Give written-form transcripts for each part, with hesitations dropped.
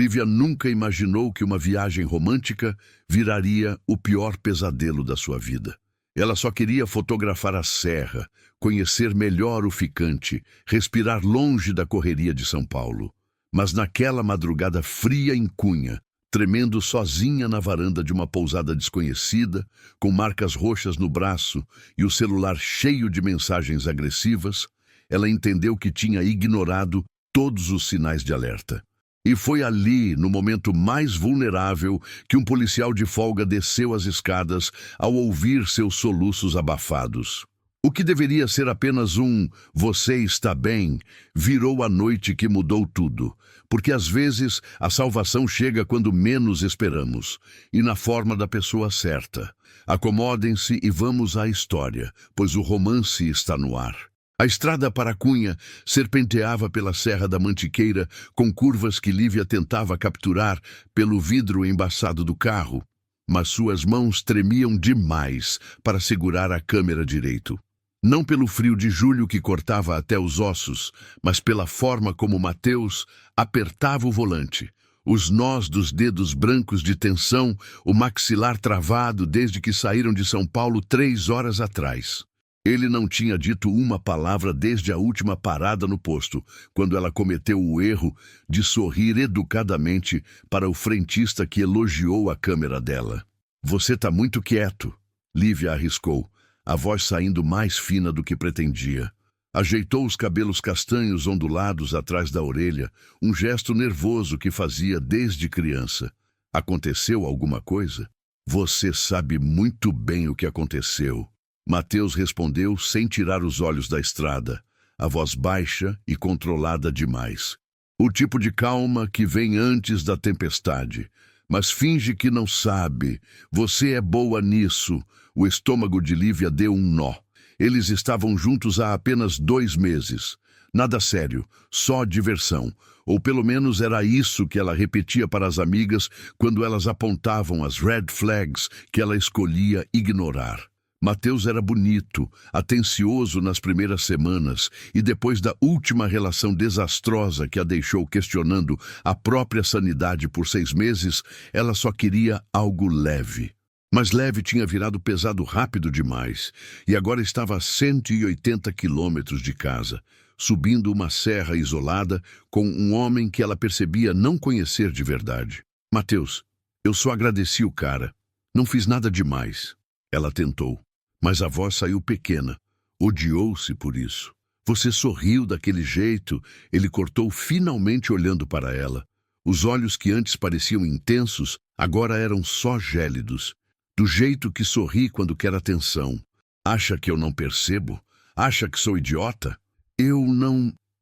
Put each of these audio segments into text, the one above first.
Lívia nunca imaginou que uma viagem romântica viraria o pior pesadelo da sua vida. Ela só queria fotografar a serra, conhecer melhor o ficante, respirar longe da correria de São Paulo. Mas naquela madrugada fria em Cunha, tremendo sozinha na varanda de uma pousada desconhecida, com marcas roxas no braço e o celular cheio de mensagens agressivas, ela entendeu que tinha ignorado todos os sinais de alerta. E foi ali, no momento mais vulnerável, que um policial de folga desceu as escadas ao ouvir seus soluços abafados. O que deveria ser apenas um "você está bem" virou a noite que mudou tudo, porque às vezes a salvação chega quando menos esperamos, e na forma da pessoa certa. Acomodem-se e vamos à história, pois o romance está no ar. A estrada para Cunha serpenteava pela Serra da Mantiqueira com curvas que Lívia tentava capturar pelo vidro embaçado do carro, mas suas mãos tremiam demais para segurar a câmera direito. Não pelo frio de julho que cortava até os ossos, mas pela forma como Matheus apertava o volante. Os nós dos dedos brancos de tensão, o maxilar travado desde que saíram de São Paulo 3 horas atrás. Ele não tinha dito uma palavra desde a última parada no posto, quando ela cometeu o erro de sorrir educadamente para o frentista que elogiou a câmera dela. "Você tá muito quieto", Lívia arriscou, a voz saindo mais fina do que pretendia. Ajeitou os cabelos castanhos ondulados atrás da orelha, um gesto nervoso que fazia desde criança. "Aconteceu alguma coisa?" "Você sabe muito bem o que aconteceu", Matheus respondeu sem tirar os olhos da estrada, a voz baixa e controlada demais. O tipo de calma que vem antes da tempestade. "Mas finge que não sabe. Você é boa nisso." O estômago de Lívia deu um nó. Eles estavam juntos há apenas 2 meses. Nada sério, só diversão. Ou pelo menos era isso que ela repetia para as amigas quando elas apontavam as red flags que ela escolhia ignorar. Matheus era bonito, atencioso nas primeiras semanas e depois da última relação desastrosa que a deixou questionando a própria sanidade por 6 meses, ela só queria algo leve. Mas leve tinha virado pesado rápido demais e agora estava a 180 quilômetros de casa, subindo uma serra isolada com um homem que ela percebia não conhecer de verdade. "Matheus, eu só agradeci o cara. Não fiz nada demais." Ela tentou. Mas a voz saiu pequena. Odiou-se por isso. "Você sorriu daquele jeito", ele cortou finalmente olhando para ela. Os olhos que antes pareciam intensos, agora eram só gélidos. "Do jeito que sorri quando quer atenção. Acha que eu não percebo? Acha que sou idiota?" "Eu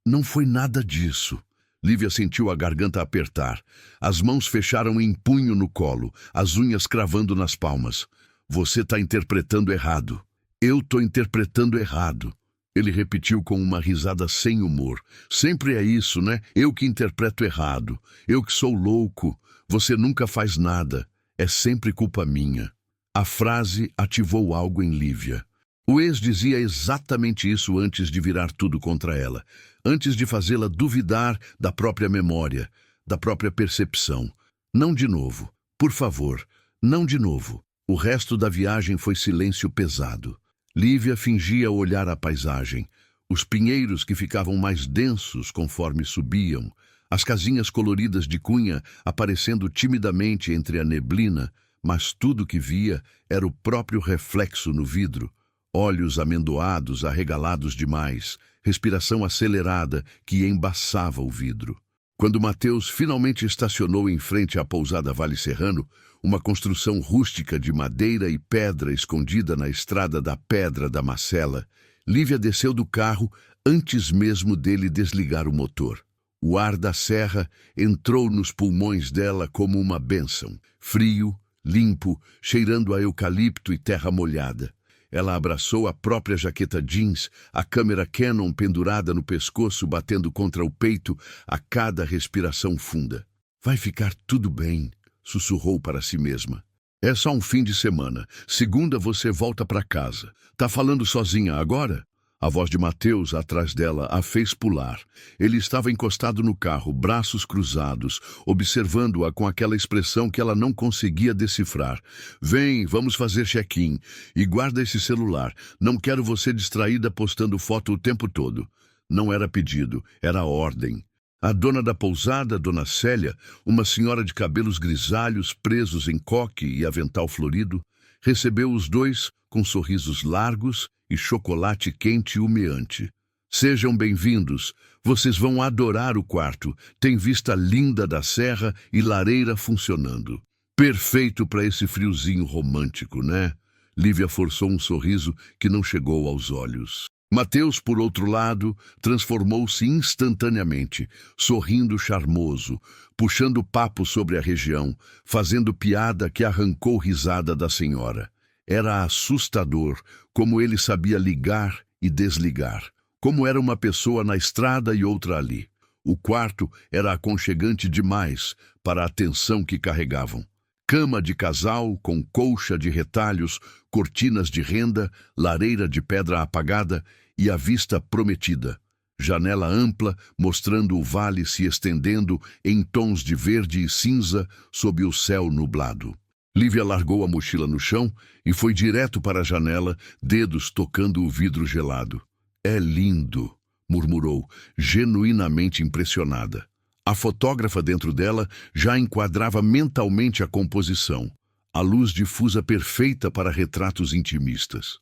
não foi nada disso." Lívia sentiu a garganta apertar. As mãos fecharam em punho no colo, as unhas cravando nas palmas. "Você está interpretando errado." "Eu estou interpretando errado." Ele repetiu com uma risada sem humor. "Sempre é isso, né? Eu que interpreto errado. Eu que sou louco. Você nunca faz nada. É sempre culpa minha." A frase ativou algo em Lívia. O ex dizia exatamente isso antes de virar tudo contra ela. Antes de fazê-la duvidar da própria memória, da própria percepção. "Não de novo. Por favor, não de novo." O resto da viagem foi silêncio pesado. Lívia fingia olhar a paisagem, os pinheiros que ficavam mais densos conforme subiam, as casinhas coloridas de Cunha aparecendo timidamente entre a neblina, mas tudo que via era o próprio reflexo no vidro, olhos amendoados, arregalados demais, respiração acelerada que embaçava o vidro. Quando Matheus finalmente estacionou em frente à pousada Vale Serrano, uma construção rústica de madeira e pedra escondida na estrada da Pedra da Macela, Lívia desceu do carro antes mesmo dele desligar o motor. O ar da serra entrou nos pulmões dela como uma bênção, frio, limpo, cheirando a eucalipto e terra molhada. Ela abraçou a própria jaqueta jeans, a câmera Canon pendurada no pescoço batendo contra o peito a cada respiração funda. "Vai ficar tudo bem", sussurrou para si mesma. "É só um fim de semana. Segunda você volta para casa. Tá falando sozinha agora?" A voz de Mateus, atrás dela, a fez pular. Ele estava encostado no carro, braços cruzados, observando-a com aquela expressão que ela não conseguia decifrar. Vem, vamos fazer check-in. E guarda esse celular. Não quero você distraída postando foto o tempo todo. Não era pedido, era ordem. A dona da pousada, Dona Célia, uma senhora de cabelos grisalhos presos em coque e avental florido, recebeu os dois com sorrisos largos e chocolate quente e humeante. Sejam bem-vindos. Vocês vão adorar o quarto. Tem vista linda da serra e lareira funcionando. Perfeito para esse friozinho romântico, né? Lívia forçou um sorriso que não chegou aos olhos. Mateus, por outro lado, transformou-se instantaneamente, sorrindo charmoso, puxando papo sobre a região, fazendo piada que arrancou risada da senhora. Era assustador como ele sabia ligar e desligar, como era uma pessoa na estrada e outra ali. O quarto era aconchegante demais para a tensão que carregavam. Cama de casal com colcha de retalhos, cortinas de renda, lareira de pedra apagada e a vista prometida. Janela ampla, mostrando o vale se estendendo em tons de verde e cinza sob o céu nublado. Lívia largou a mochila no chão e foi direto para a janela, dedos tocando o vidro gelado. É lindo, murmurou, genuinamente impressionada. A fotógrafa dentro dela já enquadrava mentalmente a composição. A luz difusa perfeita para retratos intimistas.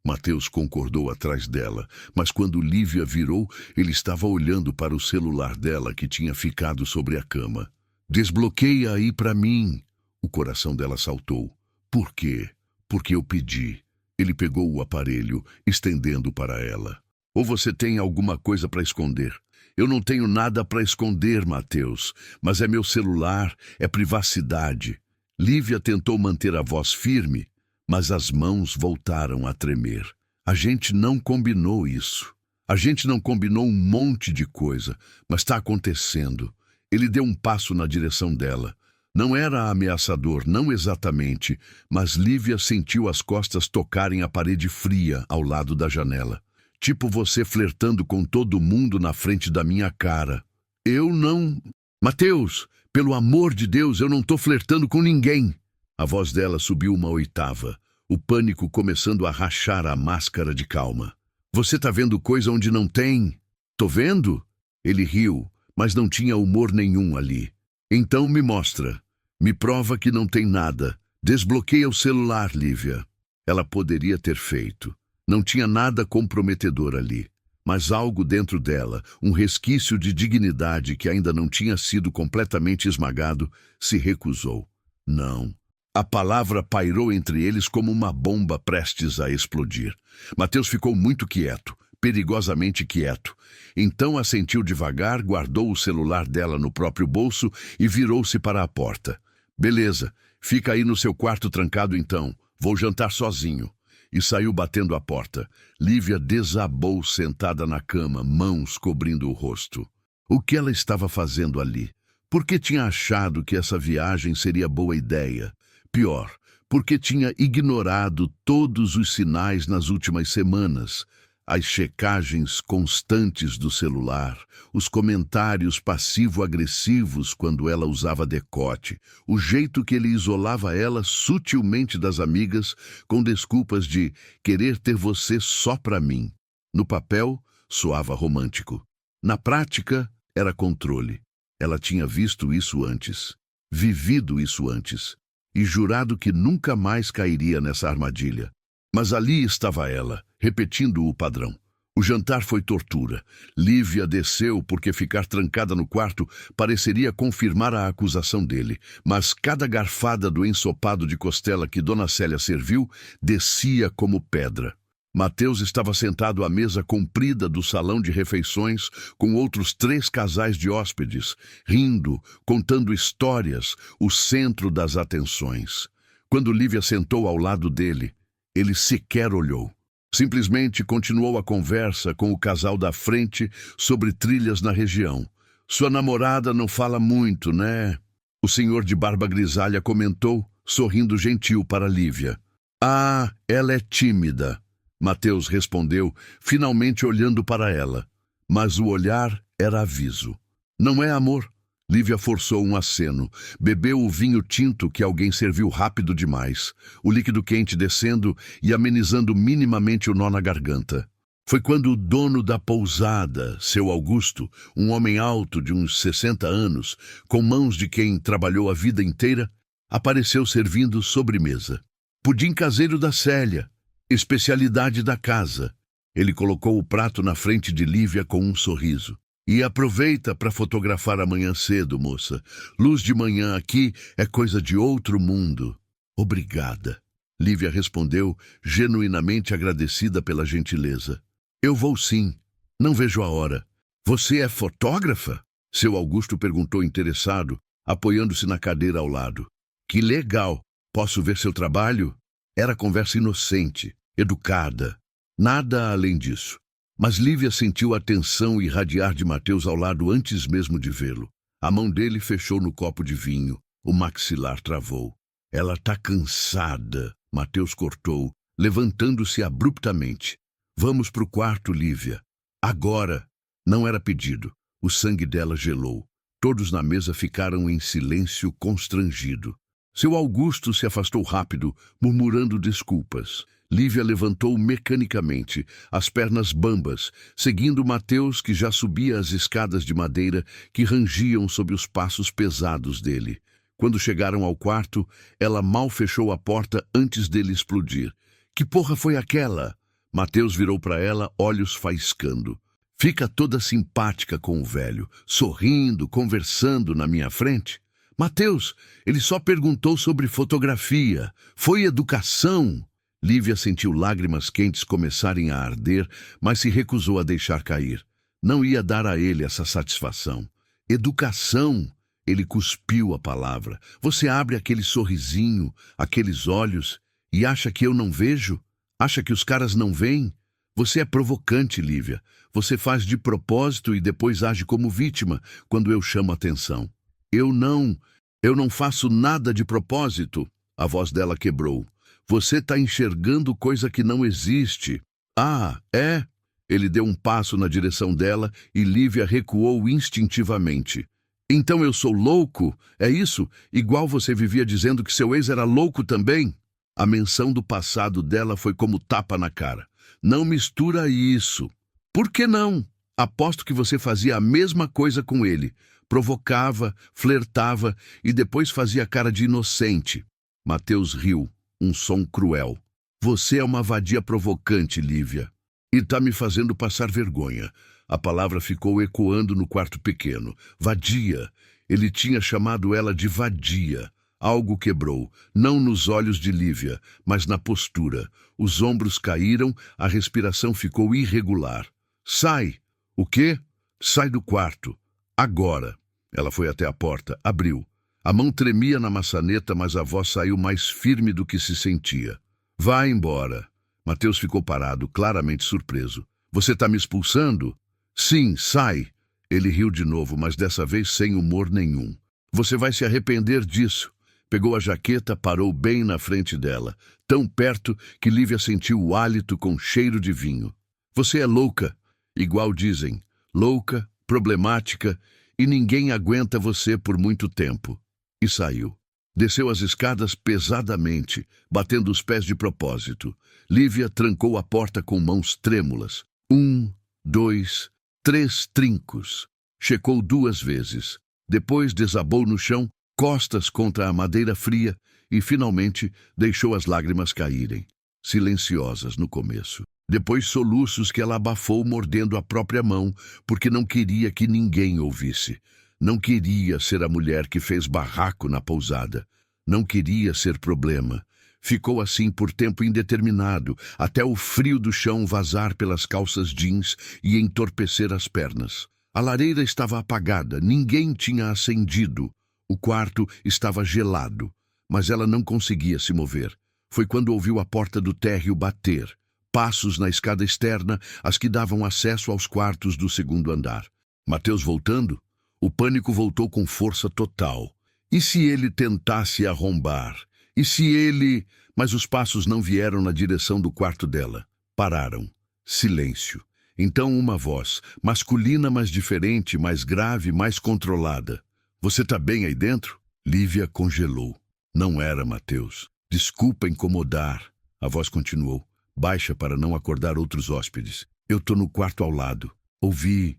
Mateus concordou atrás dela, mas quando Lívia virou, ele estava olhando para o celular dela que tinha ficado sobre a cama. Desbloqueia aí para mim. O coração dela saltou. Por quê? Porque eu pedi. Ele pegou o aparelho, estendendo para ela. Ou você tem alguma coisa para esconder? Eu não tenho nada para esconder, Mateus, mas é meu celular, é privacidade. Lívia tentou manter a voz firme, mas as mãos voltaram a tremer. A gente não combinou isso. A gente não combinou um monte de coisa, mas está acontecendo. Ele deu um passo na direção dela. Não era ameaçador, não exatamente, mas Lívia sentiu as costas tocarem a parede fria ao lado da janela. Tipo você flertando com todo mundo na frente da minha cara. Eu não... Mateus, pelo amor de Deus, eu não tô flertando com ninguém. A voz dela subiu uma oitava, o pânico começando a rachar a máscara de calma. Você tá vendo coisa onde não tem? Tô vendo? Ele riu, mas não tinha humor nenhum ali. Então me mostra. Me prova que não tem nada. Desbloqueia o celular, Lívia. Ela poderia ter feito. Não tinha nada comprometedor ali. Mas algo dentro dela, um resquício de dignidade que ainda não tinha sido completamente esmagado, se recusou. Não. A palavra pairou entre eles como uma bomba prestes a explodir. Mateus ficou muito quieto, perigosamente quieto. Então assentiu devagar, guardou o celular dela no próprio bolso e virou-se para a porta. Beleza, fica aí no seu quarto trancado então. Vou jantar sozinho. E saiu batendo a porta. Lívia desabou sentada na cama, mãos cobrindo o rosto. O que ela estava fazendo ali? Por que tinha achado que essa viagem seria boa ideia? Pior, porque tinha ignorado todos os sinais nas últimas semanas. As checagens constantes do celular, os comentários passivo-agressivos quando ela usava decote, o jeito que ele isolava ela sutilmente das amigas com desculpas de querer ter você só pra mim. No papel, soava romântico. Na prática, era controle. Ela tinha visto isso antes, vivido isso antes, e jurado que nunca mais cairia nessa armadilha. Mas ali estava ela, repetindo o padrão. O jantar foi tortura. Lívia desceu porque ficar trancada no quarto pareceria confirmar a acusação dele. Mas cada garfada do ensopado de costela que Dona Célia serviu descia como pedra. Mateus estava sentado à mesa comprida do salão de refeições com outros 3 casais de hóspedes, rindo, contando histórias, o centro das atenções. Quando Lívia sentou ao lado dele, ele sequer olhou. Simplesmente continuou a conversa com o casal da frente sobre trilhas na região. Sua namorada não fala muito, né? O senhor de barba grisalha comentou, sorrindo gentil para Lívia. Ah, ela é tímida. Mateus respondeu, finalmente olhando para ela. Mas o olhar era aviso. Não é amor. Lívia forçou um aceno. Bebeu o vinho tinto que alguém serviu rápido demais, o líquido quente descendo e amenizando minimamente o nó na garganta. Foi quando o dono da pousada, seu Augusto, um homem alto de uns 60 anos, com mãos de quem trabalhou a vida inteira, apareceu servindo sobremesa. Pudim caseiro da Célia, especialidade da casa. Ele colocou o prato na frente de Lívia com um sorriso. E aproveita para fotografar amanhã cedo, moça. Luz de manhã aqui é coisa de outro mundo. Obrigada. Lívia respondeu, genuinamente agradecida pela gentileza. Eu vou sim. Não vejo a hora. Você é fotógrafa? Seu Augusto perguntou interessado, apoiando-se na cadeira ao lado. Que legal. Posso ver seu trabalho? Era conversa inocente, educada. Nada além disso. Mas Lívia sentiu a tensão irradiar de Mateus ao lado antes mesmo de vê-lo. A mão dele fechou no copo de vinho. O maxilar travou. Ela tá cansada, Mateus cortou, levantando-se abruptamente. Vamos pro quarto, Lívia. Agora. Não era pedido. O sangue dela gelou. Todos na mesa ficaram em silêncio constrangido. Seu Augusto se afastou rápido, murmurando desculpas. Lívia levantou mecanicamente, as pernas bambas, seguindo Mateus, que já subia as escadas de madeira que rangiam sob os passos pesados dele. Quando chegaram ao quarto, ela mal fechou a porta antes dele explodir. Que porra foi aquela? Mateus virou para ela, olhos faiscando. Fica toda simpática com o velho, sorrindo, conversando na minha frente. Mateus, ele só perguntou sobre fotografia. Foi educação. Lívia sentiu lágrimas quentes começarem a arder, mas se recusou a deixar cair. Não ia dar a ele essa satisfação. Educação! Ele cuspiu a palavra. Você abre aquele sorrisinho, aqueles olhos, e acha que eu não vejo? Acha que os caras não veem? Você é provocante, Lívia. Você faz de propósito e depois age como vítima quando eu chamo atenção. Eu não faço nada de propósito. A voz dela quebrou. Você está enxergando coisa que não existe. Ah, é? Ele deu um passo na direção dela e Lívia recuou instintivamente. Então eu sou louco? É isso? Igual você vivia dizendo que seu ex era louco também? A menção do passado dela foi como tapa na cara. Não mistura isso. Por que não? Aposto que você fazia a mesma coisa com ele. Provocava, flertava e depois fazia cara de inocente. Mateus riu. Um som cruel. Você é uma vadia provocante, Lívia. E tá me fazendo passar vergonha. A palavra ficou ecoando no quarto pequeno. Vadia. Ele tinha chamado ela de vadia. Algo quebrou, não nos olhos de Lívia, mas na postura. Os ombros caíram, a respiração ficou irregular. Sai! O quê? Sai do quarto. Agora. Ela foi até a porta, abriu. A mão tremia na maçaneta, mas a voz saiu mais firme do que se sentia. Vá embora. Mateus ficou parado, claramente surpreso. Você está me expulsando? Sim, sai. Ele riu de novo, mas dessa vez sem humor nenhum. Você vai se arrepender disso. Pegou a jaqueta, parou bem na frente dela, tão perto que Lívia sentiu o hálito com cheiro de vinho. Você é louca, igual dizem. Louca, problemática, e ninguém aguenta você por muito tempo. E saiu. Desceu as escadas pesadamente, batendo os pés de propósito. Lívia trancou a porta com mãos trêmulas. 1, 2, 3 trincos. Checou 2 vezes. Depois desabou no chão, costas contra a madeira fria, e finalmente deixou as lágrimas caírem. Silenciosas no começo. Depois soluços que ela abafou mordendo a própria mão, porque não queria que ninguém ouvisse. Não queria ser a mulher que fez barraco na pousada. Não queria ser problema. Ficou assim por tempo indeterminado, até o frio do chão vazar pelas calças jeans e entorpecer as pernas. A lareira estava apagada, ninguém tinha acendido. O quarto estava gelado, mas ela não conseguia se mover. Foi quando ouviu a porta do térreo bater. Passos na escada externa, as que davam acesso aos quartos do segundo andar. Mateus voltando? O pânico voltou com força total. E se ele tentasse arrombar? E se ele... Mas os passos não vieram na direção do quarto dela. Pararam. Silêncio. Então uma voz, masculina, mas diferente, mais grave, mais controlada. Você tá bem aí dentro? Lívia congelou. Não era Mateus. Desculpa incomodar. A voz continuou, baixa para não acordar outros hóspedes. Eu tô no quarto ao lado. Ouvi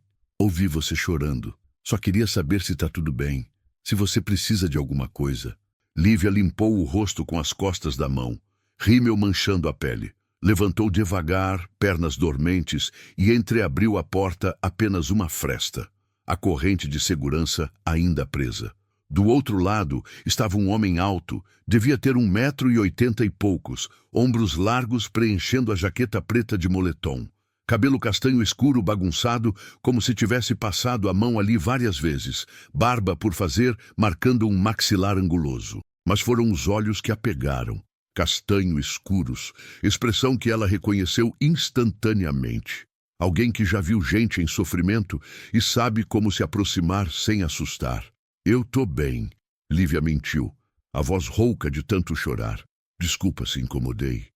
você chorando. Só queria saber se tá tudo bem. Se você precisa de alguma coisa. Lívia limpou o rosto com as costas da mão. Rímel manchando a pele. Levantou devagar, pernas dormentes, e entreabriu a porta apenas uma fresta. A corrente de segurança ainda presa. Do outro lado estava um homem alto, devia ter 1,80 m e poucos, ombros largos preenchendo a jaqueta preta de moletom. Cabelo castanho escuro bagunçado, como se tivesse passado a mão ali várias vezes. Barba por fazer, marcando um maxilar anguloso. Mas foram os olhos que a pegaram. Castanho escuros, expressão que ela reconheceu instantaneamente. Alguém que já viu gente em sofrimento e sabe como se aproximar sem assustar. Eu tô bem, Lívia mentiu, a voz rouca de tanto chorar. Desculpa se incomodei.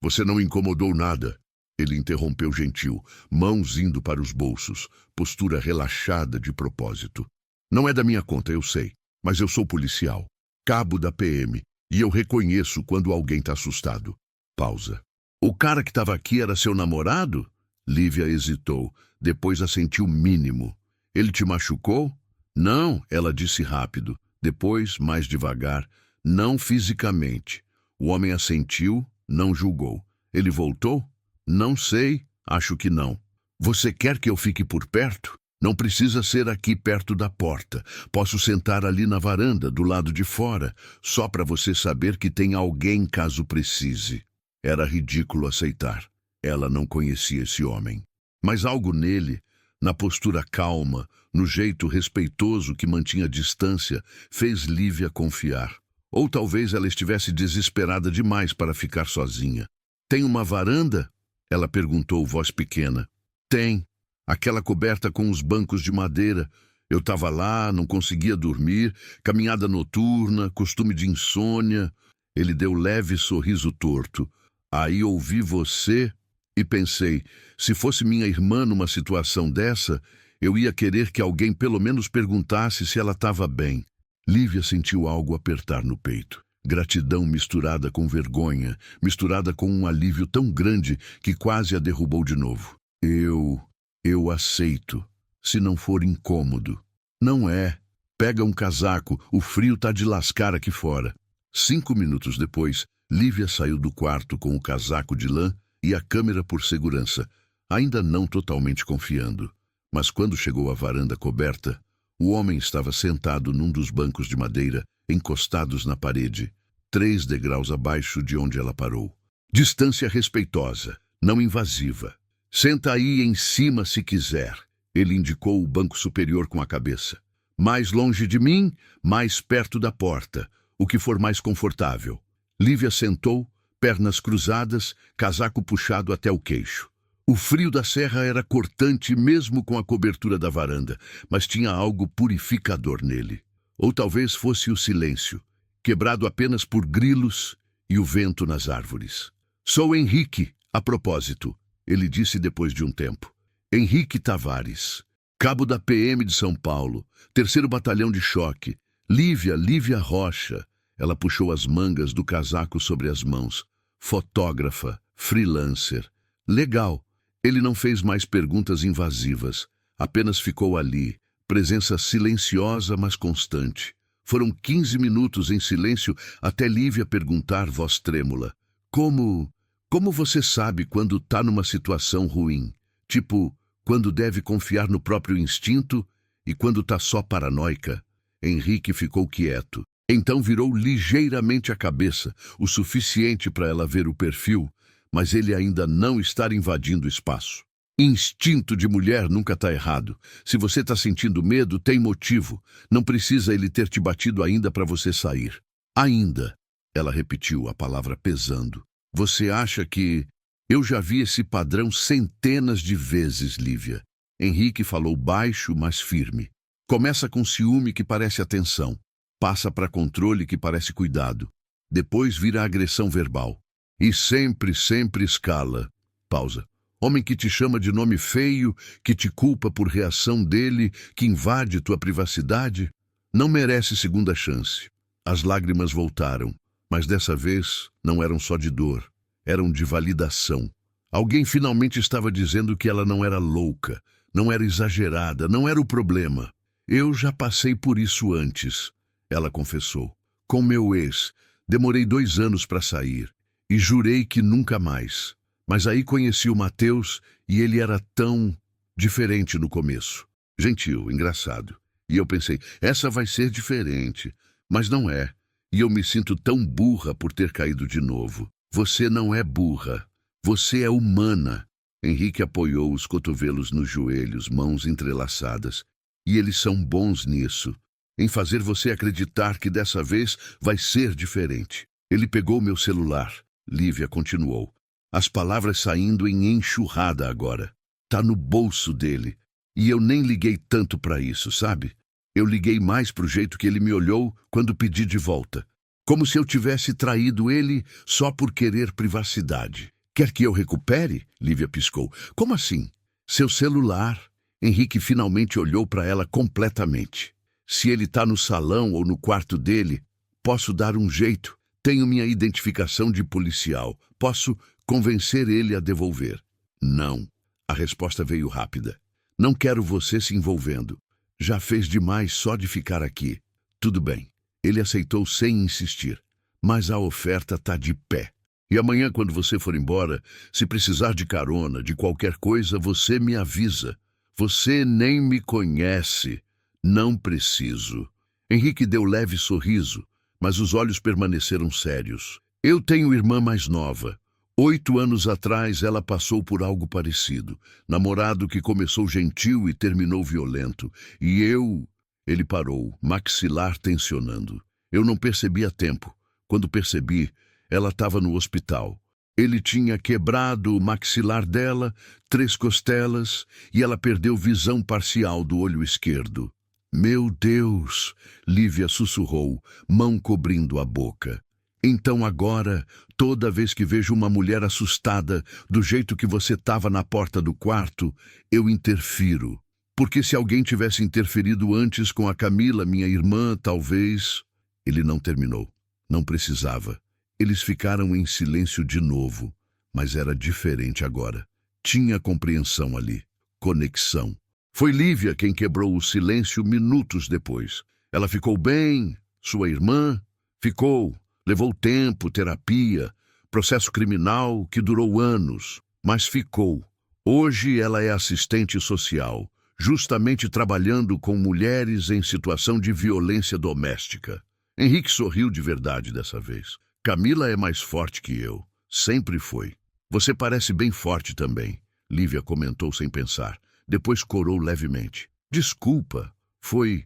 Você não incomodou nada. Ele interrompeu gentil, mãos indo para os bolsos, postura relaxada de propósito. Não é da minha conta, eu sei, mas eu sou policial, cabo da PM. E eu reconheço quando alguém está assustado. Pausa. O cara que estava aqui era seu namorado? Lívia hesitou, depois assentiu mínimo. Ele te machucou? Não, ela disse rápido. Depois, mais devagar. Não fisicamente. O homem assentiu, não julgou. Ele voltou? Não sei, acho que não. Você quer que eu fique por perto? Não precisa ser aqui perto da porta. Posso sentar ali na varanda, do lado de fora, só para você saber que tem alguém caso precise. Era ridículo aceitar. Ela não conhecia esse homem. Mas algo nele, na postura calma, no jeito respeitoso que mantinha distância, fez Lívia confiar. Ou talvez ela estivesse desesperada demais para ficar sozinha. Tem uma varanda? Ela perguntou, voz pequena. Tem. Aquela coberta com os bancos de madeira. Eu estava lá, não conseguia dormir, caminhada noturna, costume de insônia. Ele deu leve sorriso torto. Aí ouvi você e pensei, se fosse minha irmã numa situação dessa, eu ia querer que alguém pelo menos perguntasse se ela estava bem. Lívia sentiu algo apertar no peito. Gratidão misturada com vergonha, misturada com um alívio tão grande que quase a derrubou de novo. Eu aceito, se não for incômodo. Não é. Pega um casaco, o frio tá de lascar aqui fora. 5 minutos depois, Lívia saiu do quarto com o casaco de lã e a câmera por segurança, ainda não totalmente confiando. Mas quando chegou à varanda coberta, o homem estava sentado num dos bancos de madeira, encostados na parede, 3 degraus abaixo de onde ela parou. Distância respeitosa, não invasiva. Senta aí em cima se quiser. Ele indicou o banco superior com a cabeça. Mais longe de mim, mais perto da porta, o que for mais confortável. Lívia sentou, pernas cruzadas, casaco puxado até o queixo. O frio da serra era cortante mesmo com a cobertura da varanda, mas tinha algo purificador nele. Ou talvez fosse o silêncio, quebrado apenas por grilos e o vento nas árvores. Sou Henrique, a propósito. Ele disse depois de um tempo. Henrique Tavares, cabo da PM de São Paulo, 3º Batalhão de Choque. Lívia Rocha. Ela puxou as mangas do casaco sobre as mãos. Fotógrafa, freelancer. Legal. Ele não fez mais perguntas invasivas. Apenas ficou ali, presença silenciosa, mas constante. Foram 15 minutos em silêncio até Lívia perguntar, voz trêmula. Como você sabe quando tá numa situação ruim? Tipo, quando deve confiar no próprio instinto e quando tá só paranoica? Henrique ficou quieto. Então virou ligeiramente a cabeça, o suficiente para ela ver o perfil, mas ele ainda não estar invadindo o espaço. Instinto de mulher nunca tá errado. Se você tá sentindo medo, tem motivo. Não precisa ele ter te batido ainda para você sair. Ainda. Ela repetiu, a palavra pesando. Você acha que... Eu já vi esse padrão centenas de vezes, Lívia. Henrique falou baixo, mas firme. Começa com ciúme que parece atenção. Passa para controle que parece cuidado. Depois vira agressão verbal. E sempre, sempre escala. Pausa. Homem que te chama de nome feio, que te culpa por reação dele, que invade tua privacidade, não merece segunda chance. As lágrimas voltaram, mas dessa vez não eram só de dor, eram de validação. Alguém finalmente estava dizendo que ela não era louca, não era exagerada, não era o problema. Eu já passei por isso antes, ela confessou. Com meu ex, demorei 2 anos para sair e jurei que nunca mais. Mas aí conheci o Matheus e ele era tão diferente no começo. Gentil, engraçado. E eu pensei, essa vai ser diferente. Mas não é. E eu me sinto tão burra por ter caído de novo. Você não é burra. Você é humana. Henrique apoiou os cotovelos nos joelhos, mãos entrelaçadas. E eles são bons nisso, em fazer você acreditar que dessa vez vai ser diferente. Ele pegou meu celular. Lívia continuou. As palavras saindo em enxurrada agora. Tá no bolso dele. E eu nem liguei tanto para isso, sabe? Eu liguei mais pro jeito que ele me olhou quando pedi de volta. Como se eu tivesse traído ele só por querer privacidade. Quer que eu recupere? Lívia piscou. Como assim? Seu celular. Henrique finalmente olhou para ela completamente. Se ele tá no salão ou no quarto dele, posso dar um jeito. Tenho minha identificação de policial. Posso convencer ele a devolver. Não. A resposta veio rápida. Não quero você se envolvendo. Já fez demais só de ficar aqui. Tudo bem. Ele aceitou sem insistir. Mas a oferta tá de pé. E amanhã, quando você for embora, se precisar de carona, de qualquer coisa, você me avisa. Você nem me conhece. Não preciso. Henrique deu leve sorriso, mas os olhos permaneceram sérios. Eu tenho irmã mais nova. 8 anos atrás, ela passou por algo parecido. Namorado que começou gentil e terminou violento. E eu... Ele parou, maxilar tensionando. Eu não percebi a tempo. Quando percebi, ela estava no hospital. Ele tinha quebrado o maxilar dela, 3 costelas, e ela perdeu visão parcial do olho esquerdo. Meu Deus! Lívia sussurrou, mão cobrindo a boca. Então agora, toda vez que vejo uma mulher assustada, do jeito que você estava na porta do quarto, eu interfiro. Porque se alguém tivesse interferido antes com a Camila, minha irmã, talvez... Ele não terminou. Não precisava. Eles ficaram em silêncio de novo, mas era diferente agora. Tinha compreensão ali. Conexão. Foi Lívia quem quebrou o silêncio minutos depois. Ela ficou bem, sua irmã ficou... Levou tempo, terapia, processo criminal que durou anos, mas ficou. Hoje ela é assistente social, justamente trabalhando com mulheres em situação de violência doméstica. Henrique sorriu de verdade dessa vez. Camila é mais forte que eu. Sempre foi. Você parece bem forte também, Lívia comentou sem pensar. Depois corou levemente. Desculpa. Foi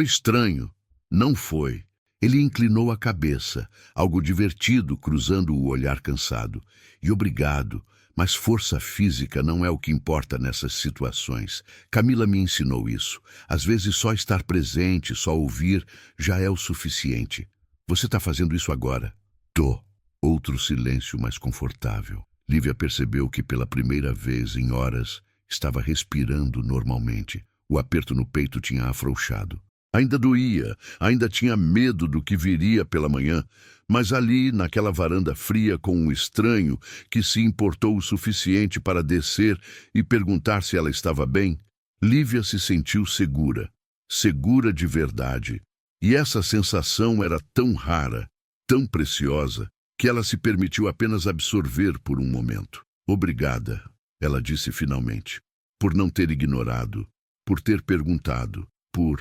estranho. Não foi. Ele inclinou a cabeça, algo divertido, cruzando o olhar cansado. E obrigado, mas força física não é o que importa nessas situações. Camila me ensinou isso. Às vezes só estar presente, só ouvir, já é o suficiente. Você está fazendo isso agora? Tô. Outro silêncio mais confortável. Lívia percebeu que pela primeira vez em horas estava respirando normalmente. O aperto no peito tinha afrouxado. Ainda doía, ainda tinha medo do que viria pela manhã, mas ali, naquela varanda fria com um estranho que se importou o suficiente para descer e perguntar se ela estava bem, Lívia se sentiu segura, segura de verdade. E essa sensação era tão rara, tão preciosa, que ela se permitiu apenas absorver por um momento. Obrigada, ela disse finalmente, por não ter ignorado, por ter perguntado, por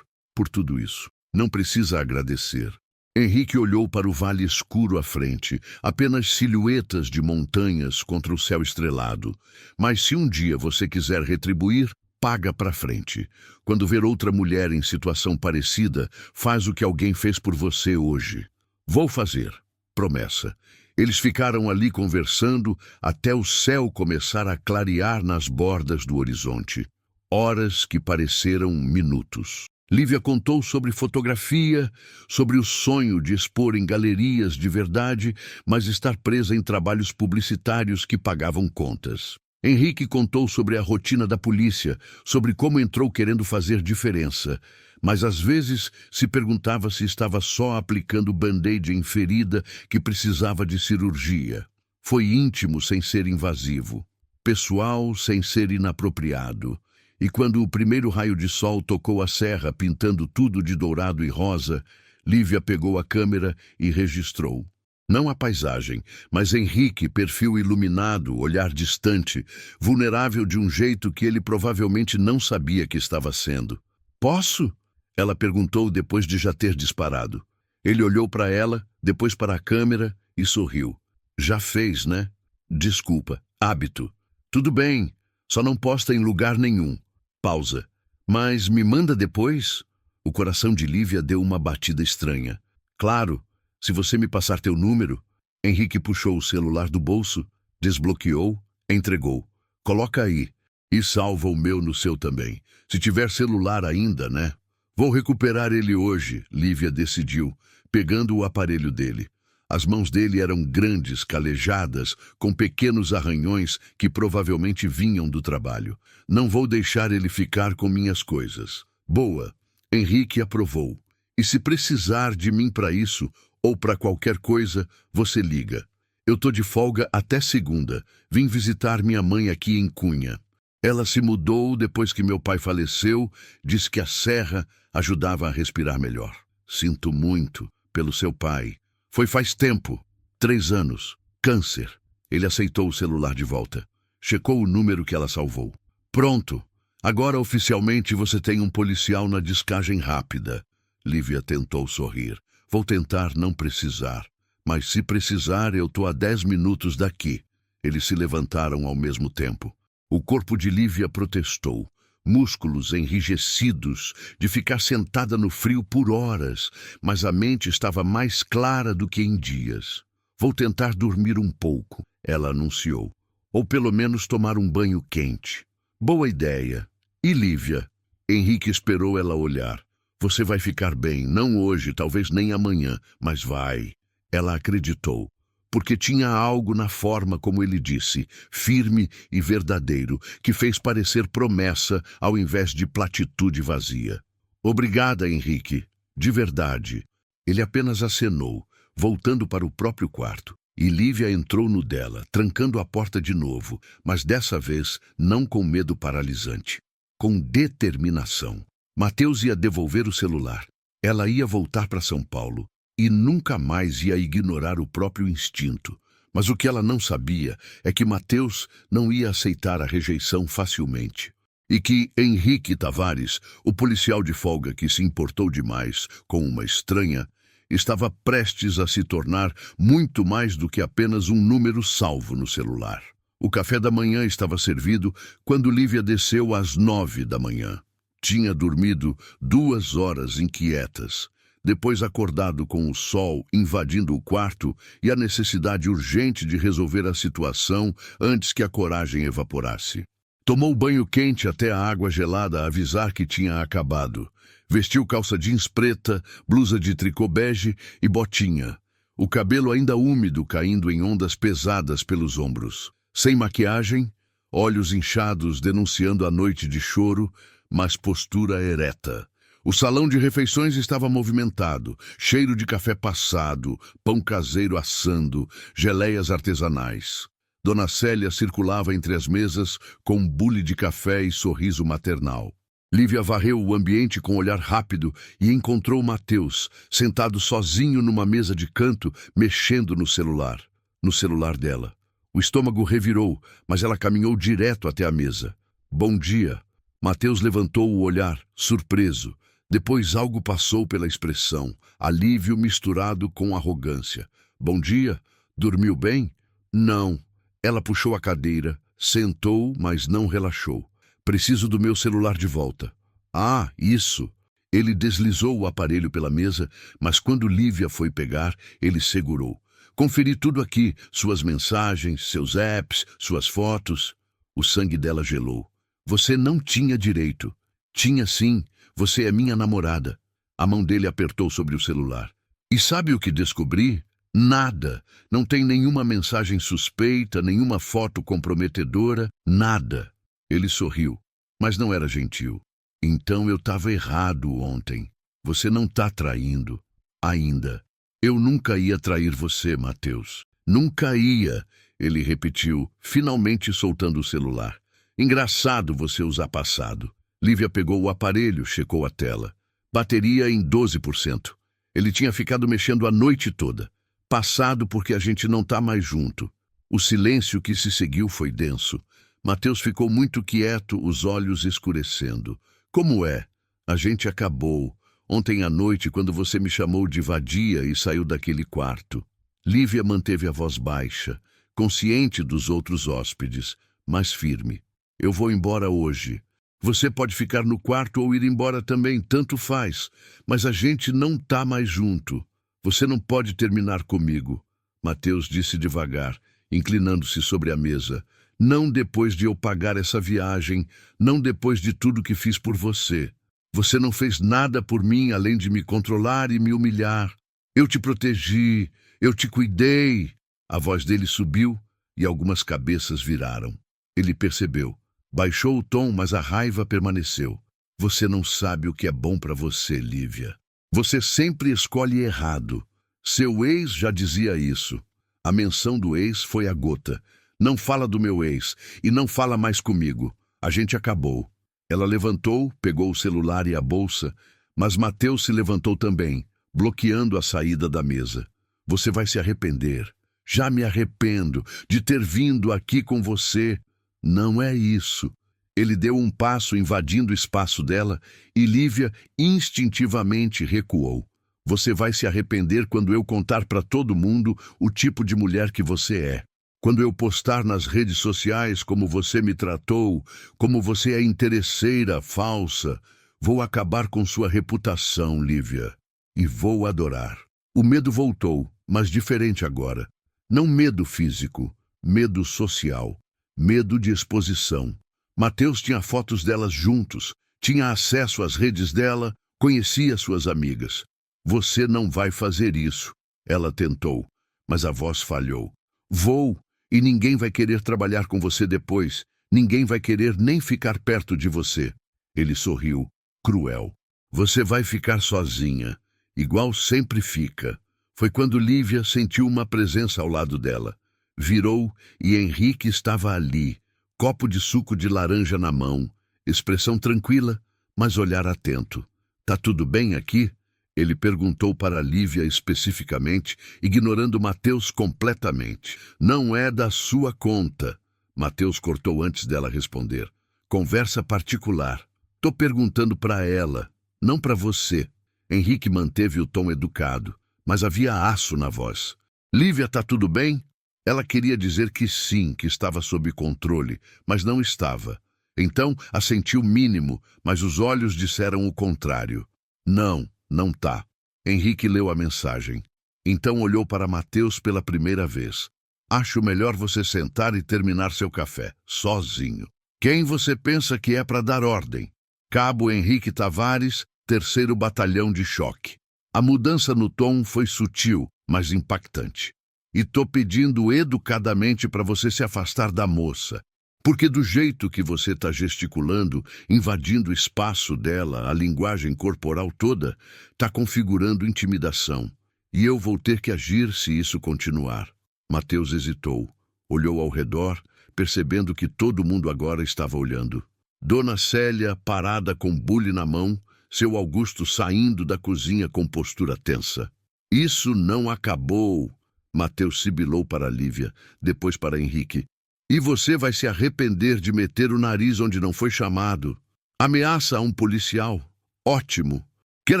tudo isso. Não precisa agradecer. Henrique olhou para o vale escuro à frente, apenas silhuetas de montanhas contra o céu estrelado. Mas se um dia você quiser retribuir, paga para frente. Quando ver outra mulher em situação parecida, faz o que alguém fez por você hoje. Vou fazer. Promessa. Eles ficaram ali conversando até o céu começar a clarear nas bordas do horizonte. Horas que pareceram minutos. Lívia contou sobre fotografia, sobre o sonho de expor em galerias de verdade, mas estar presa em trabalhos publicitários que pagavam contas. Henrique contou sobre a rotina da polícia, sobre como entrou querendo fazer diferença, mas às vezes se perguntava se estava só aplicando band-aid em ferida que precisava de cirurgia. Foi íntimo sem ser invasivo, pessoal sem ser inapropriado. E quando o primeiro raio de sol tocou a serra, pintando tudo de dourado e rosa, Lívia pegou a câmera e registrou. Não a paisagem, mas Henrique, perfil iluminado, olhar distante, vulnerável de um jeito que ele provavelmente não sabia que estava sendo. Posso? Ela perguntou depois de já ter disparado. Ele olhou para ela, depois para a câmera e sorriu. Já fez, né? Desculpa, hábito. Tudo bem, só não posta em lugar nenhum. Pausa. Mas me manda depois? O coração de Lívia deu uma batida estranha. Claro, se você me passar teu número. Henrique puxou o celular do bolso, desbloqueou, entregou. Coloca aí. E salva o meu no seu também. Se tiver celular ainda, né? Vou recuperar ele hoje, Lívia decidiu, pegando o aparelho dele. As mãos dele eram grandes, calejadas, com pequenos arranhões que provavelmente vinham do trabalho. Não vou deixar ele ficar com minhas coisas. Boa. Henrique aprovou. E se precisar de mim para isso, ou para qualquer coisa, você liga. Eu tô de folga até segunda. Vim visitar minha mãe aqui em Cunha. Ela se mudou depois que meu pai faleceu, disse que a serra ajudava a respirar melhor. Sinto muito pelo seu pai. Foi faz tempo. 3 anos. Câncer. Ele aceitou o celular de volta. Checou o número que ela salvou. Pronto. Agora oficialmente você tem um policial na descagem rápida. Lívia tentou sorrir. Vou tentar não precisar. Mas se precisar, eu tô a 10 minutos daqui. Eles se levantaram ao mesmo tempo. O corpo de Lívia protestou. Músculos enrijecidos, de ficar sentada no frio por horas, mas a mente estava mais clara do que em dias. Vou tentar dormir um pouco, ela anunciou. Ou pelo menos tomar um banho quente. Boa ideia. E Lívia? Henrique esperou ela olhar. Você vai ficar bem, não hoje, talvez nem amanhã, mas vai. Ela acreditou. Porque tinha algo na forma como ele disse, firme e verdadeiro, que fez parecer promessa ao invés de platitude vazia. Obrigada, Henrique. De verdade. Ele apenas acenou, voltando para o próprio quarto. E Lívia entrou no dela, trancando a porta de novo, mas dessa vez não com medo paralisante. Com determinação. Mateus ia devolver o celular. Ela ia voltar para São Paulo. E nunca mais ia ignorar o próprio instinto. Mas o que ela não sabia é que Mateus não ia aceitar a rejeição facilmente. E que Henrique Tavares, o policial de folga que se importou demais com uma estranha, estava prestes a se tornar muito mais do que apenas um número salvo no celular. O café da manhã estava servido quando Lívia desceu às 9 da manhã. Tinha dormido 2 horas inquietas. Depois acordado com o sol invadindo o quarto e a necessidade urgente de resolver a situação antes que a coragem evaporasse. Tomou banho quente até a água gelada avisar que tinha acabado. Vestiu calça jeans preta, blusa de tricô bege e botinha. O cabelo ainda úmido caindo em ondas pesadas pelos ombros. Sem maquiagem, olhos inchados denunciando a noite de choro, mas postura ereta. O salão de refeições estava movimentado, cheiro de café passado, pão caseiro assando, geleias artesanais. Dona Célia circulava entre as mesas com um bule de café e sorriso maternal. Lívia varreu o ambiente com olhar rápido e encontrou Mateus, sentado sozinho numa mesa de canto, mexendo no celular dela. O estômago revirou, mas ela caminhou direto até a mesa. Bom dia. Mateus levantou o olhar, surpreso. Depois algo passou pela expressão, alívio misturado com arrogância. Bom dia? Dormiu bem? Não. Ela puxou a cadeira, sentou, mas não relaxou. Preciso do meu celular de volta. Ah, isso. Ele deslizou o aparelho pela mesa, mas quando Lívia foi pegar, ele segurou. Conferi tudo aqui, suas mensagens, seus apps, suas fotos. O sangue dela gelou. Você não tinha direito. Tinha sim. Você é minha namorada. A mão dele apertou sobre o celular. E sabe o que descobri? Nada. Não tem nenhuma mensagem suspeita, nenhuma foto comprometedora, nada. Ele sorriu, mas não era gentil. Então eu estava errado ontem. Você não está traindo. Ainda. Eu nunca ia trair você, Matheus. Nunca ia, ele repetiu, finalmente soltando o celular. Engraçado você usar passado. Lívia pegou o aparelho, checou a tela. Bateria em 12%. Ele tinha ficado mexendo a noite toda. Passado porque a gente não tá mais junto. O silêncio que se seguiu foi denso. Matheus ficou muito quieto, os olhos escurecendo. Como é? A gente acabou. Ontem à noite, quando você me chamou de vadia e saiu daquele quarto. Lívia manteve a voz baixa, consciente dos outros hóspedes, mas firme. Eu vou embora hoje. Você pode ficar no quarto ou ir embora também, tanto faz. Mas a gente não tá mais junto. Você não pode terminar comigo. Matheus disse devagar, inclinando-se sobre a mesa. Não depois de eu pagar essa viagem, não depois de tudo que fiz por você. Você não fez nada por mim além de me controlar e me humilhar. Eu te protegi, eu te cuidei. A voz dele subiu e algumas cabeças viraram. Ele percebeu. Baixou o tom, mas a raiva permaneceu. Você não sabe o que é bom para você, Lívia. Você sempre escolhe errado. Seu ex já dizia isso. A menção do ex foi a gota. Não fala do meu ex e não fala mais comigo. A gente acabou. Ela levantou, pegou o celular e a bolsa, mas Matheus se levantou também, bloqueando a saída da mesa. Você vai se arrepender. Já me arrependo de ter vindo aqui com você. Não é isso. Ele deu um passo invadindo o espaço dela e Lívia instintivamente recuou. Você vai se arrepender quando eu contar para todo mundo o tipo de mulher que você é. Quando eu postar nas redes sociais como você me tratou, como você é interesseira, falsa, vou acabar com sua reputação, Lívia. E vou adorar. O medo voltou, mas diferente agora. Não medo físico, medo social. Medo de exposição. Matheus tinha fotos delas juntos, tinha acesso às redes dela, conhecia suas amigas. Você não vai fazer isso. Ela tentou, mas a voz falhou. Vou, e ninguém vai querer trabalhar com você depois. Ninguém vai querer nem ficar perto de você. Ele sorriu, cruel. Você vai ficar sozinha, igual sempre fica. Foi quando Lívia sentiu uma presença ao lado dela. Virou e Henrique estava ali, copo de suco de laranja na mão, expressão tranquila, mas olhar atento. Tá tudo bem aqui? Ele perguntou para Lívia especificamente, ignorando Matheus completamente. Não é da sua conta. Matheus cortou antes dela responder. Conversa particular. Tô perguntando para ela, não para você. Henrique manteve o tom educado, mas havia aço na voz. Lívia, tá tudo bem? Ela queria dizer que sim, que estava sob controle, mas não estava. Então, assentiu mínimo, mas os olhos disseram o contrário. Não, não tá. Henrique leu a mensagem. Então olhou para Matheus pela primeira vez. Acho melhor você sentar e terminar seu café, sozinho. Quem você pensa que é para dar ordem? Cabo Henrique Tavares, 3º Batalhão de Choque. A mudança no tom foi sutil, mas impactante. E tô pedindo educadamente para você se afastar da moça. Porque do jeito que você tá gesticulando, invadindo o espaço dela, a linguagem corporal toda, tá configurando intimidação. E eu vou ter que agir se isso continuar. Matheus hesitou, olhou ao redor, percebendo que todo mundo agora estava olhando. Dona Célia parada com bule na mão, seu Augusto saindo da cozinha com postura tensa. Isso não acabou. Matheus sibilou para Lívia, depois para Henrique. E você vai se arrepender de meter o nariz onde não foi chamado. Ameaça a um policial. Ótimo. Quer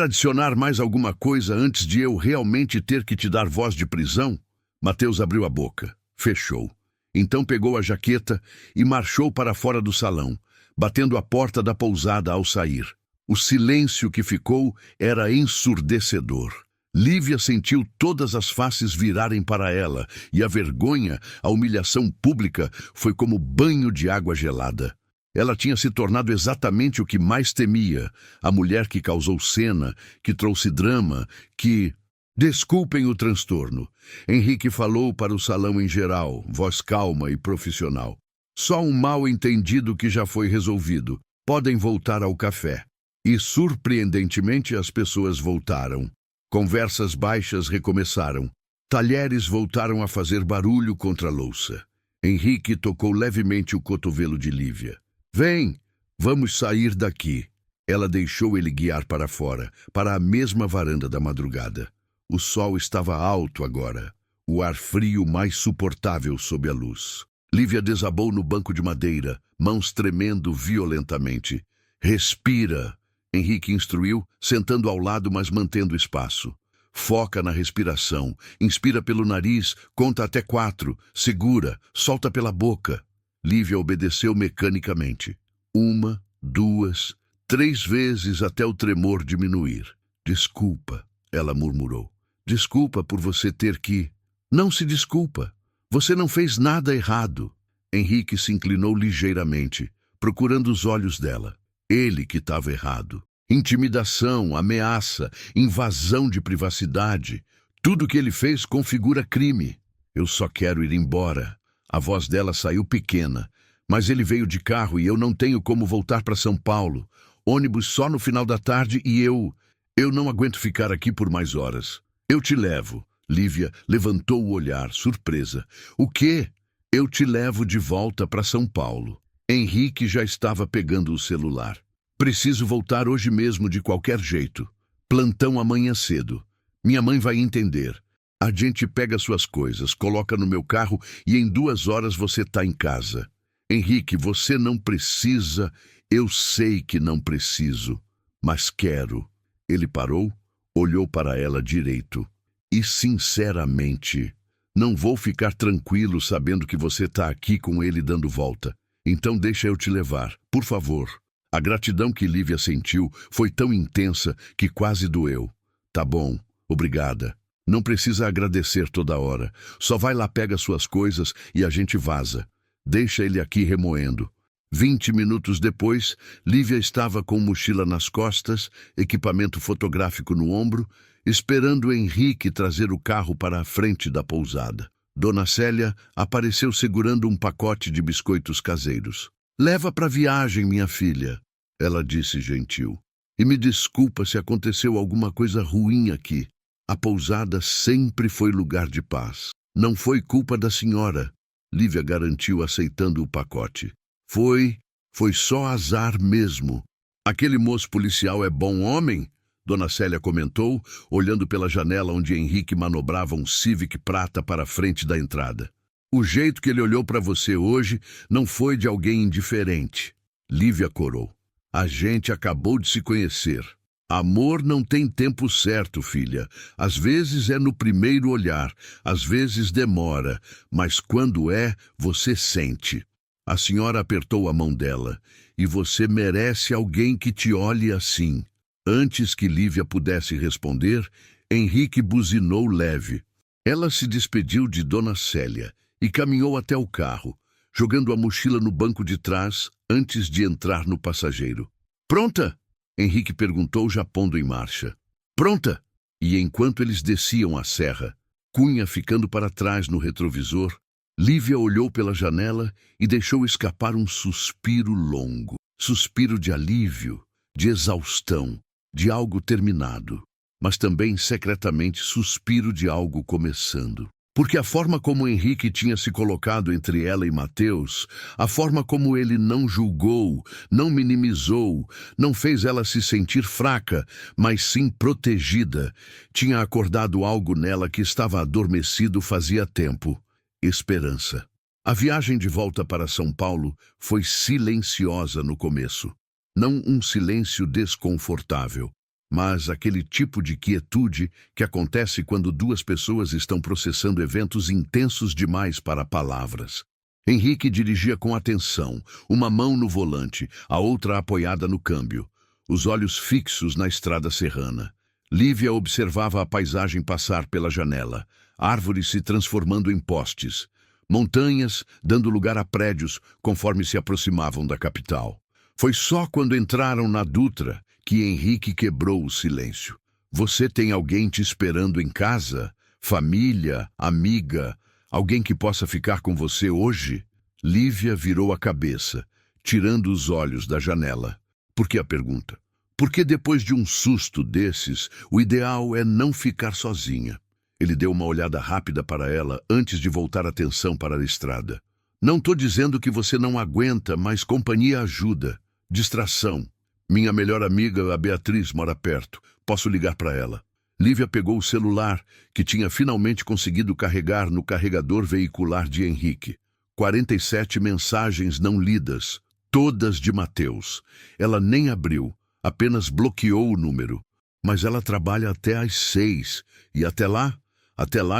adicionar mais alguma coisa antes de eu realmente ter que te dar voz de prisão? Matheus abriu a boca. Fechou. Então pegou a jaqueta e marchou para fora do salão, batendo a porta da pousada ao sair. O silêncio que ficou era ensurdecedor. Lívia sentiu todas as faces virarem para ela, e a vergonha, a humilhação pública, foi como banho de água gelada. Ela tinha se tornado exatamente o que mais temia, a mulher que causou cena, que trouxe drama, que... Desculpem o transtorno. Henrique falou para o salão em geral, voz calma e profissional. Só um mal-entendido que já foi resolvido. Podem voltar ao café. E, surpreendentemente, as pessoas voltaram. Conversas baixas recomeçaram. Talheres voltaram a fazer barulho contra a louça. Henrique tocou levemente o cotovelo de Lívia. Vem, vamos sair daqui. Ela deixou ele guiar para fora, para a mesma varanda da madrugada. O sol estava alto agora, o ar frio mais suportável sob a luz. Lívia desabou no banco de madeira, mãos tremendo violentamente. Respira, Henrique instruiu, sentando ao lado, mas mantendo espaço. Foca na respiração, inspira pelo nariz, conta até 4, segura, solta pela boca. Lívia obedeceu mecanicamente. 1, 2, 3 vezes até o tremor diminuir. Desculpa, ela murmurou. Desculpa por você ter que... Não se desculpa. Você não fez nada errado. Henrique se inclinou ligeiramente, procurando os olhos dela. Ele que estava errado. Intimidação, ameaça, invasão de privacidade. Tudo que ele fez configura crime. Eu só quero ir embora. A voz dela saiu pequena. Mas ele veio de carro e eu não tenho como voltar para São Paulo. Ônibus só no final da tarde e eu não aguento ficar aqui por mais horas. Eu te levo. Lívia levantou o olhar, surpresa. O quê? Eu te levo de volta para São Paulo. Henrique já estava pegando o celular. Preciso voltar hoje mesmo de qualquer jeito. Plantão amanhã cedo. Minha mãe vai entender. A gente pega suas coisas, coloca no meu carro e em 2 horas você tá em casa. Henrique, você não precisa. Eu sei que não preciso, mas quero. Ele parou, olhou para ela direito. E sinceramente, não vou ficar tranquilo sabendo que você tá aqui com ele dando volta. Então deixa eu te levar, por favor. A gratidão que Lívia sentiu foi tão intensa que quase doeu. Tá bom, obrigada. Não precisa agradecer toda hora. Só vai lá, pega suas coisas e a gente vaza. Deixa ele aqui remoendo. 20 minutos depois, Lívia estava com mochila nas costas, equipamento fotográfico no ombro, esperando Henrique trazer o carro para a frente da pousada. Dona Célia apareceu segurando um pacote de biscoitos caseiros. Leva para viagem, minha filha, ela disse gentil. E me desculpa se aconteceu alguma coisa ruim aqui. A pousada sempre foi lugar de paz. Não foi culpa da senhora, Lívia garantiu, aceitando o pacote. Foi só azar mesmo. Aquele moço policial é bom homem? Dona Célia comentou, olhando pela janela onde Henrique manobrava um Civic prata para a frente da entrada. O jeito que ele olhou para você hoje não foi de alguém indiferente. Lívia corou. A gente acabou de se conhecer. Amor não tem tempo certo, filha. Às vezes é no primeiro olhar, às vezes demora, mas quando é, você sente. A senhora apertou a mão dela. E você merece alguém que te olhe assim. Antes que Lívia pudesse responder, Henrique buzinou leve. Ela se despediu de Dona Célia e caminhou até o carro, jogando a mochila no banco de trás antes de entrar no passageiro. Pronta? Henrique perguntou, já pondo em marcha. Pronta! E enquanto eles desciam a serra, Cunha ficando para trás no retrovisor, Lívia olhou pela janela e deixou escapar um suspiro longo. Suspiro de alívio, de exaustão, de algo terminado, mas também secretamente suspiro de algo começando. Porque a forma como Henrique tinha se colocado entre ela e Mateus, a forma como ele não julgou, não minimizou, não fez ela se sentir fraca, mas sim protegida, tinha acordado algo nela que estava adormecido fazia tempo. Esperança. A viagem de volta para São Paulo foi silenciosa no começo. Não um silêncio desconfortável, mas aquele tipo de quietude que acontece quando 2 pessoas estão processando eventos intensos demais para palavras. Henrique dirigia com atenção, uma mão no volante, a outra apoiada no câmbio, os olhos fixos na estrada serrana. Lívia observava a paisagem passar pela janela, árvores se transformando em postes. montanhas dando lugar a prédios conforme se aproximavam da capital. Foi só quando entraram na Dutra que Henrique quebrou o silêncio. Você tem alguém te esperando em casa? Família, amiga, alguém que possa ficar com você hoje? Lívia virou a cabeça, tirando os olhos da janela. Por que a pergunta? Porque depois de um susto desses, o ideal é não ficar sozinha. Ele deu uma olhada rápida para ela antes de voltar a atenção para a estrada. Não estou dizendo que você não aguenta, mas companhia ajuda. Distração. Minha melhor amiga, a Beatriz, mora perto. Posso ligar para ela. Lívia pegou o celular, que tinha finalmente conseguido carregar no carregador veicular de Henrique. 47 mensagens não lidas, todas de Mateus. Ela nem abriu, apenas bloqueou o número. Mas ela trabalha até às 6. E até lá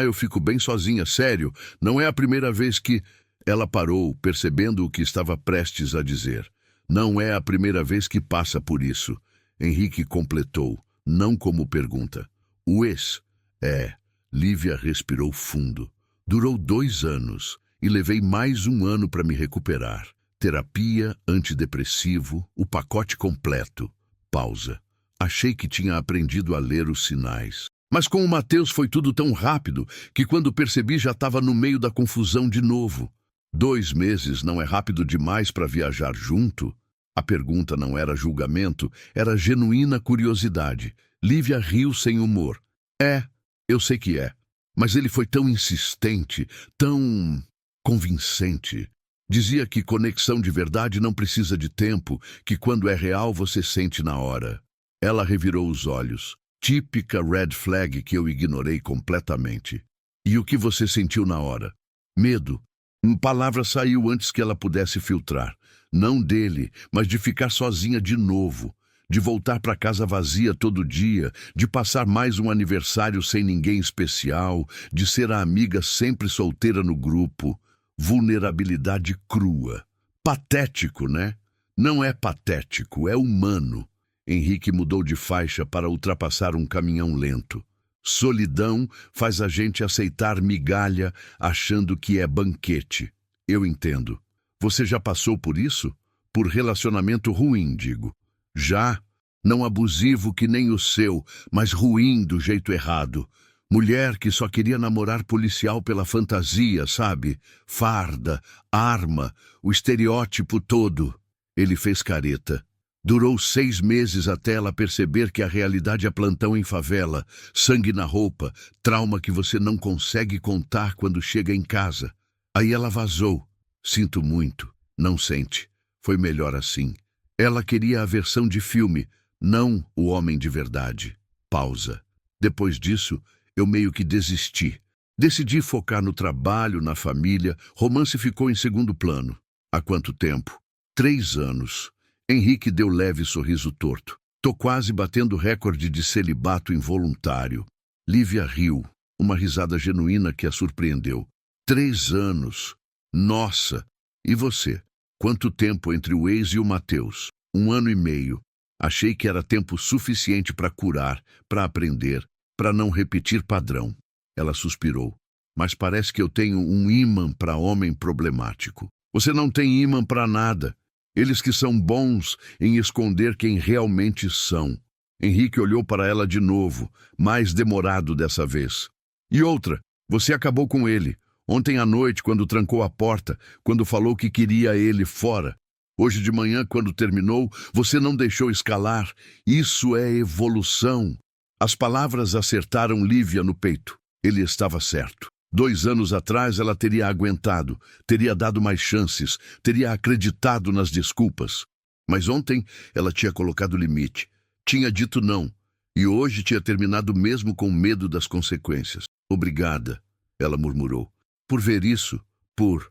eu fico bem sozinha, sério. Não é a primeira vez que... Ela parou, percebendo o que estava prestes a dizer. Não é a primeira vez que passa por isso. Henrique completou, não como pergunta. O ex? É. Lívia respirou fundo. Durou 2 anos e levei mais 1 ano para me recuperar. Terapia, antidepressivo, o pacote completo. Pausa. Achei que tinha aprendido a ler os sinais. Mas com o Mateus foi tudo tão rápido que quando percebi já estava no meio da confusão de novo. 2 meses não é rápido demais para viajar junto? A pergunta não era julgamento, era genuína curiosidade. Lívia riu sem humor. É, eu sei que é. Mas ele foi tão insistente, tão convincente. Dizia que conexão de verdade não precisa de tempo, que quando é real você sente na hora. Ela revirou os olhos. Típica red flag que eu ignorei completamente. E o que você sentiu na hora? Medo. Uma palavra saiu antes que ela pudesse filtrar. Não dele, mas de ficar sozinha de novo. De voltar para casa vazia todo dia, de passar mais um aniversário sem ninguém especial, de ser a amiga sempre solteira no grupo. Vulnerabilidade crua. Patético, né? Não é patético, é humano. Henrique mudou de faixa para ultrapassar um caminhão lento. Solidão faz a gente aceitar migalha achando que é banquete. Eu entendo. Você já passou por isso? Por relacionamento ruim, digo. Já. Não abusivo que nem o seu, mas ruim do jeito errado. Mulher que só queria namorar policial pela fantasia, sabe? Farda, arma, o estereótipo todo. Ele fez careta. Durou 6 meses até ela perceber que a realidade é plantão em favela, sangue na roupa, trauma que você não consegue contar quando chega em casa. Aí ela vazou. Sinto muito. Não sente. Foi melhor assim. Ela queria a versão de filme, não o homem de verdade. Pausa. Depois disso, eu meio que desisti. Decidi focar no trabalho, na família. Romance ficou em segundo plano. Há quanto tempo? 3 anos. Henrique deu leve sorriso torto. Tô quase batendo recorde de celibato involuntário. Lívia riu, uma risada genuína que a surpreendeu. 3 anos. Nossa! E você? Quanto tempo entre o ex e o Mateus? 1 ano e meio. Achei que era tempo suficiente para curar, para aprender, para não repetir padrão. Ela suspirou. Mas parece que eu tenho um ímã para homem problemático. Você não tem ímã para nada. Eles que são bons em esconder quem realmente são. Henrique olhou para ela de novo, mais demorado dessa vez. E outra, você acabou com ele. Ontem à noite, quando trancou a porta, quando falou que queria ele fora. Hoje de manhã, quando terminou, você não deixou escalar. Isso é evolução. As palavras acertaram Lívia no peito. Ele estava certo. 2 anos atrás ela teria aguentado, teria dado mais chances, teria acreditado nas desculpas. Mas ontem ela tinha colocado limite, tinha dito não, e hoje tinha terminado mesmo com medo das consequências. Obrigada, ela murmurou, por ver isso, por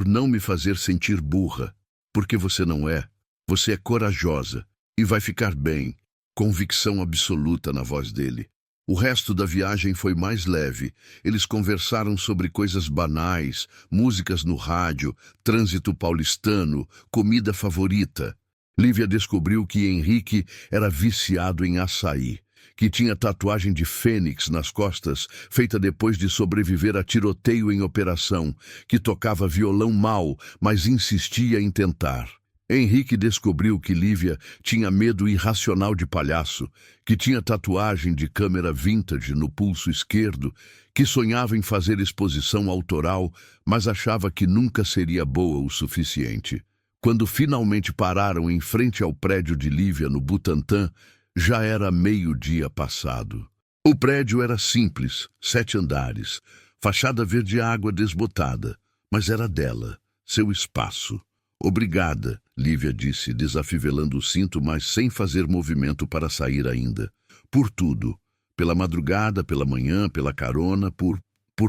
não me fazer sentir burra. Porque você não é, você é corajosa e vai ficar bem. Convicção absoluta na voz dele. O resto da viagem foi mais leve. Eles conversaram sobre coisas banais, músicas no rádio, trânsito paulistano, comida favorita. Lívia descobriu que Henrique era viciado em açaí. que tinha tatuagem de fênix nas costas, feita depois de sobreviver a tiroteio em operação, que tocava violão mal, mas insistia em tentar. Henrique descobriu que Lívia tinha medo irracional de palhaço, que tinha tatuagem de câmera vintage no pulso esquerdo, que sonhava em fazer exposição autoral, mas achava que nunca seria boa o suficiente. Quando finalmente pararam em frente ao prédio de Lívia no Butantã, já era meio-dia passado. O prédio era simples, 7 andares, fachada verde-água desbotada, mas era dela, seu espaço. Obrigada, Lívia disse, desafivelando o cinto, mas sem fazer movimento para sair ainda. Por tudo. Pela madrugada, pela manhã, pela carona, por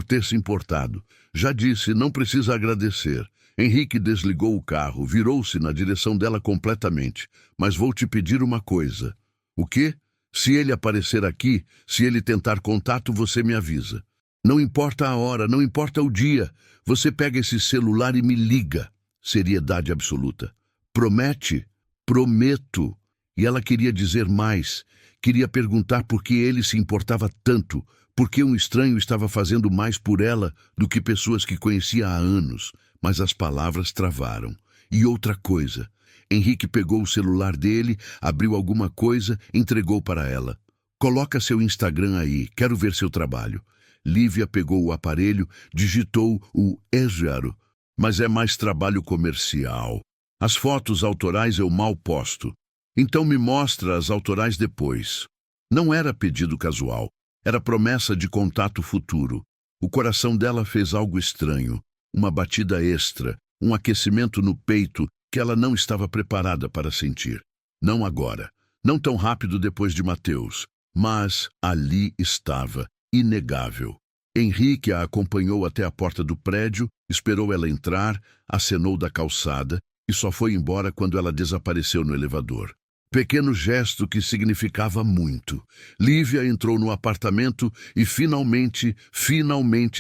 ter se importado. Já disse, não precisa agradecer. Henrique desligou o carro, virou-se na direção dela completamente. Mas vou te pedir uma coisa. O quê? Se ele aparecer aqui, se ele tentar contato, você me avisa. Não importa a hora, não importa o dia. Você pega esse celular e me liga. Seriedade absoluta. Promete? Prometo. E ela queria dizer mais. Queria perguntar por que ele se importava tanto, por que um estranho estava fazendo mais por ela do que pessoas que conhecia há anos. Mas as palavras travaram. E outra coisa. Henrique pegou o celular dele, abriu alguma coisa, entregou para ela. Coloca seu Instagram aí, quero ver seu trabalho. Lívia pegou o aparelho, digitou o E0. Mas é mais trabalho comercial. As fotos autorais eu mal posto. Então me mostra as autorais depois. Não era pedido casual. Era promessa de contato futuro. O coração dela fez algo estranho. Uma batida extra. Um aquecimento no peito que ela não estava preparada para sentir. Não agora. Não tão rápido depois de Mateus. Mas ali estava. Inegável. Henrique a acompanhou até a porta do prédio, esperou ela entrar, acenou da calçada e só foi embora quando ela desapareceu no elevador. Pequeno gesto que significava muito. Lívia entrou no apartamento e finalmente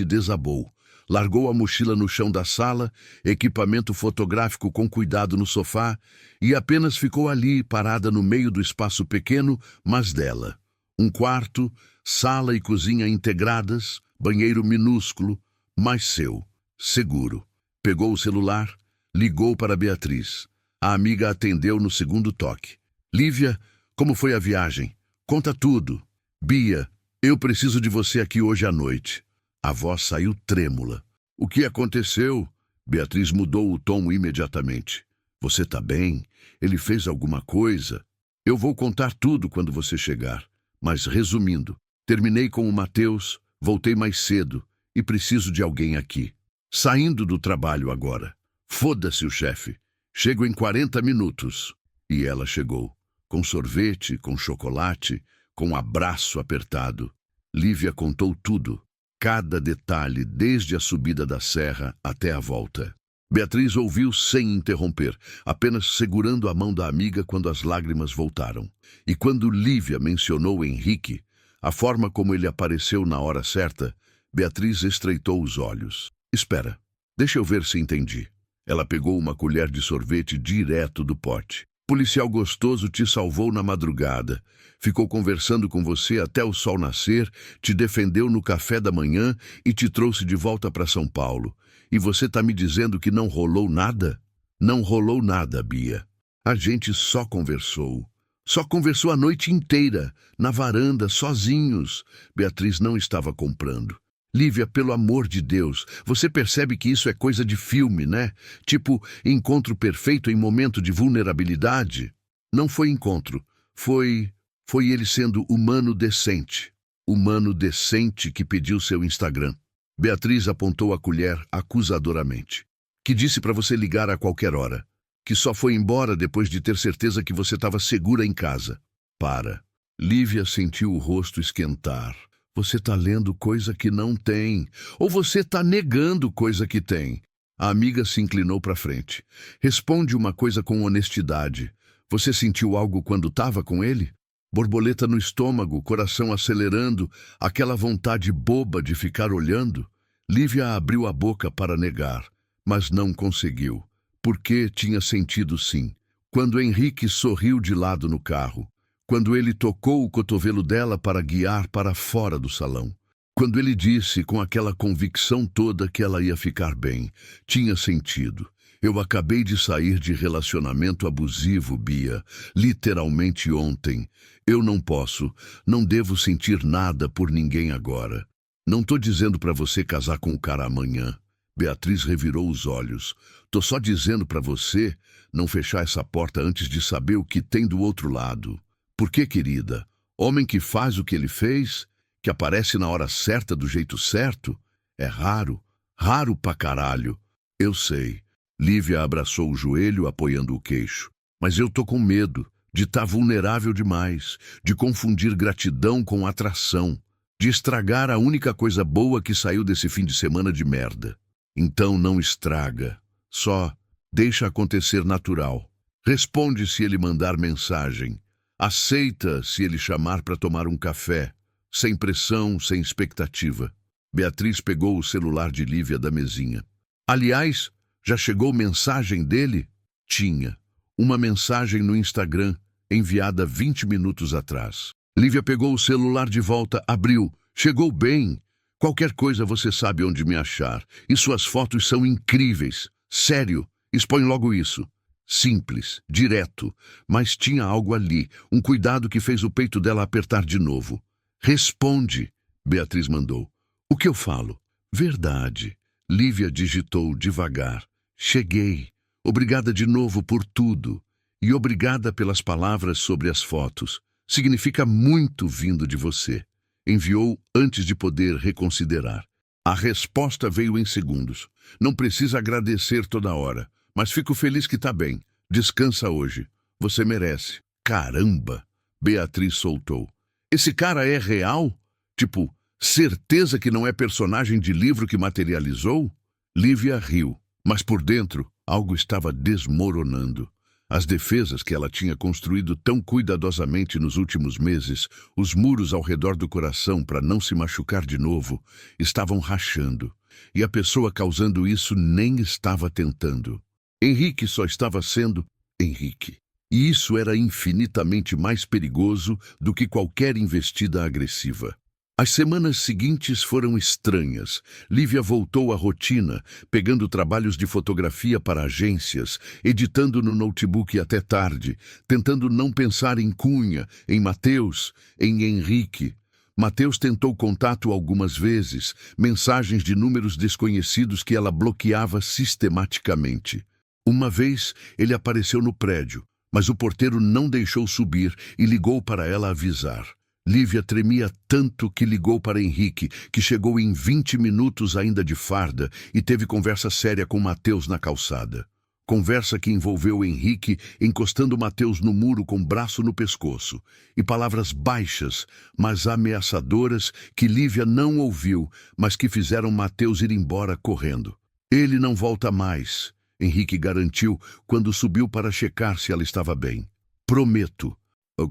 desabou. Largou a mochila no chão da sala, equipamento fotográfico com cuidado no sofá e apenas ficou ali, parada no meio do espaço pequeno, mas dela. Um quarto, sala e cozinha integradas, banheiro minúsculo, mas seu, seguro. Pegou o celular, ligou para Beatriz. A amiga atendeu no segundo toque. Lívia, como foi a viagem? Conta tudo. Bia, eu preciso de você aqui hoje à noite. A voz saiu trêmula. O que aconteceu? Beatriz mudou o tom imediatamente. Você tá bem? Ele fez alguma coisa? Eu vou contar tudo quando você chegar. Mas resumindo, terminei com o Mateus, voltei mais cedo e preciso de alguém aqui. Saindo do trabalho agora. Foda-se o chefe. Chego em 40 minutos. E ela chegou. Com sorvete, com chocolate, com um abraço apertado. Lívia contou tudo. Cada detalhe, desde a subida da serra até a volta. Beatriz ouviu sem interromper, apenas segurando a mão da amiga quando as lágrimas voltaram. E quando Lívia mencionou Henrique, a forma como ele apareceu na hora certa, Beatriz estreitou os olhos. Espera, deixa eu ver se entendi. Ela pegou uma colher de sorvete direto do pote. Policial gostoso te salvou na madrugada. Ficou conversando com você até o sol nascer, te defendeu no café da manhã e te trouxe de volta para São Paulo. E você tá me dizendo que não rolou nada? Não rolou nada, Bia. A gente só conversou. Só conversou a noite inteira, na varanda, sozinhos. Beatriz não estava comprando. Lívia, pelo amor de Deus, você percebe que isso é coisa de filme, né? Tipo, encontro perfeito em momento de vulnerabilidade? Não foi encontro. Foi ele sendo humano decente. Humano decente que pediu seu Instagram. Beatriz apontou a colher acusadoramente. Que disse para você ligar a qualquer hora. Que só foi embora depois de ter certeza que você estava segura em casa. Para. Lívia sentiu o rosto esquentar. Você tá lendo coisa que não tem. Ou você tá negando coisa que tem. A amiga se inclinou para frente. Responde uma coisa com honestidade. Você sentiu algo quando estava com ele? Borboleta no estômago, coração acelerando, aquela vontade boba de ficar olhando? Lívia abriu a boca para negar, mas não conseguiu. Porque tinha sentido sim. Quando Henrique sorriu de lado no carro. quando ele tocou o cotovelo dela para guiar para fora do salão. Quando ele disse com aquela convicção toda que ela ia ficar bem, tinha sentido. Eu acabei de sair de relacionamento abusivo, Bia, literalmente ontem. Eu não devo sentir nada por ninguém agora. Não tô dizendo para você casar com o cara amanhã. Beatriz revirou os olhos. Tô só dizendo para você não fechar essa porta antes de saber o que tem do outro lado. Por que, querida? Homem que faz o que ele fez, que aparece na hora certa do jeito certo, é raro, raro pra caralho. Eu sei. Lívia abraçou o joelho, apoiando o queixo. Mas eu tô com medo de estar vulnerável demais, de confundir gratidão com atração, de estragar a única coisa boa que saiu desse fim de semana de merda. Então não estraga. Só deixa acontecer natural. Responde se ele mandar mensagem. Aceita se ele chamar para tomar um café. Sem pressão, sem expectativa. Beatriz pegou o celular de Lívia da mesinha. Aliás, já chegou mensagem dele? Tinha. Uma mensagem no Instagram, enviada 20 minutos atrás. Lívia pegou o celular de volta, abriu. Chegou bem. Qualquer coisa você sabe onde me achar. E suas fotos são incríveis. Sério, expõe logo isso. Simples, direto, mas tinha algo ali, um cuidado que fez o peito dela apertar de novo. Responde, Beatriz mandou. O que eu falo? Verdade. Lívia digitou devagar. Cheguei. Obrigada de novo por tudo. E obrigada pelas palavras sobre as fotos. Significa muito vindo de você. Enviou antes de poder reconsiderar. A resposta veio em segundos. Não precisa agradecer toda hora, mas fico feliz que tá bem. Descansa hoje. Você merece. Caramba! Beatriz soltou. Esse cara é real? Tipo, certeza que não é personagem de livro que materializou? Lívia riu, mas por dentro algo estava desmoronando. As defesas que ela tinha construído tão cuidadosamente nos últimos meses, os muros ao redor do coração para não se machucar de novo, estavam rachando. E a pessoa causando isso nem estava tentando. Henrique só estava sendo Henrique. E isso era infinitamente mais perigoso do que qualquer investida agressiva. As semanas seguintes foram estranhas. Lívia voltou à rotina, pegando trabalhos de fotografia para agências, editando no notebook até tarde, tentando não pensar em Cunha, em Mateus, em Henrique. Mateus tentou contato algumas vezes, mensagens de números desconhecidos que ela bloqueava sistematicamente. Uma vez, ele apareceu no prédio, mas o porteiro não deixou subir e ligou para ela avisar. Lívia tremia tanto que ligou para Henrique, que chegou em 20 minutos ainda de farda e teve conversa séria com Mateus na calçada. Conversa que envolveu Henrique encostando Mateus no muro com o braço no pescoço, e palavras baixas, mas ameaçadoras, que Lívia não ouviu, mas que fizeram Mateus ir embora correndo. Ele não volta mais, Henrique garantiu quando subiu para checar se ela estava bem. Prometo,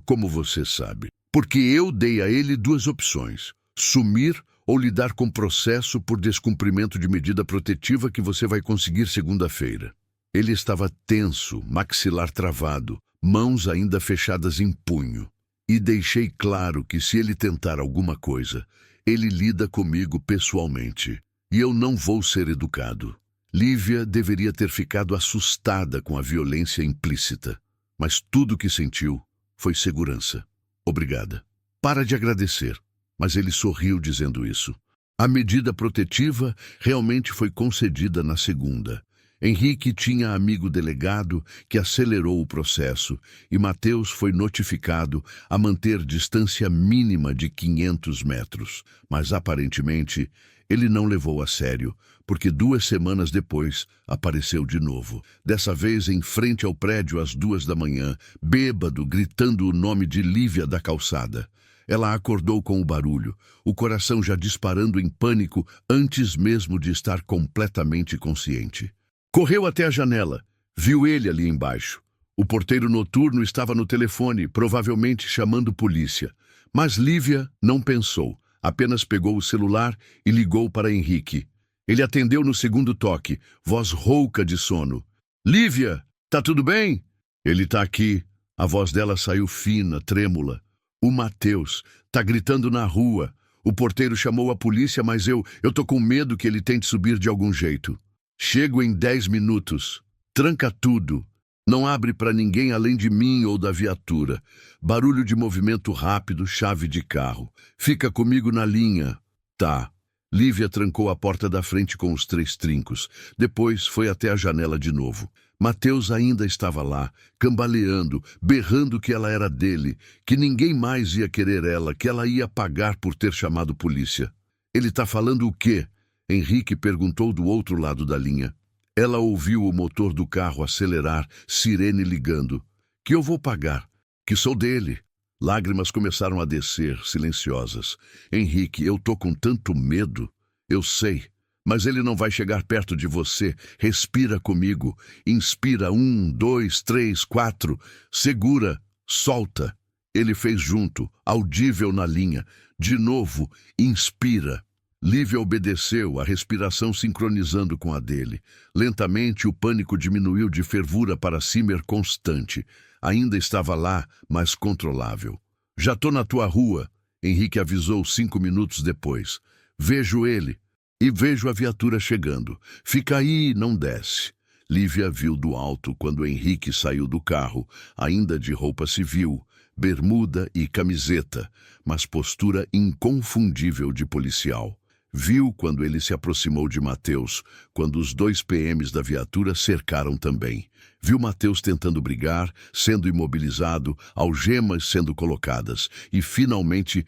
como você sabe. Porque eu dei a ele duas opções: sumir ou lidar com processo por descumprimento de medida protetiva que você vai conseguir segunda-feira. Ele estava tenso, maxilar travado, mãos ainda fechadas em punho. E deixei claro que se ele tentar alguma coisa, ele lida comigo pessoalmente. E eu não vou ser educado. Lívia deveria ter ficado assustada com a violência implícita, mas tudo o que sentiu foi segurança. Obrigada. Para de agradecer. Mas ele sorriu dizendo isso. A medida protetiva realmente foi concedida na segunda. Henrique tinha amigo delegado que acelerou o processo e Mateus foi notificado a manter distância mínima de 500 metros. Mas aparentemente ele não levou a sério, porque 2 semanas depois apareceu de novo. Dessa vez em frente ao prédio às 2 da manhã, bêbado, gritando o nome de Lívia da calçada. Ela acordou com o barulho, o coração já disparando em pânico antes mesmo de estar completamente consciente. Correu até a janela, viu ele ali embaixo. O porteiro noturno estava no telefone, provavelmente chamando polícia. Mas Lívia não pensou, apenas pegou o celular e ligou para Henrique. Ele atendeu no segundo toque, voz rouca de sono. Lívia, tá tudo bem? Ele tá aqui. A voz dela saiu fina, trêmula. O Matheus tá gritando na rua. O porteiro chamou a polícia, mas eu tô com medo que ele tente subir de algum jeito. Chego em 10 minutos. Tranca tudo. Não abre para ninguém além de mim ou da viatura. Barulho de movimento rápido, chave de carro. Fica comigo na linha. Tá. Lívia trancou a porta da frente com os 3 trincos. Depois foi até a janela de novo. Matheus ainda estava lá, cambaleando, berrando que ela era dele, que ninguém mais ia querer ela, que ela ia pagar por ter chamado polícia. Ele tá falando o quê? Henrique perguntou do outro lado da linha. Ela ouviu o motor do carro acelerar, sirene ligando. Que eu vou pagar, que sou dele. Lágrimas começaram a descer, silenciosas. Henrique, eu tô com tanto medo. Eu sei. Mas ele não vai chegar perto de você. Respira comigo. Inspira 1, 2, 3, 4. Segura. Solta. Ele fez junto, audível na linha. De novo, inspira. Lívia obedeceu, a respiração sincronizando com a dele. Lentamente, o pânico diminuiu de fervura para cimer constante. Ainda estava lá, mas controlável. Já tô na tua rua, Henrique avisou 5 minutos depois. Vejo ele. E vejo a viatura chegando. Fica aí, não desce. Lívia viu do alto quando Henrique saiu do carro, ainda de roupa civil, bermuda e camiseta, mas postura inconfundível de policial. Viu quando ele se aproximou de Matheus, quando os 2 PMs da viatura cercaram também. Viu Matheus tentando brigar, sendo imobilizado, algemas sendo colocadas, e finalmente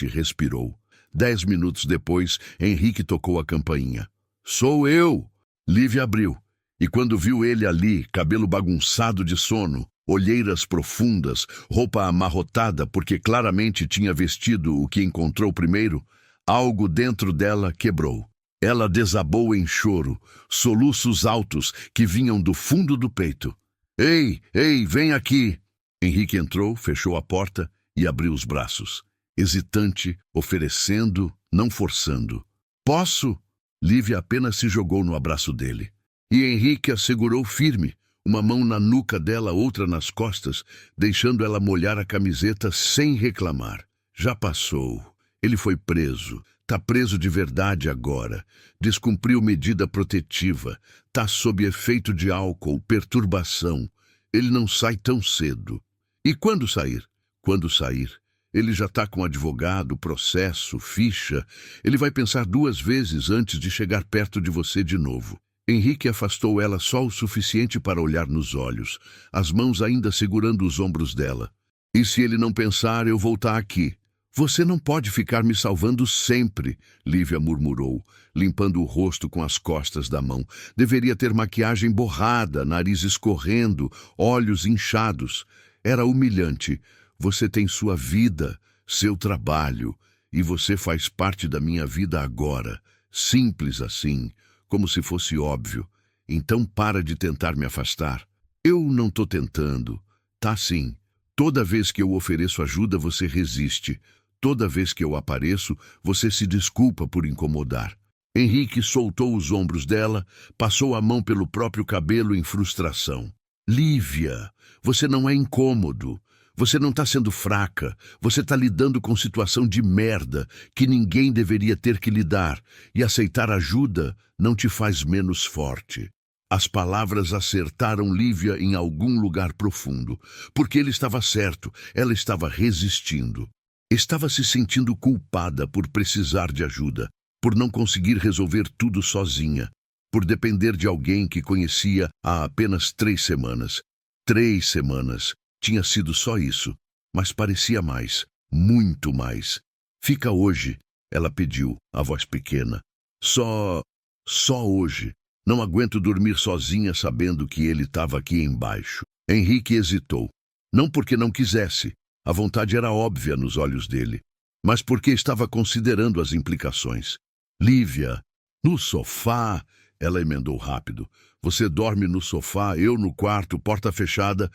respirou. 10 minutos depois, Henrique tocou a campainha. Sou eu! Lívia abriu, e quando viu ele ali, cabelo bagunçado de sono, olheiras profundas, roupa amarrotada porque claramente tinha vestido o que encontrou primeiro, algo dentro dela quebrou. Ela desabou em choro, soluços altos que vinham do fundo do peito. Ei, vem aqui! Henrique entrou, fechou a porta e abriu os braços. Hesitante, oferecendo, não forçando. Posso? Lívia apenas se jogou no abraço dele. E Henrique a segurou firme, uma mão na nuca dela, outra nas costas, deixando ela molhar a camiseta sem reclamar. Já passou. Ele foi preso. Tá preso de verdade agora. Descumpriu medida protetiva. Tá sob efeito de álcool, perturbação. Ele não sai tão cedo. E quando sair? Quando sair? Ele já está com advogado, processo, ficha. Ele vai pensar 2 vezes antes de chegar perto de você de novo. Henrique afastou ela só o suficiente para olhar nos olhos, as mãos ainda segurando os ombros dela. E se ele não pensar, eu vou estar aqui. Você não pode ficar me salvando sempre, Lívia murmurou, limpando o rosto com as costas da mão. Deveria ter maquiagem borrada, nariz escorrendo, olhos inchados. Era humilhante. Você tem sua vida, seu trabalho, e você faz parte da minha vida agora. Simples assim, como se fosse óbvio. Então para de tentar me afastar. Eu não tô tentando. Tá sim. Toda vez que eu ofereço ajuda, você resiste. Toda vez que eu apareço, você se desculpa por incomodar. Henrique soltou os ombros dela, passou a mão pelo próprio cabelo em frustração. Lívia, você não é incômodo. Você não está sendo fraca, você está lidando com situação de merda que ninguém deveria ter que lidar, e aceitar ajuda não te faz menos forte. As palavras acertaram Lívia em algum lugar profundo, porque ele estava certo, ela estava resistindo. Estava se sentindo culpada por precisar de ajuda, por não conseguir resolver tudo sozinha, por depender de alguém que conhecia há apenas 3 semanas. 3 semanas. Tinha sido só isso, mas parecia mais, muito mais. Fica hoje, ela pediu, a voz pequena. Só hoje. Não aguento dormir sozinha sabendo que ele estava aqui embaixo. Henrique hesitou. Não porque não quisesse, a vontade era óbvia nos olhos dele, mas porque estava considerando as implicações. Lívia, no sofá, ela emendou rápido. Você dorme no sofá, eu no quarto, porta fechada,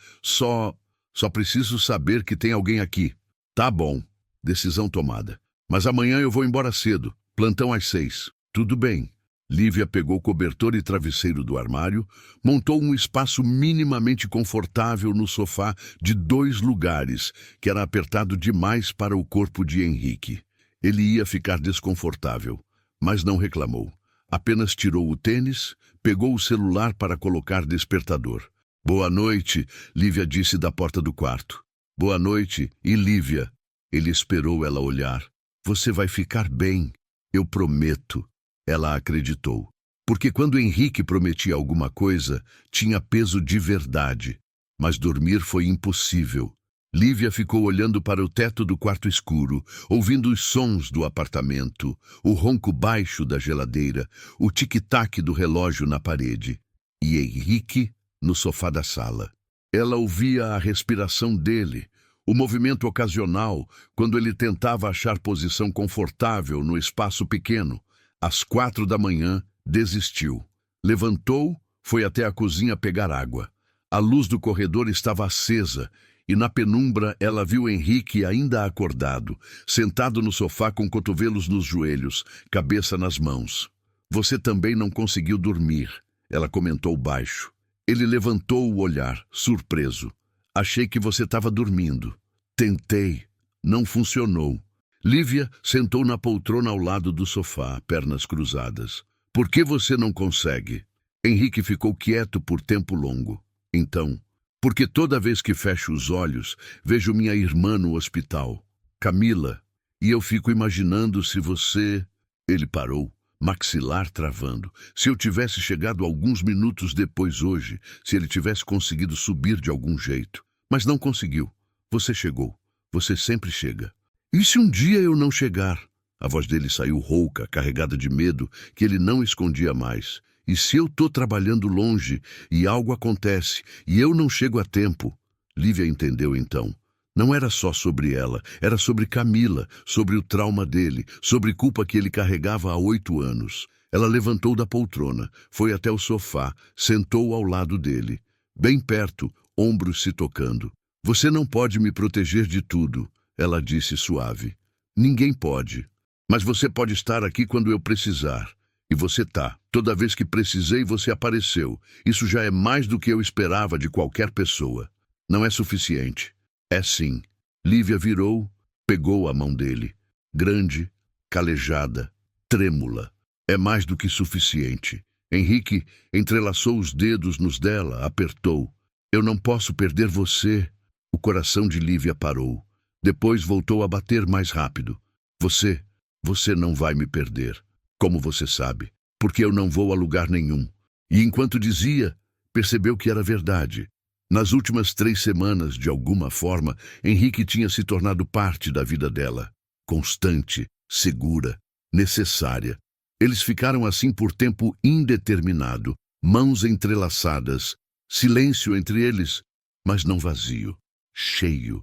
Só preciso saber que tem alguém aqui. Tá bom. Decisão tomada. Mas amanhã eu vou embora cedo. Plantão às 6. Tudo bem. Lívia pegou cobertor e travesseiro do armário, montou um espaço minimamente confortável no sofá de 2 lugares, que era apertado demais para o corpo de Henrique. Ele ia ficar desconfortável, mas não reclamou. Apenas tirou o tênis, pegou o celular para colocar despertador. Boa noite, Lívia disse da porta do quarto. Boa noite, e Lívia? Ele esperou ela olhar. Você vai ficar bem, eu prometo. Ela acreditou. Porque quando Henrique prometia alguma coisa, tinha peso de verdade. Mas dormir foi impossível. Lívia ficou olhando para o teto do quarto escuro, ouvindo os sons do apartamento, o ronco baixo da geladeira, o tic-tac do relógio na parede. E Henrique no sofá da sala. Ela ouvia a respiração dele, o movimento ocasional, quando ele tentava achar posição confortável no espaço pequeno. Às 4 da manhã, desistiu. Levantou, foi até a cozinha pegar água. A luz do corredor estava acesa, e na penumbra ela viu Henrique ainda acordado, sentado no sofá com cotovelos nos joelhos, cabeça nas mãos. Você também não conseguiu dormir, ela comentou baixo. Ele levantou o olhar, surpreso. Achei que você estava dormindo. Tentei. Não funcionou. Lívia sentou na poltrona ao lado do sofá, pernas cruzadas. Por que você não consegue? Henrique ficou quieto por tempo longo. Então, porque toda vez que fecho os olhos, vejo minha irmã no hospital, Camila, e eu fico imaginando se você... Ele parou, maxilar travando. Se eu tivesse chegado alguns minutos depois hoje, se ele tivesse conseguido subir de algum jeito. Mas não conseguiu. Você chegou. Você sempre chega. E se um dia eu não chegar? A voz dele saiu rouca, carregada de medo, que ele não escondia mais. E se eu tô trabalhando longe, e algo acontece, e eu não chego a tempo? Lívia entendeu então. Não era só sobre ela, era sobre Camila, sobre o trauma dele, sobre culpa que ele carregava há 8 anos. Ela levantou da poltrona, foi até o sofá, sentou ao lado dele. Bem perto, ombros se tocando. Você não pode me proteger de tudo, ela disse suave. Ninguém pode. Mas você pode estar aqui quando eu precisar. E você tá. Toda vez que precisei, você apareceu. Isso já é mais do que eu esperava de qualquer pessoa. Não é suficiente. É sim. Lívia virou, pegou a mão dele. Grande, calejada, trêmula. É mais do que suficiente. Henrique entrelaçou os dedos nos dela, apertou. Eu não posso perder você. O coração de Lívia parou. Depois voltou a bater mais rápido. Você não vai me perder. Como você sabe, porque eu não vou a lugar nenhum. E enquanto dizia, percebeu que era verdade. Nas últimas 3 semanas, de alguma forma, Henrique tinha se tornado parte da vida dela. Constante, segura, necessária. Eles ficaram assim por tempo indeterminado, mãos entrelaçadas, silêncio entre eles, mas não vazio. Cheio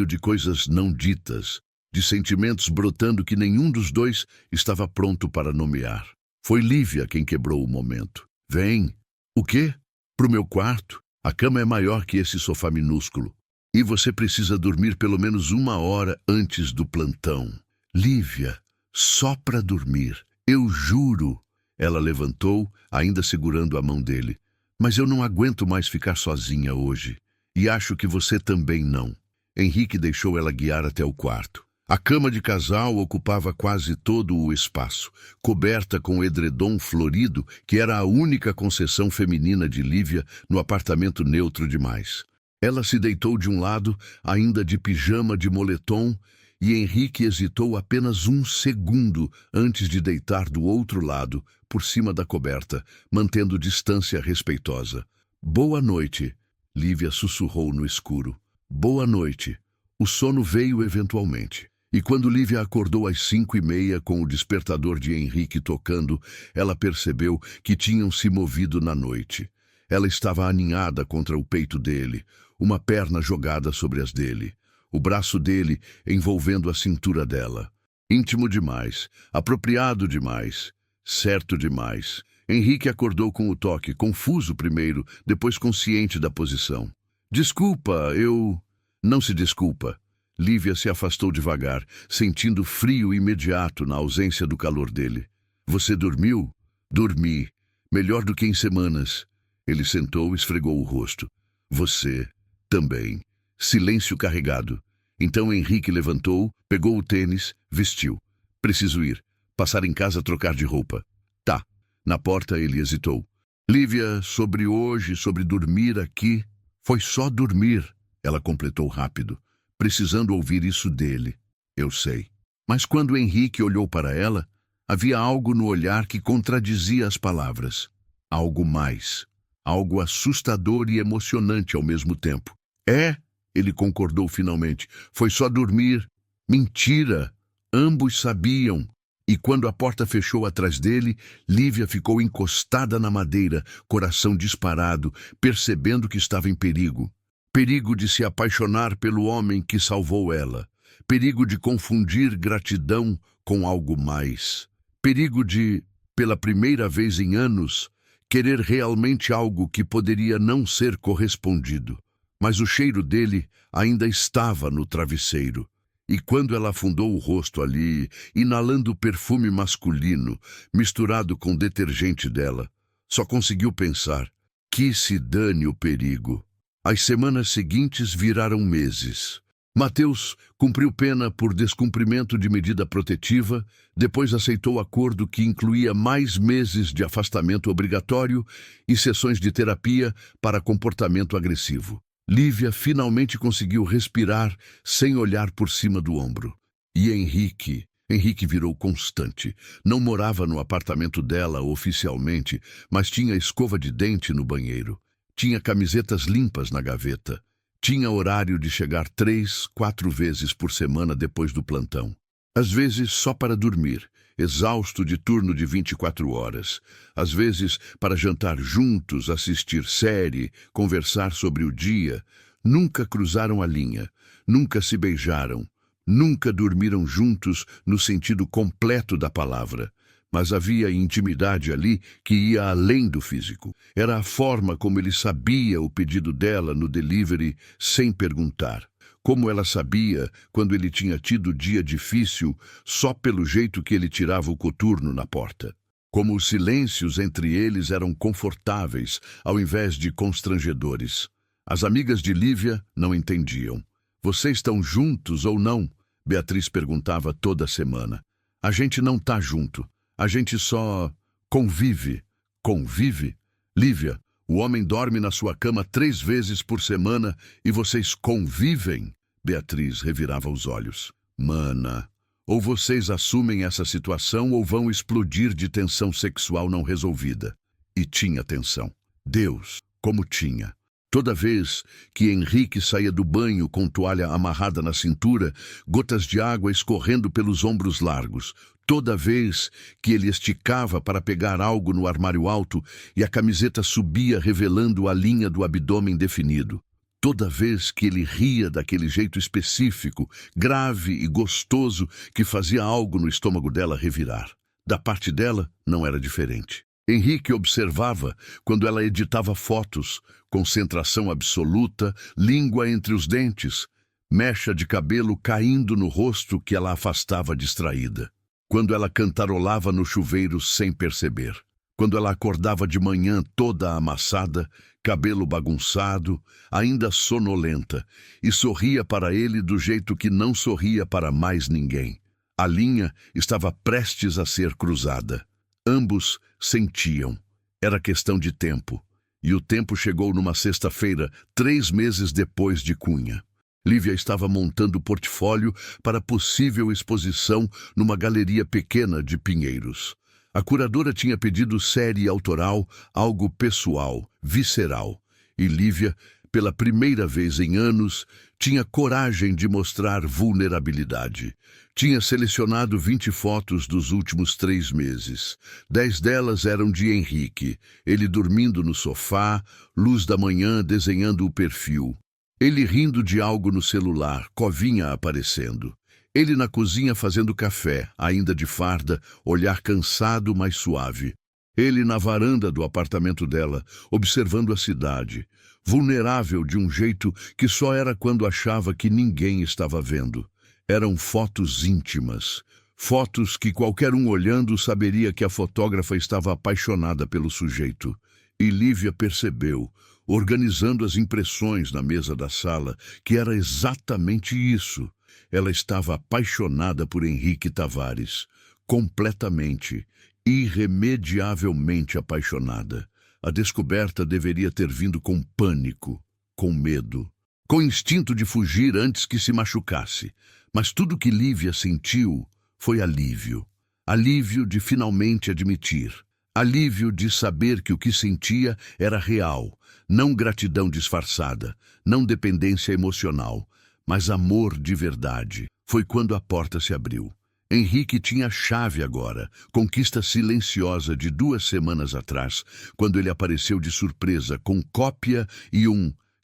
de coisas não ditas, de sentimentos brotando que nenhum dos dois estava pronto para nomear. Foi Lívia quem quebrou o momento. Vem. O quê? Pro meu quarto? A cama é maior que esse sofá minúsculo. E você precisa dormir pelo menos 1 hora antes do plantão. Lívia, só para dormir. Eu juro. Ela levantou, ainda segurando a mão dele. Mas eu não aguento mais ficar sozinha hoje. E acho que você também não. Henrique deixou ela guiar até o quarto. A cama de casal ocupava quase todo o espaço, coberta com edredom florido, que era a única concessão feminina de Lívia no apartamento neutro demais. Ela se deitou de um lado, ainda de pijama de moletom, e Henrique hesitou apenas 1 segundo antes de deitar do outro lado, por cima da coberta, mantendo distância respeitosa. Boa noite, Lívia sussurrou no escuro. Boa noite. O sono veio eventualmente. E quando Lívia acordou às 5h30 com o despertador de Henrique tocando, ela percebeu que tinham se movido na noite. Ela estava aninhada contra o peito dele, uma perna jogada sobre as dele, o braço dele envolvendo a cintura dela. Íntimo demais, apropriado demais, certo demais. Henrique acordou com o toque, confuso primeiro, depois consciente da posição. Desculpa, eu... Não se desculpa. Lívia se afastou devagar, sentindo frio imediato na ausência do calor dele. Você dormiu? Dormi, melhor do que em semanas. Ele sentou e esfregou o rosto. Você também. Silêncio carregado. Então Henrique levantou, pegou o tênis, vestiu. Preciso ir. Passar em casa trocar de roupa. Tá. Na porta ele hesitou. Lívia, sobre hoje, sobre dormir aqui. Foi só dormir, ela completou rápido, precisando ouvir isso dele. Eu sei. Mas quando Henrique olhou para ela, havia algo no olhar que contradizia as palavras. Algo mais. Algo assustador e emocionante ao mesmo tempo. É, ele concordou finalmente. Foi só dormir. Mentira. Ambos sabiam. E quando a porta fechou atrás dele, Lívia ficou encostada na madeira, coração disparado, percebendo que estava em perigo. Perigo de se apaixonar pelo homem que salvou ela. Perigo de confundir gratidão com algo mais. Perigo de, pela primeira vez em anos, querer realmente algo que poderia não ser correspondido. Mas o cheiro dele ainda estava no travesseiro. E quando ela afundou o rosto ali, inalando o perfume masculino, misturado com o detergente dela, só conseguiu pensar, que se dane o perigo. As semanas seguintes viraram meses. Mateus cumpriu pena por descumprimento de medida protetiva, depois aceitou acordo que incluía mais meses de afastamento obrigatório e sessões de terapia para comportamento agressivo. Lívia finalmente conseguiu respirar sem olhar por cima do ombro. E Henrique virou constante. Não morava no apartamento dela oficialmente, mas tinha escova de dente no banheiro. Tinha camisetas limpas na gaveta. Tinha horário de chegar 3, 4 vezes por semana depois do plantão. Às vezes só para dormir, exausto de turno de 24 horas. Às vezes para jantar juntos, assistir série, conversar sobre o dia. Nunca cruzaram a linha, nunca se beijaram, nunca dormiram juntos no sentido completo da palavra. Mas havia intimidade ali que ia além do físico. Era a forma como ele sabia o pedido dela no delivery sem perguntar. Como ela sabia quando ele tinha tido dia difícil só pelo jeito que ele tirava o coturno na porta. Como os silêncios entre eles eram confortáveis ao invés de constrangedores. As amigas de Lívia não entendiam. Vocês estão juntos ou não? Beatriz perguntava toda semana. A gente não tá junto. A gente só convive. Convive? Lívia, o homem dorme na sua cama 3 vezes por semana e vocês convivem? Beatriz revirava os olhos. Mana, ou vocês assumem essa situação ou vão explodir de tensão sexual não resolvida. E tinha tensão. Deus, como tinha. Toda vez que Henrique saía do banho com toalha amarrada na cintura, gotas de água escorrendo pelos ombros largos. Toda vez que ele esticava para pegar algo no armário alto e a camiseta subia revelando a linha do abdômen definido. Toda vez que ele ria daquele jeito específico, grave e gostoso que fazia algo no estômago dela revirar. Da parte dela, não era diferente. Henrique observava quando ela editava fotos, concentração absoluta, língua entre os dentes, mecha de cabelo caindo no rosto que ela afastava distraída. Quando ela cantarolava no chuveiro sem perceber. Quando ela acordava de manhã toda amassada, cabelo bagunçado, ainda sonolenta, e sorria para ele do jeito que não sorria para mais ninguém. A linha estava prestes a ser cruzada. Ambos sentiam. Era questão de tempo. E o tempo chegou numa sexta-feira, 3 meses depois de Cunha. Lívia estava montando o portfólio para possível exposição numa galeria pequena de Pinheiros. A curadora tinha pedido série autoral, algo pessoal, visceral. E Lívia, pela primeira vez em anos, tinha coragem de mostrar vulnerabilidade. Tinha selecionado 20 fotos dos últimos 3 meses. 10 delas eram de Henrique, ele dormindo no sofá, luz da manhã desenhando o perfil. Ele rindo de algo no celular, covinha aparecendo. Ele na cozinha fazendo café, ainda de farda, olhar cansado, mas suave. Ele na varanda do apartamento dela, observando a cidade, vulnerável de um jeito que só era quando achava que ninguém estava vendo. Eram fotos íntimas, Fotos que qualquer um olhando saberia que a fotógrafa estava apaixonada pelo sujeito. E Lívia percebeu, organizando as impressões na mesa da sala, que era exatamente isso. Ela estava apaixonada por Henrique Tavares. Completamente, irremediavelmente apaixonada. A descoberta deveria ter vindo com pânico, com medo, com instinto de fugir antes que se machucasse. Mas tudo que Lívia sentiu foi alívio. Alívio de finalmente admitir. Alívio de saber que o que sentia era real, não gratidão disfarçada, não dependência emocional, mas amor de verdade. Foi quando a porta se abriu. Henrique tinha a chave agora, conquista silenciosa de 2 semanas atrás, quando ele apareceu de surpresa com cópia e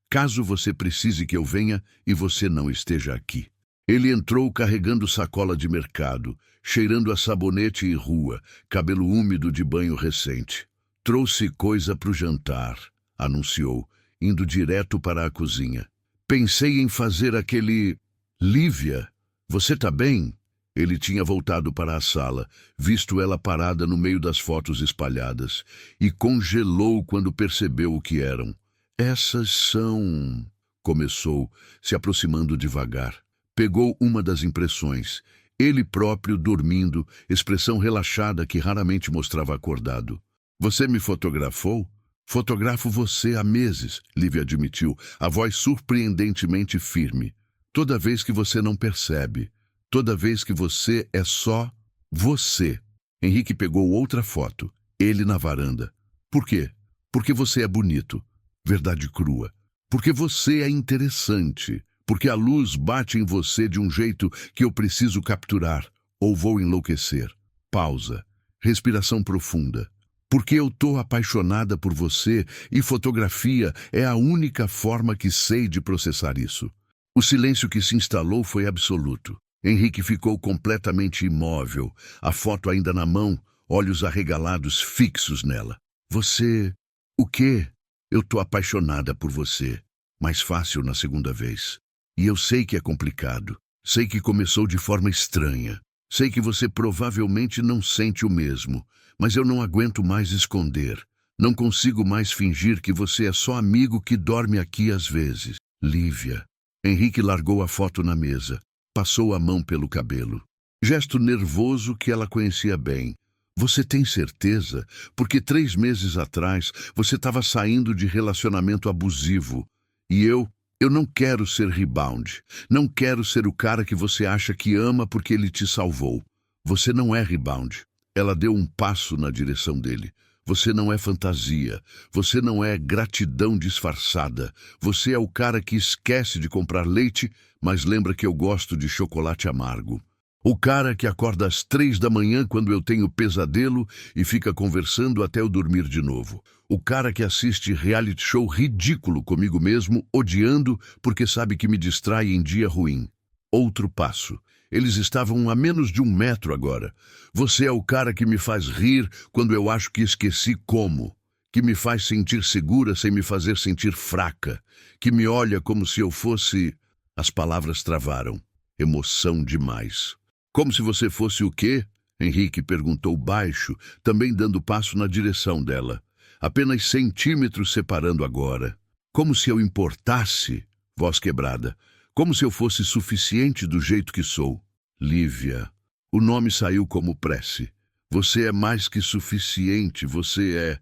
caso você precise que eu venha e você não esteja aqui. Ele entrou carregando sacola de mercado, cheirando a sabonete e rua, cabelo úmido de banho recente. Trouxe coisa para o jantar, anunciou, indo direto para a cozinha. Pensei em fazer aquele... Lívia, você tá bem? Ele tinha voltado para a sala, visto ela parada no meio das fotos espalhadas, e congelou quando percebeu o que eram. Essas são... Começou, se aproximando devagar. Pegou uma das impressões. Ele próprio dormindo, expressão relaxada que raramente mostrava acordado. Você me fotografou? Fotografo você há meses, Lívia admitiu, a voz surpreendentemente firme. Toda vez que você não percebe. Toda vez que você é só você. Henrique pegou outra foto, ele na varanda. Por quê? Porque você é bonito. Verdade crua. Porque você é interessante. Porque a luz bate em você de um jeito que eu preciso capturar, ou vou enlouquecer. Pausa. Respiração profunda. Porque eu tô apaixonada por você e fotografia é a única forma que sei de processar isso. O silêncio que se instalou foi absoluto. Henrique ficou completamente imóvel, a foto ainda na mão, olhos arregalados fixos nela. Você... O quê? Eu tô apaixonada por você. Mais fácil na segunda vez. E eu sei que é complicado. Sei que começou de forma estranha. Sei que você provavelmente não sente o mesmo. Mas eu não aguento mais esconder. Não consigo mais fingir que você é só amigo que dorme aqui às vezes. Lívia. Henrique largou a foto na mesa. Passou a mão pelo cabelo. Gesto nervoso que ela conhecia bem. Você tem certeza? Porque 3 meses atrás você estava saindo de relacionamento abusivo. E eu não quero ser rebound. Não quero ser o cara que você acha que ama porque ele te salvou. Você não é rebound. Ela deu um passo na direção dele. Você não é fantasia. Você não é gratidão disfarçada. Você é o cara que esquece de comprar leite, mas lembra que eu gosto de chocolate amargo. O cara que acorda às 3 da manhã quando eu tenho pesadelo e fica conversando até eu dormir de novo. O cara que assiste reality show ridículo comigo mesmo, odiando porque sabe que me distrai em dia ruim. Outro passo. Eles estavam a menos de 1 metro agora. Você é o cara que me faz rir quando eu acho que esqueci como. Que me faz sentir segura sem me fazer sentir fraca. Que me olha como se eu fosse... As palavras travaram. Emoção demais. Como se você fosse o quê? Henrique perguntou baixo, também dando passo na direção dela. Apenas centímetros separando agora. Como se eu importasse? Voz quebrada. Como se eu fosse suficiente do jeito que sou. Lívia. O nome saiu como prece. Você é mais que suficiente, você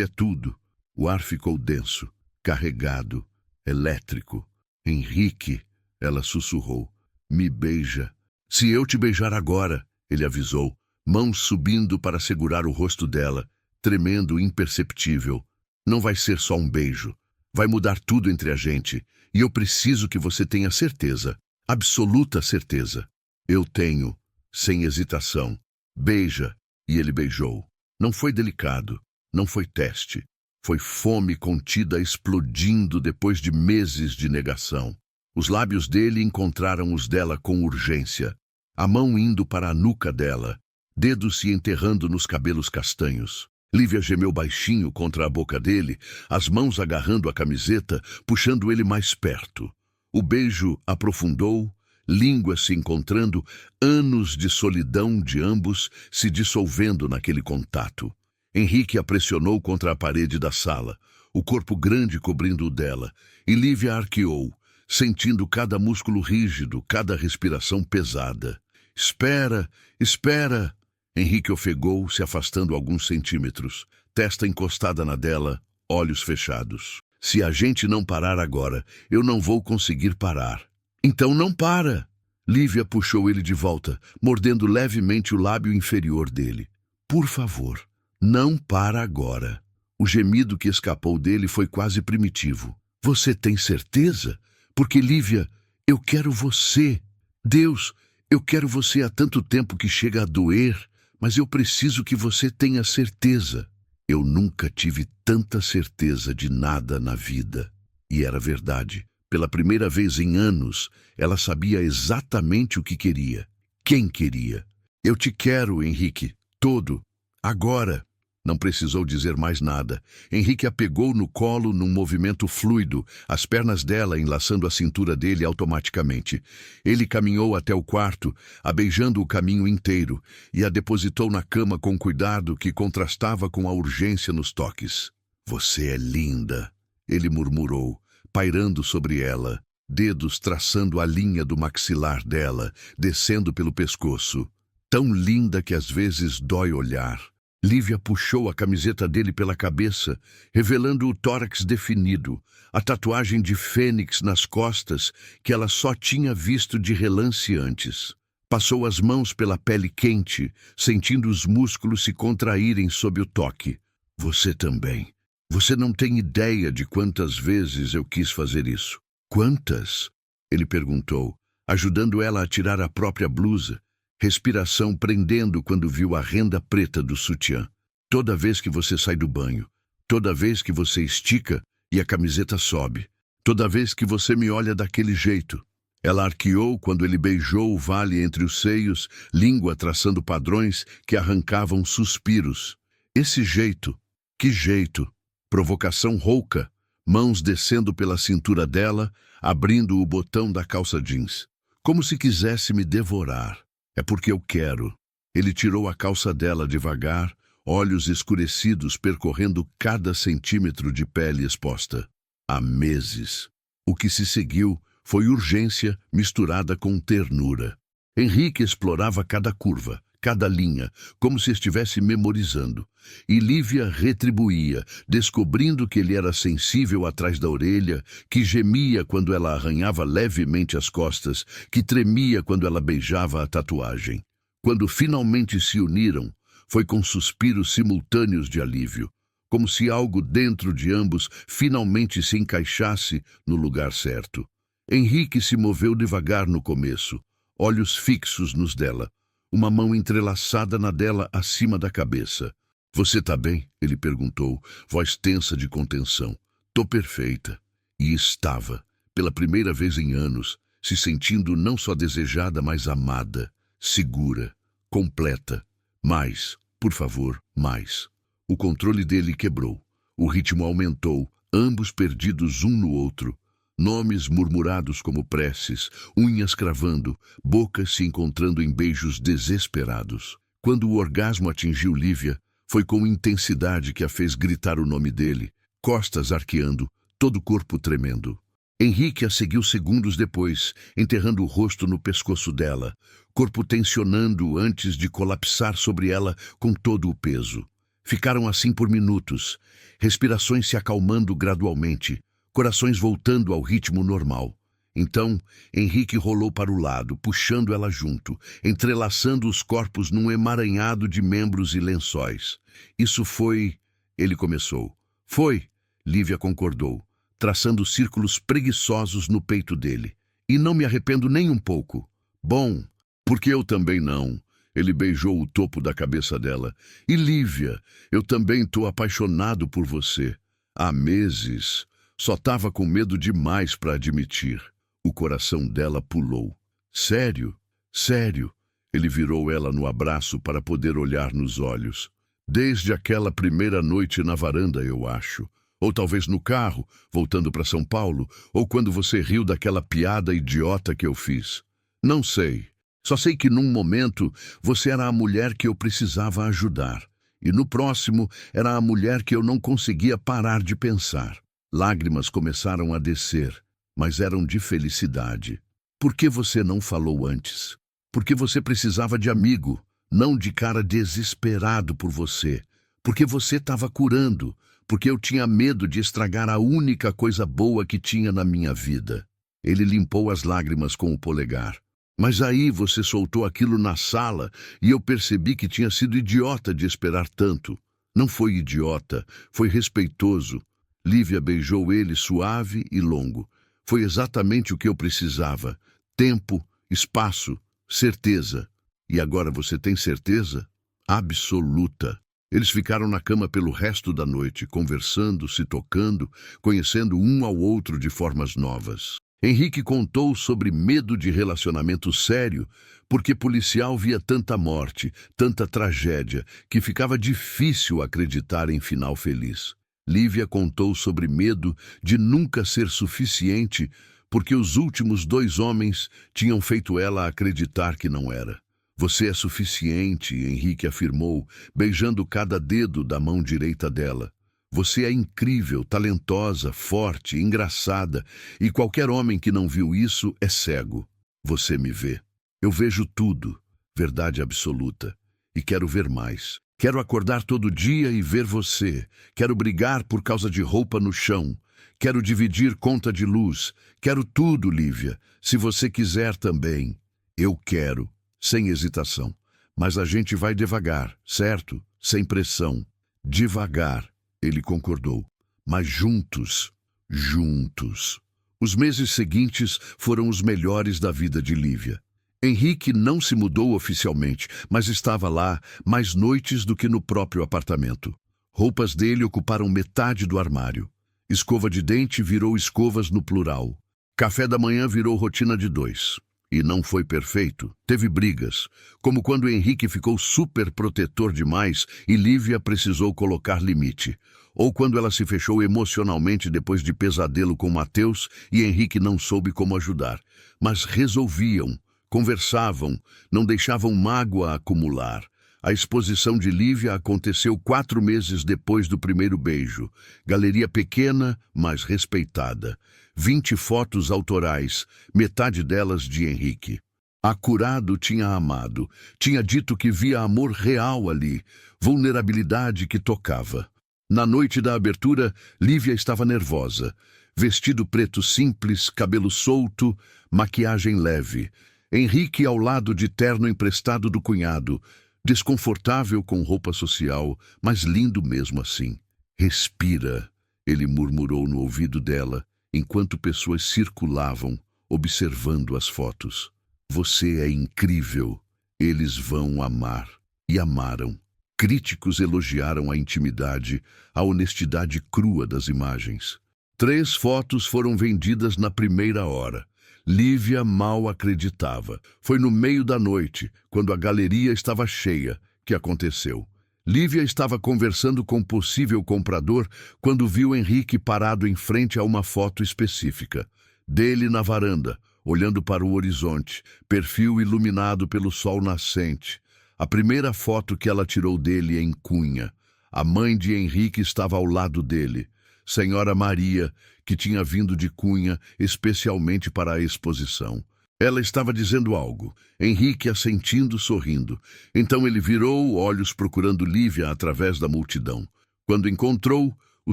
é tudo. O ar ficou denso, carregado, elétrico. Henrique, ela sussurrou. Me beija. Se eu te beijar agora, ele avisou, mãos subindo para segurar o rosto dela, tremendo imperceptível. Não vai ser só um beijo. Vai mudar tudo entre a gente. E eu preciso que você tenha certeza. Absoluta certeza. Eu tenho, sem hesitação. Beija. E ele beijou. Não foi delicado. Não foi teste. Foi fome contida explodindo depois de meses de negação. Os lábios dele encontraram os dela com urgência. A mão indo para a nuca dela. Dedos se enterrando nos cabelos castanhos. Lívia gemeu baixinho contra a boca dele, as mãos agarrando a camiseta, puxando ele mais perto. O beijo aprofundou, línguas se encontrando, anos de solidão de ambos se dissolvendo naquele contato. Henrique a pressionou contra a parede da sala, o corpo grande cobrindo o dela, e Lívia arqueou, sentindo cada músculo rígido, cada respiração pesada. Espera, espera! Henrique ofegou, se afastando alguns centímetros, testa encostada na dela, olhos fechados. Se a gente não parar agora, eu não vou conseguir parar. Então não para! Lívia puxou ele de volta, mordendo levemente o lábio inferior dele. Por favor, não para agora. O gemido que escapou dele foi quase primitivo. Você tem certeza? Porque, Lívia, eu quero você. Deus, eu quero você há tanto tempo que chega a doer, mas eu preciso que você tenha certeza. Eu nunca tive tanta certeza de nada na vida. E era verdade. Pela primeira vez em anos, ela sabia exatamente o que queria. Quem queria. Eu te quero, Henrique. Todo. Agora. Não precisou dizer mais nada. Henrique a pegou no colo num movimento fluido, as pernas dela enlaçando a cintura dele automaticamente. Ele caminhou até o quarto, a beijando o caminho inteiro, e a depositou na cama com cuidado que contrastava com a urgência nos toques. Você é linda, ele murmurou, pairando sobre ela, dedos traçando a linha do maxilar dela, descendo pelo pescoço. Tão linda que às vezes dói olhar. Lívia puxou a camiseta dele pela cabeça, revelando o tórax definido, a tatuagem de fênix nas costas que ela só tinha visto de relance antes. Passou as mãos pela pele quente, sentindo os músculos se contraírem sob o toque. Você também. Você não tem ideia de quantas vezes eu quis fazer isso. Quantas? Ele perguntou, ajudando ela a tirar a própria blusa. Respiração prendendo quando viu a renda preta do sutiã. Toda vez que você sai do banho, toda vez que você estica e a camiseta sobe, toda vez que você me olha daquele jeito. Ela arqueou quando ele beijou o vale entre os seios, língua traçando padrões que arrancavam suspiros. Esse jeito, que jeito! Provocação rouca, mãos descendo pela cintura dela, abrindo o botão da calça jeans. Como se quisesse me devorar. É porque eu quero. Ele tirou a calça dela devagar, olhos escurecidos percorrendo cada centímetro de pele exposta. Há meses. O que se seguiu foi urgência misturada com ternura. Henrique explorava cada curva, cada linha, como se estivesse memorizando. E Lívia retribuía, descobrindo que ele era sensível atrás da orelha, que gemia quando ela arranhava levemente as costas, que tremia quando ela beijava a tatuagem. Quando finalmente se uniram, foi com suspiros simultâneos de alívio, como se algo dentro de ambos finalmente se encaixasse no lugar certo. Henrique se moveu devagar no começo, olhos fixos nos dela, uma mão entrelaçada na dela acima da cabeça. Você tá bem? Ele perguntou, voz tensa de contenção. Tô perfeita. E estava, pela primeira vez em anos, se sentindo não só desejada, mas amada, segura, completa. Mais, por favor, mais. O controle dele quebrou. O ritmo aumentou, ambos perdidos um no outro. Nomes murmurados como preces, unhas cravando, bocas se encontrando em beijos desesperados. Quando o orgasmo atingiu Lívia, foi com intensidade que a fez gritar o nome dele, costas arqueando, todo o corpo tremendo. Henrique a seguiu segundos depois, enterrando o rosto no pescoço dela, corpo tensionando antes de colapsar sobre ela com todo o peso. Ficaram assim por minutos, respirações se acalmando gradualmente, corações voltando ao ritmo normal. Então, Henrique rolou para o lado, puxando ela junto, entrelaçando os corpos num emaranhado de membros e lençóis. Isso foi... Ele começou. Foi, Lívia concordou, traçando círculos preguiçosos no peito dele. E não me arrependo nem um pouco. Bom, porque eu também não. Ele beijou o topo da cabeça dela. E Lívia, eu também tô apaixonado por você. Há meses. Só tava com medo demais para admitir. O coração dela pulou. Sério? Sério? Ele virou ela no abraço para poder olhar nos olhos. Desde aquela primeira noite na varanda, eu acho. Ou talvez no carro, voltando para São Paulo, ou quando você riu daquela piada idiota que eu fiz. Não sei. Só sei que num momento você era a mulher que eu precisava ajudar. E no próximo era a mulher que eu não conseguia parar de pensar. Lágrimas começaram a descer, mas eram de felicidade. Por que você não falou antes? Porque você precisava de amigo, não de cara desesperado por você. Porque você estava curando, porque eu tinha medo de estragar a única coisa boa que tinha na minha vida. Ele limpou as lágrimas com o polegar. Mas aí você soltou aquilo na sala e eu percebi que tinha sido idiota de esperar tanto. Não foi idiota, foi respeitoso. Lívia beijou ele suave e longo. Foi exatamente o que eu precisava. Tempo, espaço, certeza. E agora você tem certeza? Absoluta. Eles ficaram na cama pelo resto da noite, conversando, se tocando, conhecendo um ao outro de formas novas. Henrique contou sobre medo de relacionamento sério, porque policial via tanta morte, tanta tragédia, que ficava difícil acreditar em final feliz. Lívia contou sobre medo de nunca ser suficiente, porque os últimos 2 homens tinham feito ela acreditar que não era. Você é suficiente, Henrique afirmou, beijando cada dedo da mão direita dela. Você é incrível, talentosa, forte, engraçada, e qualquer homem que não viu isso é cego. Você me vê. Eu vejo tudo, verdade absoluta, e quero ver mais. Quero acordar todo dia e ver você. Quero brigar por causa de roupa no chão. Quero dividir conta de luz. Quero tudo, Lívia, se você quiser também. Eu quero, sem hesitação. Mas a gente vai devagar, certo? Sem pressão. Devagar. Ele concordou. Mas juntos, juntos. Os meses seguintes foram os melhores da vida de Lívia. Henrique não se mudou oficialmente, mas estava lá mais noites do que no próprio apartamento. Roupas dele ocuparam metade do armário. Escova de dente virou escovas no plural. Café da manhã virou rotina de 2. E não foi perfeito. Teve brigas, como quando Henrique ficou super protetor demais e Lívia precisou colocar limite. Ou quando ela se fechou emocionalmente depois de pesadelo com Mateus e Henrique não soube como ajudar. Mas resolviam, conversavam, não deixavam mágoa acumular. A exposição de Lívia aconteceu 4 meses depois do primeiro beijo. Galeria pequena, mas respeitada. 20 fotos autorais, metade delas de Henrique. Acurado tinha amado, tinha dito que via amor real ali, vulnerabilidade que tocava. Na noite da abertura, Lívia estava nervosa. Vestido preto simples, cabelo solto, maquiagem leve. Henrique ao lado de terno emprestado do cunhado, desconfortável com roupa social, mas lindo mesmo assim. Respira, ele murmurou no ouvido dela, enquanto pessoas circulavam, observando as fotos. Você é incrível. Eles vão amar. E amaram. Críticos elogiaram a intimidade, a honestidade crua das imagens. 3 fotos foram vendidas na primeira hora. Lívia mal acreditava. Foi no meio da noite, quando a galeria estava cheia, que aconteceu. Lívia estava conversando com o possível comprador quando viu Henrique parado em frente a uma foto específica. Dele na varanda, olhando para o horizonte, perfil iluminado pelo sol nascente. A primeira foto que ela tirou dele em Cunha. A mãe de Henrique estava ao lado dele. Senhora Maria, que tinha vindo de Cunha especialmente para a exposição. Ela estava dizendo algo. Henrique assentindo, sorrindo. Então ele virou, olhos procurando Lívia através da multidão. Quando encontrou, o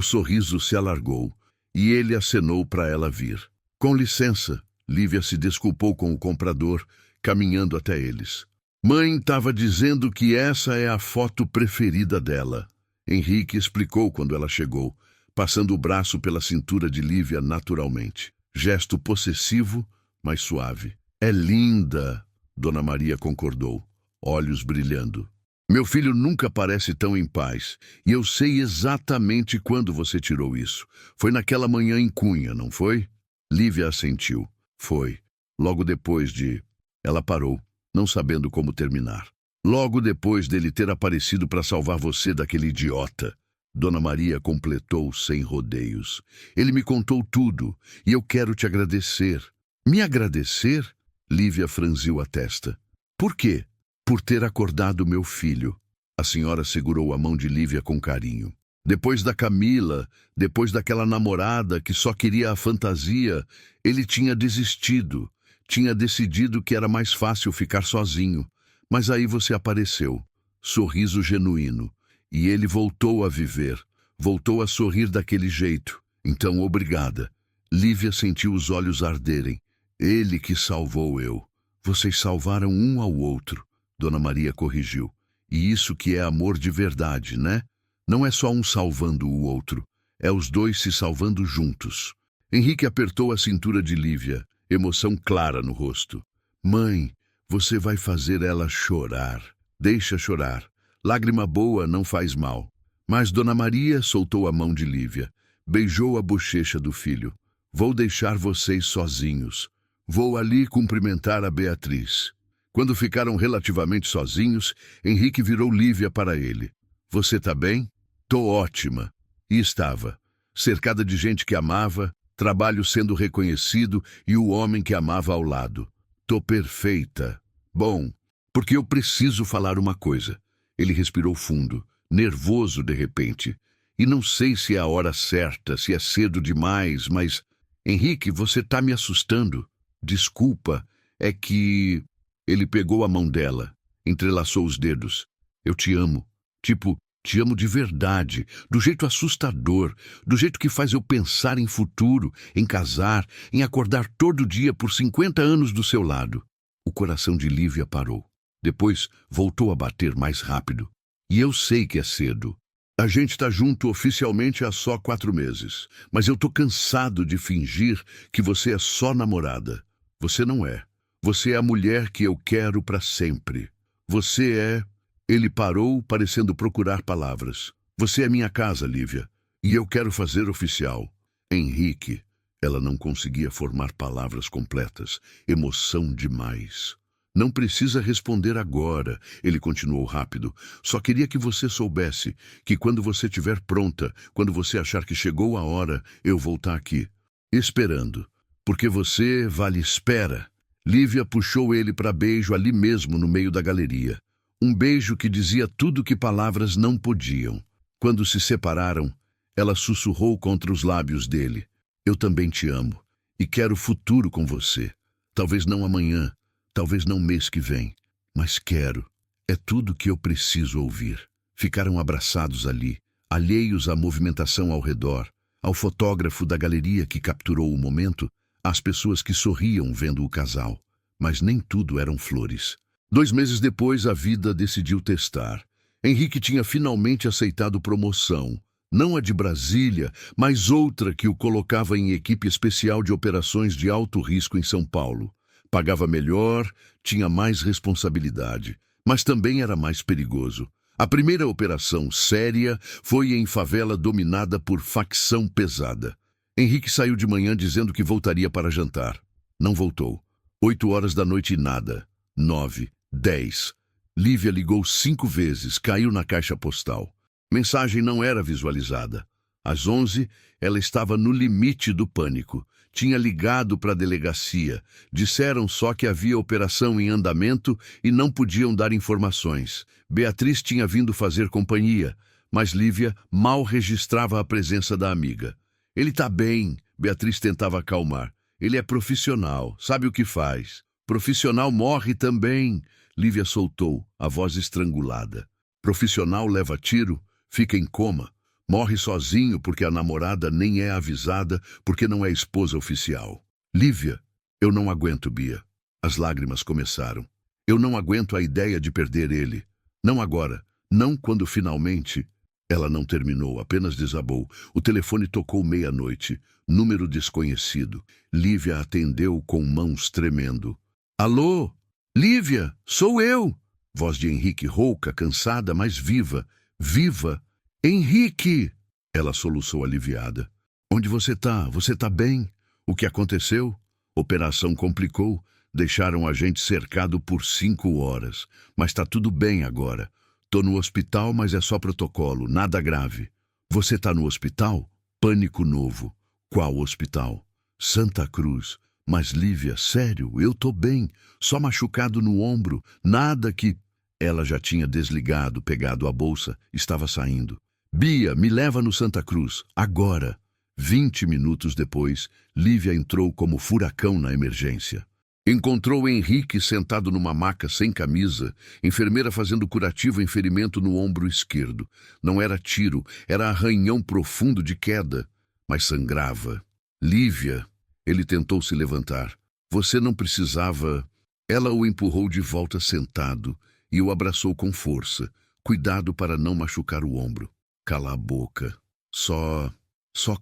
sorriso se alargou e ele acenou para ela vir. Com licença, Lívia se desculpou com o comprador, caminhando até eles. Mãe estava dizendo que essa é a foto preferida dela. Henrique explicou quando ela chegou, passando o braço pela cintura de Lívia naturalmente. Gesto possessivo, mas suave. É linda, Dona Maria concordou, olhos brilhando. Meu filho nunca parece tão em paz, e eu sei exatamente quando você tirou isso. Foi naquela manhã em Cunha, não foi? Lívia assentiu. Foi. Logo depois de... Ela parou, não sabendo como terminar. Logo depois dele ter aparecido para salvar você daquele idiota. Dona Maria completou sem rodeios. Ele me contou tudo, e eu quero te agradecer. Me agradecer? Lívia franziu a testa. Por quê? Por ter acordado meu filho. A senhora segurou a mão de Lívia com carinho. Depois da Camila, depois daquela namorada que só queria a fantasia, ele tinha desistido. Tinha decidido que era mais fácil ficar sozinho. Mas aí você apareceu. Sorriso genuíno. E ele voltou a viver. Voltou a sorrir daquele jeito. Então, obrigada. Lívia sentiu os olhos arderem. Ele que salvou eu. Vocês salvaram um ao outro. Dona Maria corrigiu. E isso que é amor de verdade, né? Não é só um salvando o outro. É os dois se salvando juntos. Henrique apertou a cintura de Lívia, emoção clara no rosto. Mãe, você vai fazer ela chorar. Deixa chorar. Lágrima boa não faz mal. Mas Dona Maria soltou a mão de Lívia. Beijou a bochecha do filho. Vou deixar vocês sozinhos. Vou ali cumprimentar a Beatriz. Quando ficaram relativamente sozinhos, Henrique virou Lívia para ele. Você tá bem? Tô ótima. E estava. Cercada de gente que amava, trabalho sendo reconhecido e o homem que amava ao lado. Tô perfeita. Bom, porque eu preciso falar uma coisa. Ele respirou fundo, nervoso de repente. E não sei se é a hora certa, se é cedo demais, mas... Henrique, você tá me assustando. Desculpa, é que... Ele pegou a mão dela, entrelaçou os dedos. Eu te amo. Tipo, te amo de verdade, do jeito assustador, do jeito que faz eu pensar em futuro, em casar, em acordar todo dia por 50 anos do seu lado. O coração de Lívia parou. Depois voltou a bater mais rápido. E eu sei que é cedo. A gente tá junto oficialmente há só 4 meses, mas eu tô cansado de fingir que você é só namorada. Você não é. Você é a mulher que eu quero para sempre. Você é... Ele parou, parecendo procurar palavras. Você é minha casa, Lívia, e eu quero fazer oficial. Henrique. Ela não conseguia formar palavras completas. Emoção demais. Não precisa responder agora, ele continuou rápido. Só queria que você soubesse que quando você estiver pronta, quando você achar que chegou a hora, eu vou estar aqui, esperando. Porque você vale espera. Lívia puxou ele para beijo ali mesmo no meio da galeria. Um beijo que dizia tudo que palavras não podiam. Quando se separaram, ela sussurrou contra os lábios dele. Eu também te amo e quero futuro com você. Talvez não amanhã, talvez não mês que vem, mas quero. É tudo que eu preciso ouvir. Ficaram abraçados ali, alheios à movimentação ao redor, ao fotógrafo da galeria que capturou o momento, às pessoas que sorriam vendo o casal. Mas nem tudo eram flores. 2 meses depois, a vida decidiu testar. Henrique tinha finalmente aceitado promoção. Não a de Brasília, mas outra que o colocava em equipe especial de operações de alto risco em São Paulo. Pagava melhor, tinha mais responsabilidade, mas também era mais perigoso. A primeira operação séria foi em favela dominada por facção pesada. Henrique saiu de manhã dizendo que voltaria para jantar. Não voltou. 8 horas da noite e nada. 9, 10. Lívia ligou 5 vezes, caiu na caixa postal. Mensagem não era visualizada. Às 11, ela estava no limite do pânico. Tinha ligado para a delegacia. Disseram só que havia operação em andamento e não podiam dar informações. Beatriz tinha vindo fazer companhia, mas Lívia mal registrava a presença da amiga. Ele tá bem, Beatriz tentava acalmar. Ele é profissional, sabe o que faz. Profissional morre também. Lívia soltou, a voz estrangulada. Profissional leva tiro, fica em coma. Morre sozinho porque a namorada nem é avisada, porque não é esposa oficial. Lívia, eu não aguento, Bia. As lágrimas começaram. Eu não aguento a ideia de perder ele. Não agora, não quando finalmente... Ela não terminou, apenas desabou. O telefone tocou 00:30. Número desconhecido. Lívia atendeu com mãos tremendo. Alô? Lívia, sou eu! Voz de Henrique rouca, cansada, mas viva. Viva! Henrique! Ela soluçou aliviada. Onde você tá? Você tá bem? O que aconteceu? Operação complicou. Deixaram a gente cercado por 5 horas. Mas tá tudo bem agora. Tô no hospital, mas é só protocolo, nada grave. Você tá no hospital? Pânico novo. Qual hospital? Santa Cruz. Mas, Lívia, sério, eu tô bem. Só machucado no ombro. Nada que... Ela já tinha desligado, pegado a bolsa, estava saindo. Bia, me leva no Santa Cruz, agora. 20 minutos depois, Lívia entrou como furacão na emergência. Encontrou Henrique sentado numa maca sem camisa, enfermeira fazendo curativo em ferimento no ombro esquerdo. Não era tiro, era arranhão profundo de queda, mas sangrava. Lívia, ele tentou se levantar. Você não precisava... Ela o empurrou de volta sentado e o abraçou com força. Cuidado para não machucar o ombro. Cala a boca. Só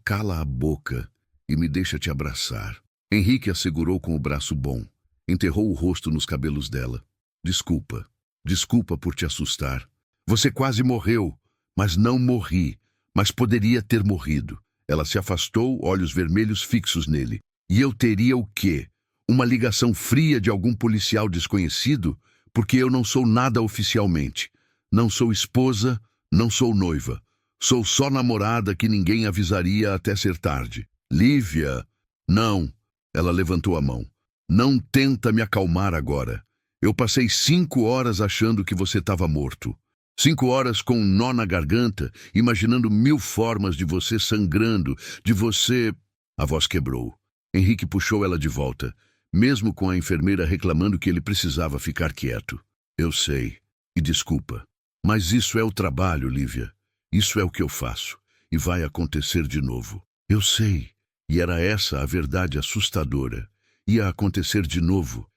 cala a boca e me deixa te abraçar. Henrique a segurou com o braço bom. Enterrou o rosto nos cabelos dela. Desculpa. Desculpa por te assustar. Você quase morreu, mas não morri. Mas poderia ter morrido. Ela se afastou, olhos vermelhos fixos nele. E eu teria o quê? Uma ligação fria de algum policial desconhecido? Porque eu não sou nada oficialmente. Não sou esposa, não sou noiva. Sou só namorada que ninguém avisaria até ser tarde. Lívia... Não. Ela levantou a mão. Não tenta me acalmar agora. Eu passei 5 horas achando que você estava morto. 5 horas com um nó na garganta, imaginando 1000 formas de você sangrando, de você... A voz quebrou. Henrique puxou ela de volta, mesmo com a enfermeira reclamando que ele precisava ficar quieto. Eu sei. E desculpa. Mas isso é o trabalho, Lívia. Isso é o que eu faço. E vai acontecer de novo. Eu sei. E era essa a verdade assustadora. Ia acontecer de novo.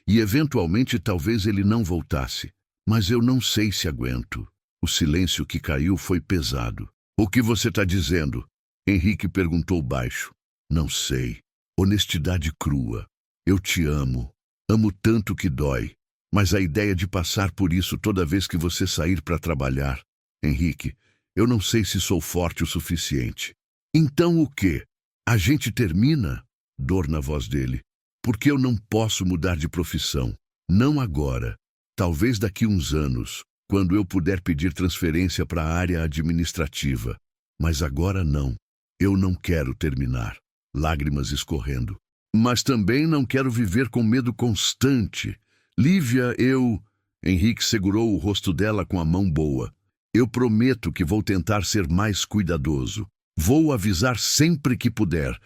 E eventualmente talvez ele não voltasse. Mas eu não sei se aguento. O silêncio que caiu foi pesado. O que você está dizendo? Henrique perguntou baixo. Não sei. Honestidade crua. Eu te amo. Amo tanto que dói. Mas a ideia de passar por isso toda vez que você sair para trabalhar... Henrique, eu não sei se sou forte o suficiente. Então o quê? A gente termina? Dor na voz dele. Porque eu não posso mudar de profissão. Não agora. Talvez daqui uns anos, quando eu puder pedir transferência para a área administrativa. Mas agora não. Eu não quero terminar. Lágrimas escorrendo. Mas também não quero viver com medo constante. Lívia, eu... Henrique segurou o rosto dela com a mão boa. Eu prometo que vou tentar ser mais cuidadoso. Vou avisar sempre que puder.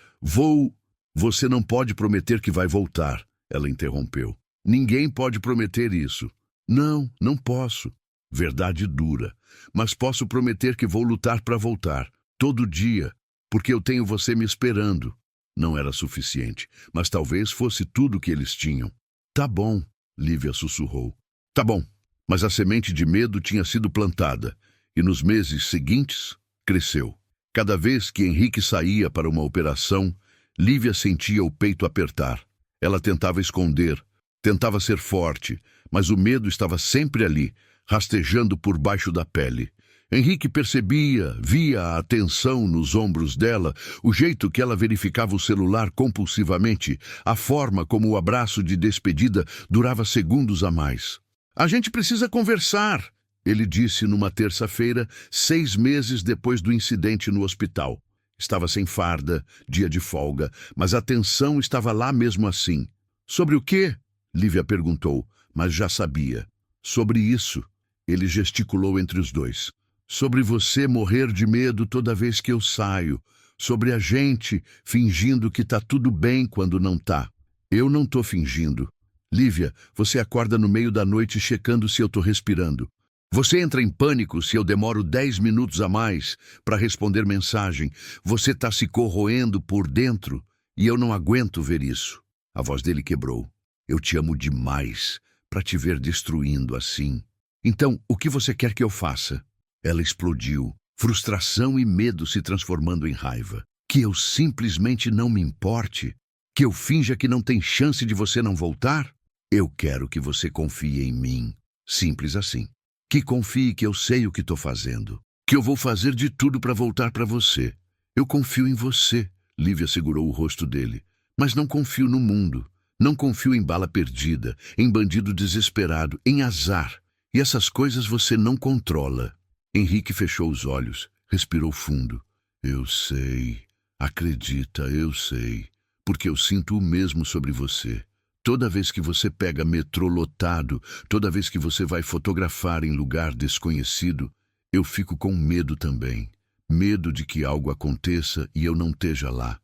Você não pode prometer que vai voltar, ela interrompeu. Ninguém pode prometer isso. Não, não posso. Verdade dura. Mas posso prometer que vou lutar para voltar. Todo dia. Porque eu tenho você me esperando. Não era suficiente, mas talvez fosse tudo que eles tinham. Tá bom, Lívia sussurrou. Tá bom. Mas a semente de medo tinha sido plantada, e nos meses seguintes, cresceu. Cada vez que Henrique saía para uma operação, Lívia sentia o peito apertar. Ela tentava esconder, tentava ser forte, mas o medo estava sempre ali, rastejando por baixo da pele. Henrique percebia, via a tensão nos ombros dela, o jeito que ela verificava o celular compulsivamente, a forma como o abraço de despedida durava segundos a mais. A gente precisa conversar, ele disse numa terça-feira, 6 meses depois do incidente no hospital. Estava sem farda, dia de folga, mas a tensão estava lá mesmo assim. Sobre o quê? Lívia perguntou, mas já sabia. Sobre isso, ele gesticulou entre os dois. Sobre você morrer de medo toda vez que eu saio. Sobre a gente fingindo que tá tudo bem quando não tá. Eu não tô fingindo. Lívia, você acorda no meio da noite checando se eu tô respirando. Você entra em pânico se eu demoro 10 minutos a mais para responder mensagem. Você tá se corroendo por dentro e eu não aguento ver isso. A voz dele quebrou. Eu te amo demais para te ver destruindo assim. Então, o que você quer que eu faça? Ela explodiu, frustração e medo se transformando em raiva. Que eu simplesmente não me importe? Que eu finja que não tem chance de você não voltar? Eu quero que você confie em mim. Simples assim. Que confie que eu sei o que estou fazendo. Que eu vou fazer de tudo para voltar para você. Eu confio em você. Lívia segurou o rosto dele. Mas não confio no mundo. Não confio em bala perdida, em bandido desesperado, em azar. E essas coisas você não controla. Henrique fechou os olhos, respirou fundo. Eu sei. Acredita, eu sei. porque eu sinto o mesmo sobre você. Toda vez que você pega metrô lotado, toda vez que você vai fotografar em lugar desconhecido, eu fico com medo também. Medo de que algo aconteça e eu não esteja lá.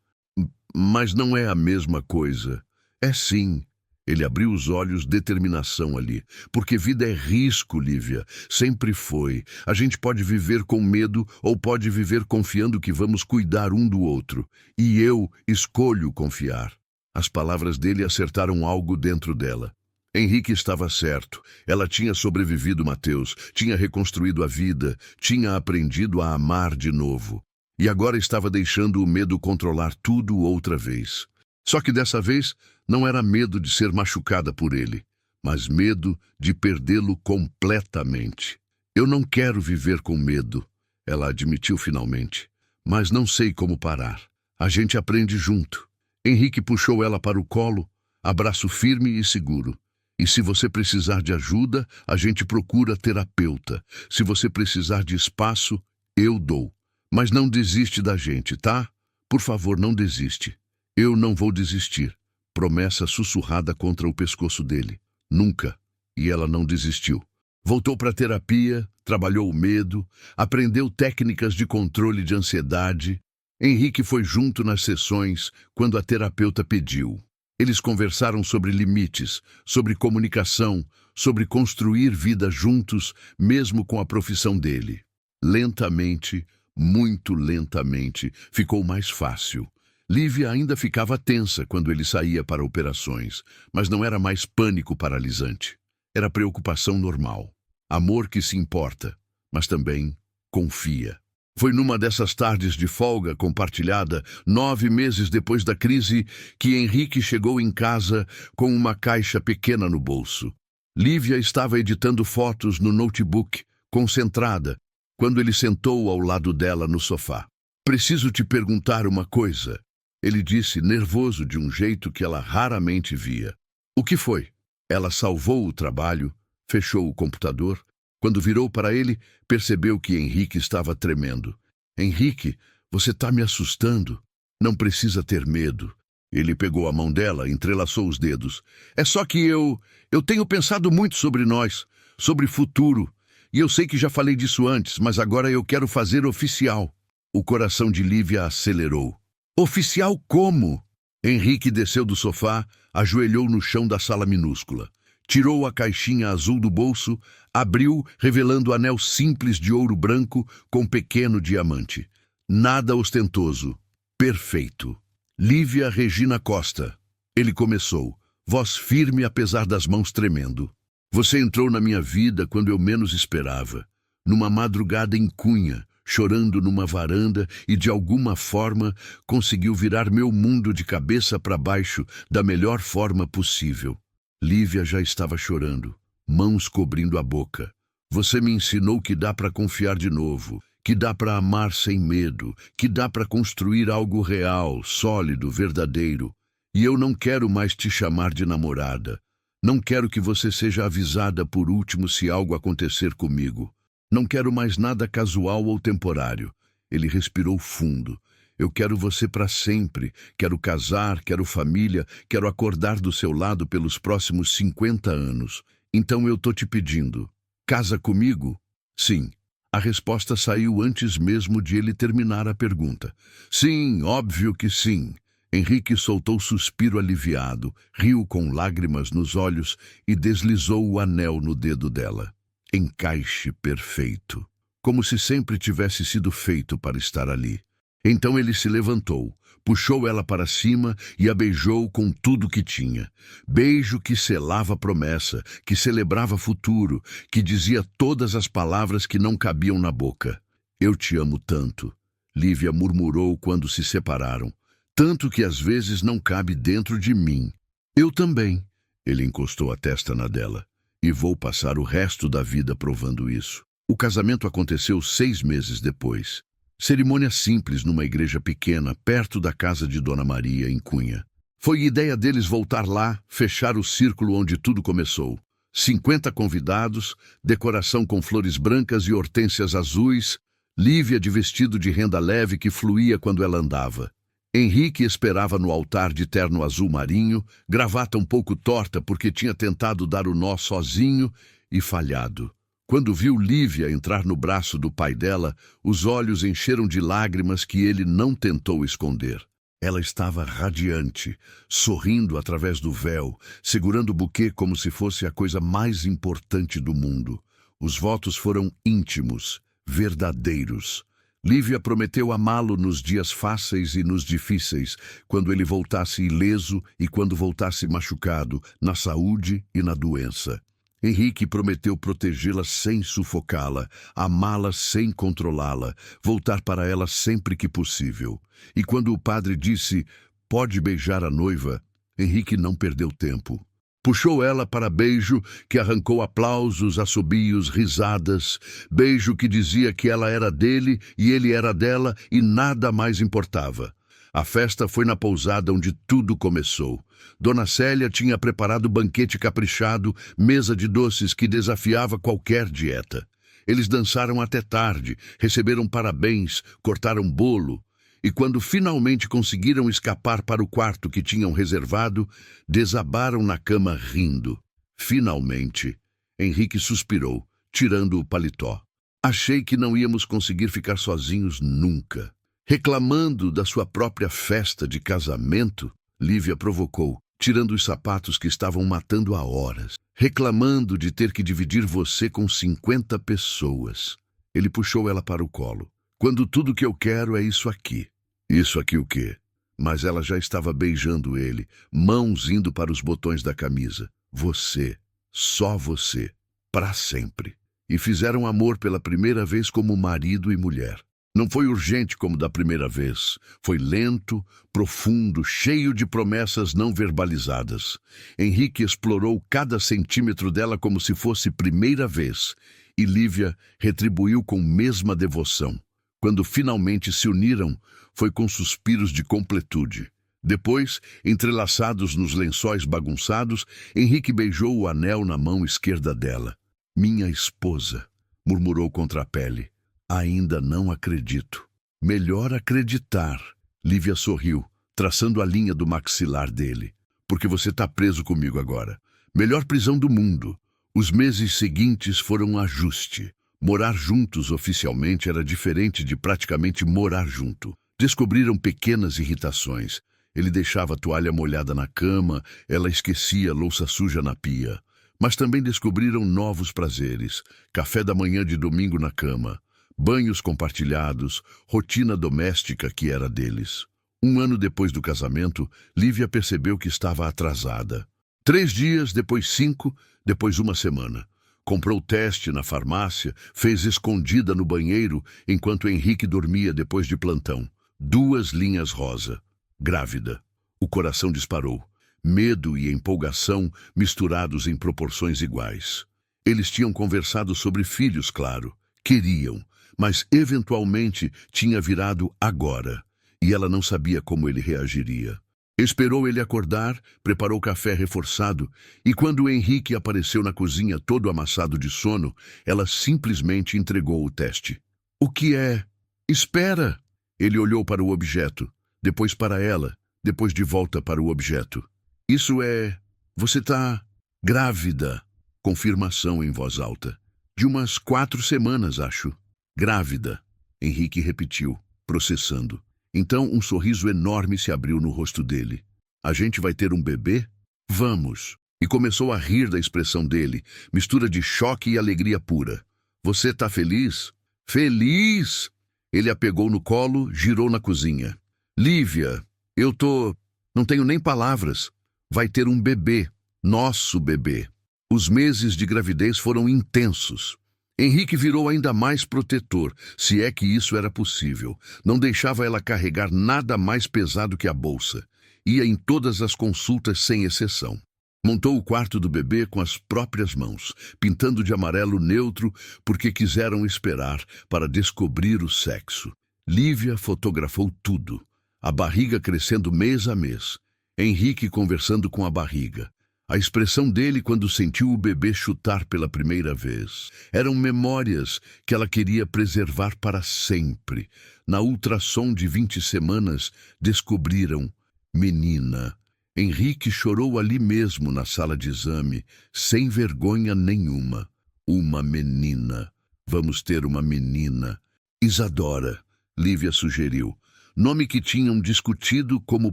Mas não é a mesma coisa. É sim. Ele abriu os olhos, determinação ali. Porque vida é risco, Lívia. Sempre foi. A gente pode viver com medo ou pode viver confiando que vamos cuidar um do outro. E eu escolho confiar. As palavras dele acertaram algo dentro dela. Henrique estava certo. Ela tinha sobrevivido Mateus, tinha reconstruído a vida, tinha aprendido a amar de novo. E agora estava deixando o medo controlar tudo outra vez. Só que dessa vez não era medo de ser machucada por ele, mas medo de perdê-lo completamente. Eu não quero viver com medo, ela admitiu finalmente, mas não sei como parar. A gente aprende junto. Henrique puxou ela para o colo, abraço firme e seguro. E se você precisar de ajuda, a gente procura terapeuta. Se você precisar de espaço, eu dou. Mas não desiste da gente, tá? Por favor, não desiste. Eu não vou desistir. Promessa sussurrada contra o pescoço dele. Nunca. E ela não desistiu. Voltou para a terapia, trabalhou o medo, aprendeu técnicas de controle de ansiedade. Henrique foi junto nas sessões quando a terapeuta pediu. Eles conversaram sobre limites, sobre comunicação, sobre construir vida juntos, mesmo com a profissão dele. Lentamente, muito lentamente, ficou mais fácil. Lívia ainda ficava tensa quando ele saía para operações, mas não era mais pânico paralisante. Era preocupação normal. Amor que se importa, mas também confia. Foi numa dessas tardes de folga compartilhada, 9 meses depois da crise, que Henrique chegou em casa com uma caixa pequena no bolso. Lívia estava editando fotos no notebook, concentrada, quando ele sentou ao lado dela no sofá. "Preciso te perguntar uma coisa", ele disse, nervoso de um jeito que ela raramente via. "O que foi?" Ela salvou o trabalho, fechou o computador. Quando virou para ele, percebeu que Henrique estava tremendo. "Henrique, você está me assustando. Não precisa ter medo." Ele pegou a mão dela, entrelaçou os dedos. "É só que eu tenho pensado muito sobre nós, sobre futuro. E eu sei que já falei disso antes, mas agora eu quero fazer oficial." O coração de Lívia acelerou. "Oficial como?" Henrique desceu do sofá, ajoelhou no chão da sala minúscula. Tirou a caixinha azul do bolso, abriu, revelando o anel simples de ouro branco com pequeno diamante. Nada ostentoso. Perfeito. "Lívia Regina Costa." Ele começou, voz firme apesar das mãos tremendo. "Você entrou na minha vida quando eu menos esperava. Numa madrugada em Cunha, chorando numa varanda e de alguma forma conseguiu virar meu mundo de cabeça para baixo da melhor forma possível." Lívia já estava chorando, mãos cobrindo a boca. "Você me ensinou que dá para confiar de novo, que dá para amar sem medo, que dá para construir algo real, sólido, verdadeiro. E eu não quero mais te chamar de namorada. Não quero que você seja avisada por último se algo acontecer comigo. Não quero mais nada casual ou temporário." Ele respirou fundo. "Eu quero você para sempre. Quero casar, quero família, quero acordar do seu lado pelos próximos 50 anos. Então eu tô te pedindo, casa comigo?" "Sim." A resposta saiu antes mesmo de ele terminar a pergunta. "Sim, óbvio que sim." Henrique soltou suspiro aliviado, riu com lágrimas nos olhos e deslizou o anel no dedo dela. Encaixe perfeito. Como se sempre tivesse sido feito para estar ali. Então ele se levantou, puxou ela para cima e a beijou com tudo que tinha. Beijo que selava promessa, que celebrava futuro, que dizia todas as palavras que não cabiam na boca. "Eu te amo tanto", Lívia murmurou quando se separaram. "Tanto que às vezes não cabe dentro de mim." "Eu também." Ele encostou a testa na dela. "E vou passar o resto da vida provando isso." O casamento aconteceu 6 meses depois. Cerimônia simples numa igreja pequena, perto da casa de Dona Maria, em Cunha. Foi ideia deles voltar lá, fechar o círculo onde tudo começou. 50 convidados, decoração com flores brancas e hortênsias azuis, Lívia de vestido de renda leve que fluía quando ela andava. Henrique esperava no altar de terno azul marinho, gravata um pouco torta porque tinha tentado dar o nó sozinho e falhado. Quando viu Lívia entrar no braço do pai dela, os olhos encheram de lágrimas que ele não tentou esconder. Ela estava radiante, sorrindo através do véu, segurando o buquê como se fosse a coisa mais importante do mundo. Os votos foram íntimos, verdadeiros. Lívia prometeu amá-lo nos dias fáceis e nos difíceis, quando ele voltasse ileso e quando voltasse machucado, na saúde e na doença. Henrique prometeu protegê-la sem sufocá-la, amá-la sem controlá-la, voltar para ela sempre que possível. E quando o padre disse, pode beijar a noiva, Henrique não perdeu tempo. Puxou ela para beijo que arrancou aplausos, assobios, risadas, beijo que dizia que ela era dele e ele era dela e nada mais importava. A festa foi na pousada onde tudo começou. Dona Célia tinha preparado banquete caprichado, mesa de doces que desafiava qualquer dieta. Eles dançaram até tarde, receberam parabéns, cortaram bolo. E quando finalmente conseguiram escapar para o quarto que tinham reservado, desabaram na cama rindo. Finalmente, Henrique suspirou, tirando o paletó. Achei que não íamos conseguir ficar sozinhos nunca. Reclamando da sua própria festa de casamento, Lívia provocou, tirando os sapatos que estavam matando há horas. Reclamando de ter que dividir você com 50 pessoas. Ele puxou ela para o colo. Quando tudo que eu quero é isso aqui. Isso aqui o quê? Mas ela já estava beijando ele, mãos indo para os botões da camisa. Você, só você, para sempre. E fizeram amor pela primeira vez como marido e mulher. Não foi urgente como da primeira vez. Foi lento, profundo, cheio de promessas não verbalizadas. Henrique explorou cada centímetro dela como se fosse primeira vez. E Lívia retribuiu com mesma devoção. Quando finalmente se uniram, foi com suspiros de completude. Depois, entrelaçados nos lençóis bagunçados, Henrique beijou o anel na mão esquerda dela. Minha esposa, murmurou contra a pele. Ainda não acredito. Melhor acreditar. Lívia sorriu, traçando a linha do maxilar dele. Porque você está preso comigo agora. Melhor prisão do mundo. Os meses seguintes foram um ajuste. Morar juntos oficialmente era diferente de praticamente morar junto. Descobriram pequenas irritações. Ele deixava a toalha molhada na cama, ela esquecia a louça suja na pia. Mas também descobriram novos prazeres. Café da manhã de domingo na cama. Banhos compartilhados, rotina doméstica que era deles. 1 ano depois do casamento, Lívia percebeu que estava atrasada. 3 dias, depois 5, depois 1 semana. Comprou teste na farmácia, fez escondida no banheiro enquanto Henrique dormia depois de plantão. 2 linhas rosa. Grávida. O coração disparou. Medo e empolgação misturados em proporções iguais. Eles tinham conversado sobre filhos, claro. Queriam, mas eventualmente tinha virado agora. E ela não sabia como ele reagiria. Esperou ele acordar, preparou café reforçado, e quando o Henrique apareceu na cozinha todo amassado de sono, ela simplesmente entregou o teste. O que é? Espera! Ele olhou para o objeto, depois para ela, depois de volta para o objeto. Isso é... Você tá... grávida. Confirmação em voz alta. De umas 4 semanas, acho. Grávida. Henrique repetiu, processando. Então um sorriso enorme se abriu no rosto dele. A gente vai ter um bebê? Vamos. E começou a rir da expressão dele, mistura de choque e alegria pura. Você tá feliz? Feliz! Ele a pegou no colo, girou na cozinha. Lívia, eu tô... não tenho nem palavras. Vai ter um bebê. Nosso bebê. Os meses de gravidez foram intensos. Henrique virou ainda mais protetor, se é que isso era possível. Não deixava ela carregar nada mais pesado que a bolsa. Ia em todas as consultas sem exceção. Montou o quarto do bebê com as próprias mãos, pintando de amarelo neutro porque quiseram esperar para descobrir o sexo. Lívia fotografou tudo. A barriga crescendo mês a mês. Henrique conversando com a barriga. A expressão dele quando sentiu o bebê chutar pela primeira vez. Eram memórias que ela queria preservar para sempre. Na ultrassom de 20 semanas, descobriram menina. Henrique chorou ali mesmo na sala de exame, sem vergonha nenhuma. Uma menina. Vamos ter uma menina. Isadora, Lívia sugeriu. Nome que tinham discutido como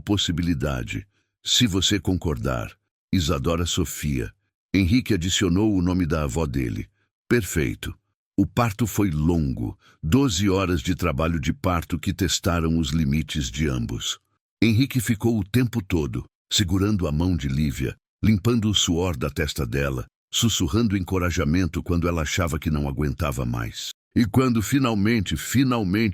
possibilidade. Se você concordar. Isadora Sofia. Henrique adicionou o nome da avó dele. Perfeito. O parto foi longo, 12 horas de trabalho de parto que testaram os limites de ambos. Henrique ficou o tempo todo, segurando a mão de Lívia, limpando o suor da testa dela, sussurrando encorajamento quando ela achava que não aguentava mais. E quando finalmente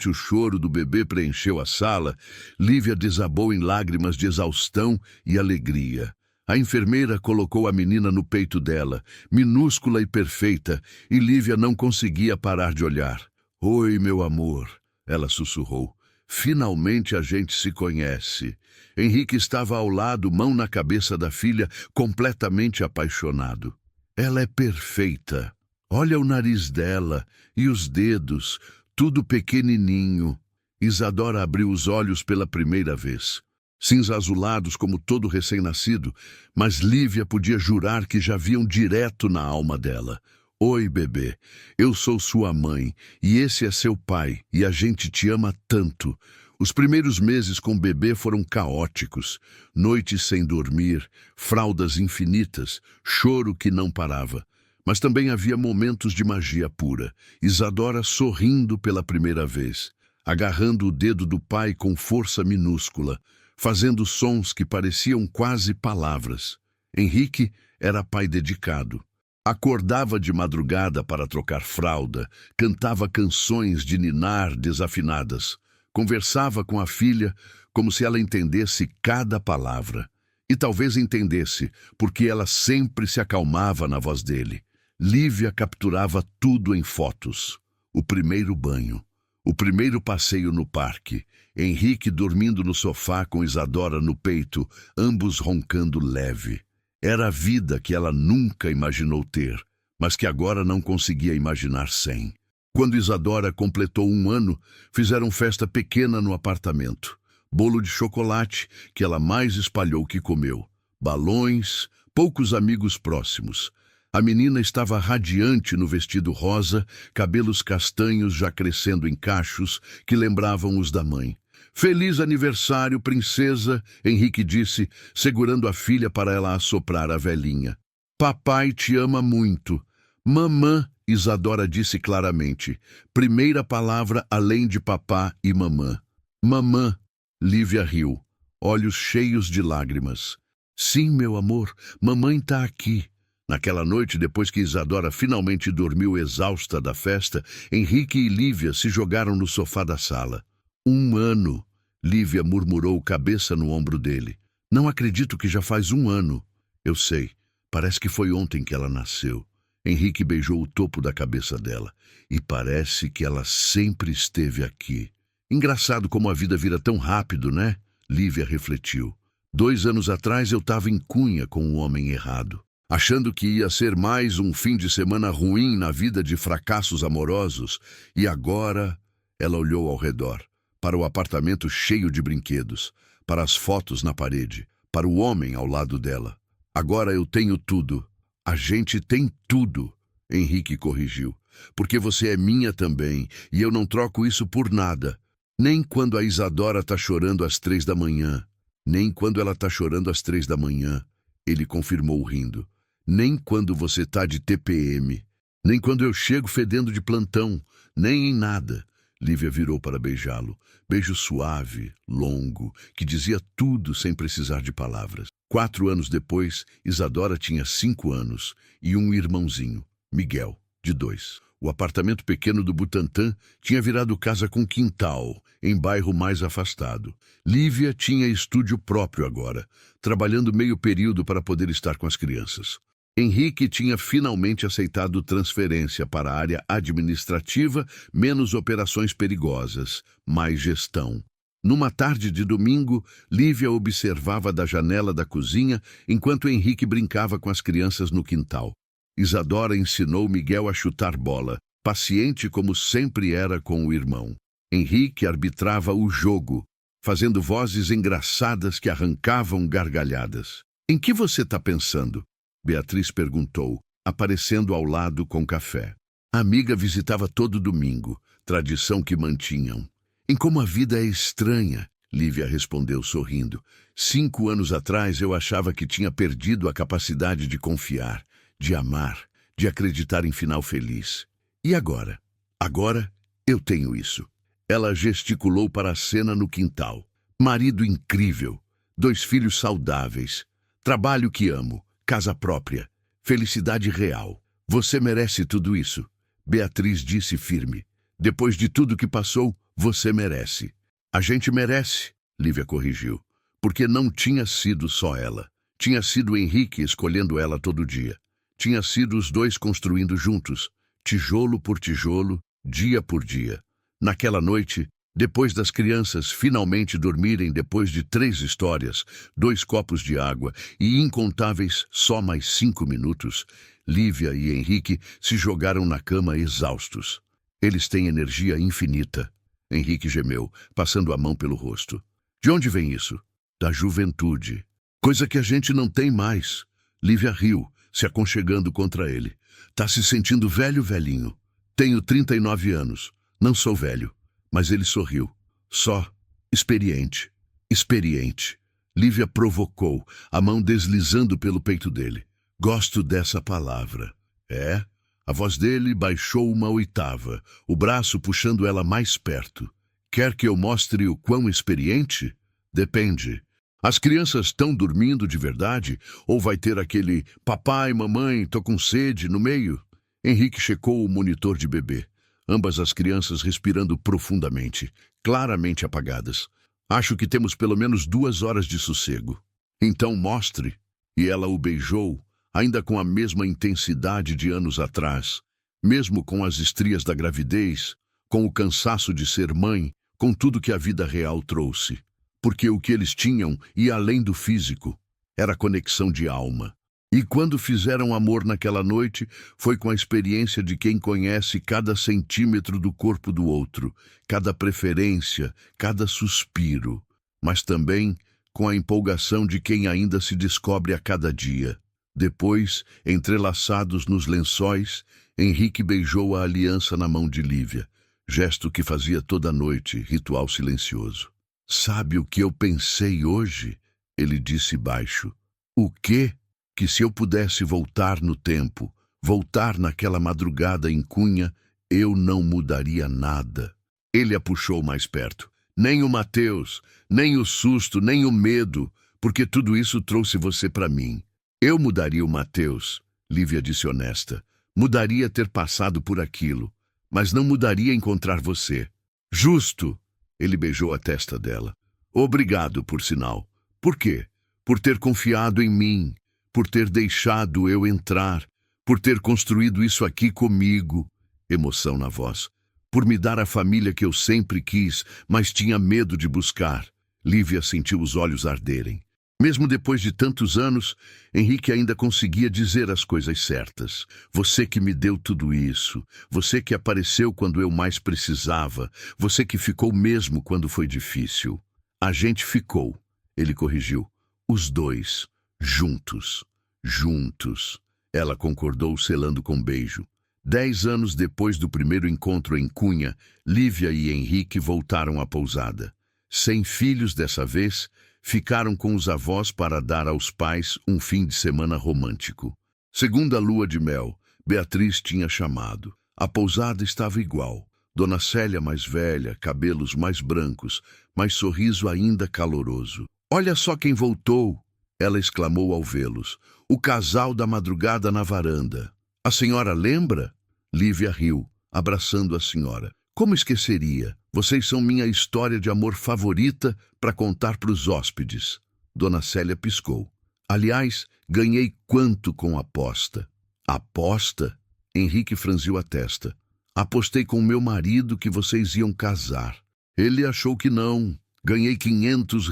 o choro do bebê preencheu a sala, Lívia desabou em lágrimas de exaustão e alegria. A enfermeira colocou a menina no peito dela, minúscula e perfeita, e Lívia não conseguia parar de olhar. Oi, meu amor, ela sussurrou. Finalmente a gente se conhece. Henrique estava ao lado, mão na cabeça da filha, completamente apaixonado. Ela é perfeita. Olha o nariz dela e os dedos, tudo pequenininho. Isadora abriu os olhos pela primeira vez. Cinza azulados como todo recém-nascido, mas Lívia podia jurar que já viam direto na alma dela. Oi, bebê, eu sou sua mãe e esse é seu pai e a gente te ama tanto. Os primeiros meses com o bebê foram caóticos, noites sem dormir, fraldas infinitas, choro que não parava. Mas também havia momentos de magia pura. Isadora sorrindo pela primeira vez, agarrando o dedo do pai com força minúscula, fazendo sons que pareciam quase palavras. Henrique era pai dedicado. Acordava de madrugada para trocar fralda, cantava canções de ninar desafinadas, conversava com a filha como se ela entendesse cada palavra. E talvez entendesse, porque ela sempre se acalmava na voz dele. Lívia capturava tudo em fotos. O primeiro banho, o primeiro passeio no parque, Henrique dormindo no sofá com Isadora no peito, ambos roncando leve. Era a vida que ela nunca imaginou ter, mas que agora não conseguia imaginar sem. Quando Isadora completou 1 ano, fizeram festa pequena no apartamento. Bolo de chocolate, que ela mais espalhou que comeu. Balões, poucos amigos próximos. A menina estava radiante no vestido rosa, cabelos castanhos já crescendo em cachos que lembravam os da mãe. Feliz aniversário, princesa, Henrique disse, segurando a filha para ela assoprar a velhinha. Papai te ama muito. Mamã, Isadora disse claramente. Primeira palavra além de papá e mamã. Mamã, Lívia riu, olhos cheios de lágrimas. Sim, meu amor, mamãe está aqui. Naquela noite, depois que Isadora finalmente dormiu exausta da festa, Henrique e Lívia se jogaram no sofá da sala. 1 ano, Lívia murmurou, cabeça no ombro dele. Não acredito que já faz 1 ano. Eu sei, parece que foi ontem que ela nasceu. Henrique beijou o topo da cabeça dela. E parece que ela sempre esteve aqui. Engraçado como a vida vira tão rápido, né? Lívia refletiu. 2 anos atrás eu estava em Cunha com um homem errado, achando que ia ser mais um fim de semana ruim na vida de fracassos amorosos. E agora ela olhou ao redor, para o apartamento cheio de brinquedos, para as fotos na parede, para o homem ao lado dela. Agora eu tenho tudo. A gente tem tudo, Henrique corrigiu. Porque você é minha também, e eu não troco isso por nada. Nem quando a Isadora tá chorando às 3 da manhã. Nem quando ela tá chorando às 3 da manhã, ele confirmou rindo. Nem quando você tá de TPM. Nem quando eu chego fedendo de plantão. Nem em nada. Lívia virou para beijá-lo. Beijo suave, longo, que dizia tudo sem precisar de palavras. 4 anos depois, Isadora tinha 5 anos e um irmãozinho, Miguel, de 2. O apartamento pequeno do Butantã tinha virado casa com quintal, em bairro mais afastado. Lívia tinha estúdio próprio agora, trabalhando meio período para poder estar com as crianças. Henrique tinha finalmente aceitado transferência para a área administrativa, menos operações perigosas, mais gestão. Numa tarde de domingo, Lívia observava da janela da cozinha enquanto Henrique brincava com as crianças no quintal. Isadora ensinou Miguel a chutar bola, paciente como sempre era com o irmão. Henrique arbitrava o jogo, fazendo vozes engraçadas que arrancavam gargalhadas. "Em que você está pensando?" Beatriz perguntou, aparecendo ao lado com café. A amiga visitava todo domingo, tradição que mantinham. "Em como a vida é estranha", Lívia respondeu sorrindo. 5 anos atrás eu achava que tinha perdido a capacidade de confiar, de amar, de acreditar em final feliz. E agora? Agora eu tenho isso. Ela gesticulou para a cena no quintal. Marido incrível, 2 filhos saudáveis, trabalho que amo, casa própria, felicidade real. Você merece tudo isso, Beatriz disse firme. Depois de tudo que passou, você merece. A gente merece, Lívia corrigiu, porque não tinha sido só ela. Tinha sido Henrique escolhendo ela todo dia. Tinha sido os dois construindo juntos, tijolo por tijolo, dia por dia. Naquela noite, depois das crianças finalmente dormirem depois de 3 histórias, 2 copos de água e incontáveis só mais 5 minutos, Lívia e Henrique se jogaram na cama exaustos. Eles têm energia infinita. Henrique gemeu, passando a mão pelo rosto. De onde vem isso? Da juventude. Coisa que a gente não tem mais. Lívia riu, se aconchegando contra ele. Tá se sentindo velho, velhinho. Tenho 39 anos. Não sou velho. Mas ele sorriu. Só experiente. Experiente. Lívia provocou, a mão deslizando pelo peito dele. Gosto dessa palavra. É? A voz dele baixou uma oitava, o braço puxando ela mais perto. Quer que eu mostre o quão experiente? Depende. As crianças estão dormindo de verdade? Ou vai ter aquele papai, mamãe, tô com sede no meio? Henrique checou o monitor de bebê. Ambas as crianças respirando profundamente, claramente apagadas. Acho que temos pelo menos 2 horas de sossego. Então mostre. E ela o beijou, ainda com a mesma intensidade de anos atrás, mesmo com as estrias da gravidez, com o cansaço de ser mãe, com tudo que a vida real trouxe. Porque o que eles tinham ia além do físico, era conexão de alma. E quando fizeram amor naquela noite, foi com a experiência de quem conhece cada centímetro do corpo do outro, cada preferência, cada suspiro, mas também com a empolgação de quem ainda se descobre a cada dia. Depois, entrelaçados nos lençóis, Henrique beijou a aliança na mão de Lívia, gesto que fazia toda noite, ritual silencioso. "Sabe o que eu pensei hoje?" ele disse baixo. "O quê? Que se eu pudesse voltar no tempo, voltar naquela madrugada em Cunha, eu não mudaria nada." Ele a puxou mais perto. "Nem o Mateus, nem o susto, nem o medo, porque tudo isso trouxe você para mim. Eu mudaria o Mateus", Lívia disse honesta. "Mudaria ter passado por aquilo, mas não mudaria encontrar você." "Justo." Ele beijou a testa dela. "Obrigado, por sinal." "Por quê?" "Por ter confiado em mim, por ter deixado eu entrar, por ter construído isso aqui comigo." Emoção na voz. "Por me dar a família que eu sempre quis, mas tinha medo de buscar." Lívia sentiu os olhos arderem. Mesmo depois de tantos anos, Henrique ainda conseguia dizer as coisas certas. "Você que me deu tudo isso, você que apareceu quando eu mais precisava, você que ficou mesmo quando foi difícil." "A gente ficou", ele corrigiu. "Os dois, juntos, juntos." Ela concordou, selando com beijo. 10 anos depois do primeiro encontro em Cunha, Lívia e Henrique voltaram à pousada. Sem filhos dessa vez, ficaram com os avós para dar aos pais um fim de semana romântico. Segunda lua de mel, Beatriz tinha chamado. A pousada estava igual. Dona Célia mais velha, cabelos mais brancos, mas sorriso ainda caloroso. "Olha só quem voltou!" ela exclamou ao vê-los. "O casal da madrugada na varanda." "A senhora lembra?" Lívia riu, abraçando a senhora. "Como esqueceria? Vocês são minha história de amor favorita para contar para os hóspedes." Dona Célia piscou. "Aliás, ganhei quanto com aposta?" "Aposta?" Henrique franziu a testa. "Apostei com meu marido que vocês iam casar." "Ele achou que não." Ganhei R$ 500,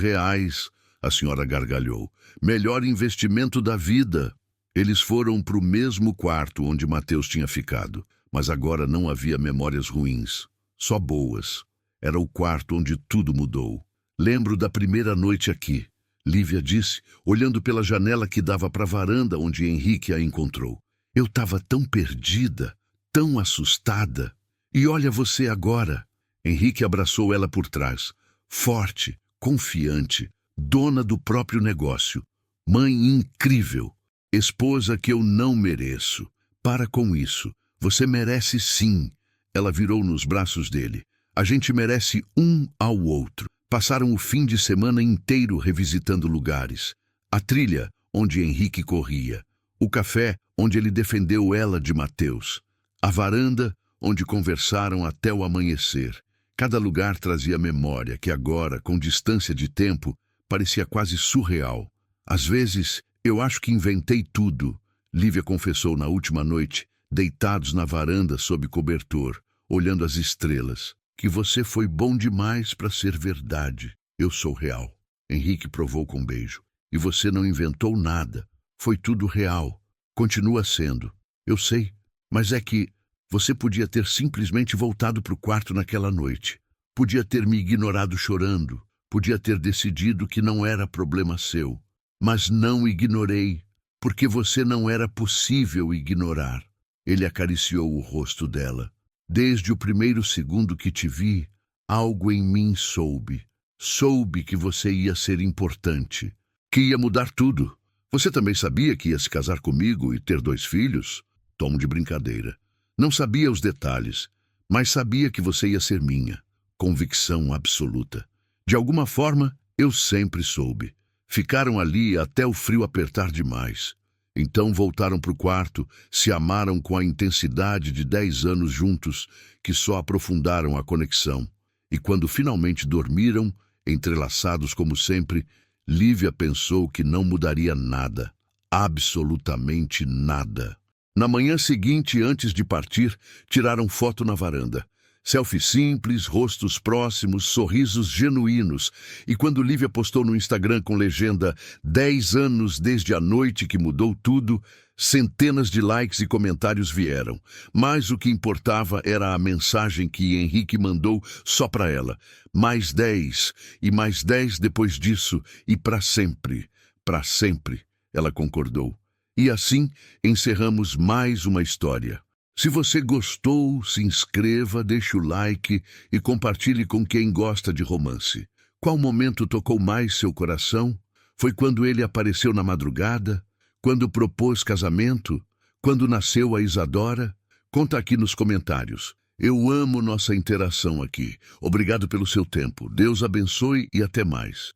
a senhora gargalhou. Melhor investimento da vida. Eles foram para o mesmo quarto onde Mateus tinha ficado, mas agora não havia memórias ruins, só boas. Era o quarto onde tudo mudou. Lembro da primeira noite aqui, Lívia disse, olhando pela janela que dava para a varanda onde Henrique a encontrou. Eu estava tão perdida, tão assustada. E olha você agora. Henrique abraçou ela por trás, forte, confiante, dona do próprio negócio. Mãe incrível, esposa que eu não mereço. Para com isso, você merece sim. Ela virou nos braços dele. A gente merece um ao outro. Passaram o fim de semana inteiro revisitando lugares. A trilha, onde Henrique corria. O café, onde ele defendeu ela de Mateus. A varanda, onde conversaram até o amanhecer. Cada lugar trazia memória que agora, com distância de tempo, parecia quase surreal. Às vezes, eu acho que inventei tudo, Lívia confessou na última noite, deitados na varanda sob cobertor, olhando as estrelas. Que você foi bom demais para ser verdade. Eu sou real. Henrique provou com um beijo. E você não inventou nada. Foi tudo real. Continua sendo. Eu sei, mas é que você podia ter simplesmente voltado para o quarto naquela noite. Podia ter me ignorado chorando. Podia ter decidido que não era problema seu. Mas não ignorei, porque você não era possível ignorar. Ele acariciou o rosto dela. Desde o primeiro segundo que te vi, algo em mim soube. Soube que você ia ser importante, que ia mudar tudo. Você também sabia que ia se casar comigo e ter 2 filhos? Tom de brincadeira. Não sabia os detalhes, mas sabia que você ia ser minha. Convicção absoluta. De alguma forma, eu sempre soube. Ficaram ali até o frio apertar demais. Então voltaram para o quarto, se amaram com a intensidade de 10 anos juntos, que só aprofundaram a conexão. E quando finalmente dormiram, entrelaçados como sempre, Lívia pensou que não mudaria nada. Absolutamente nada. Na manhã seguinte, antes de partir, tiraram foto na varanda. Selfie simples, rostos próximos, sorrisos genuínos. E quando Lívia postou no Instagram com legenda 10 anos desde a noite que mudou tudo, centenas de likes e comentários vieram. Mas o que importava era a mensagem que Henrique mandou só para ela. Mais 10 e mais 10 depois disso e para sempre. Para sempre, ela concordou. E assim encerramos mais uma história. Se você gostou, se inscreva, deixe o like e compartilhe com quem gosta de romance. Qual momento tocou mais seu coração? Foi quando ele apareceu na madrugada? Quando propôs casamento? Quando nasceu a Isadora? Conta aqui nos comentários. Eu amo nossa interação aqui. Obrigado pelo seu tempo. Deus abençoe e até mais.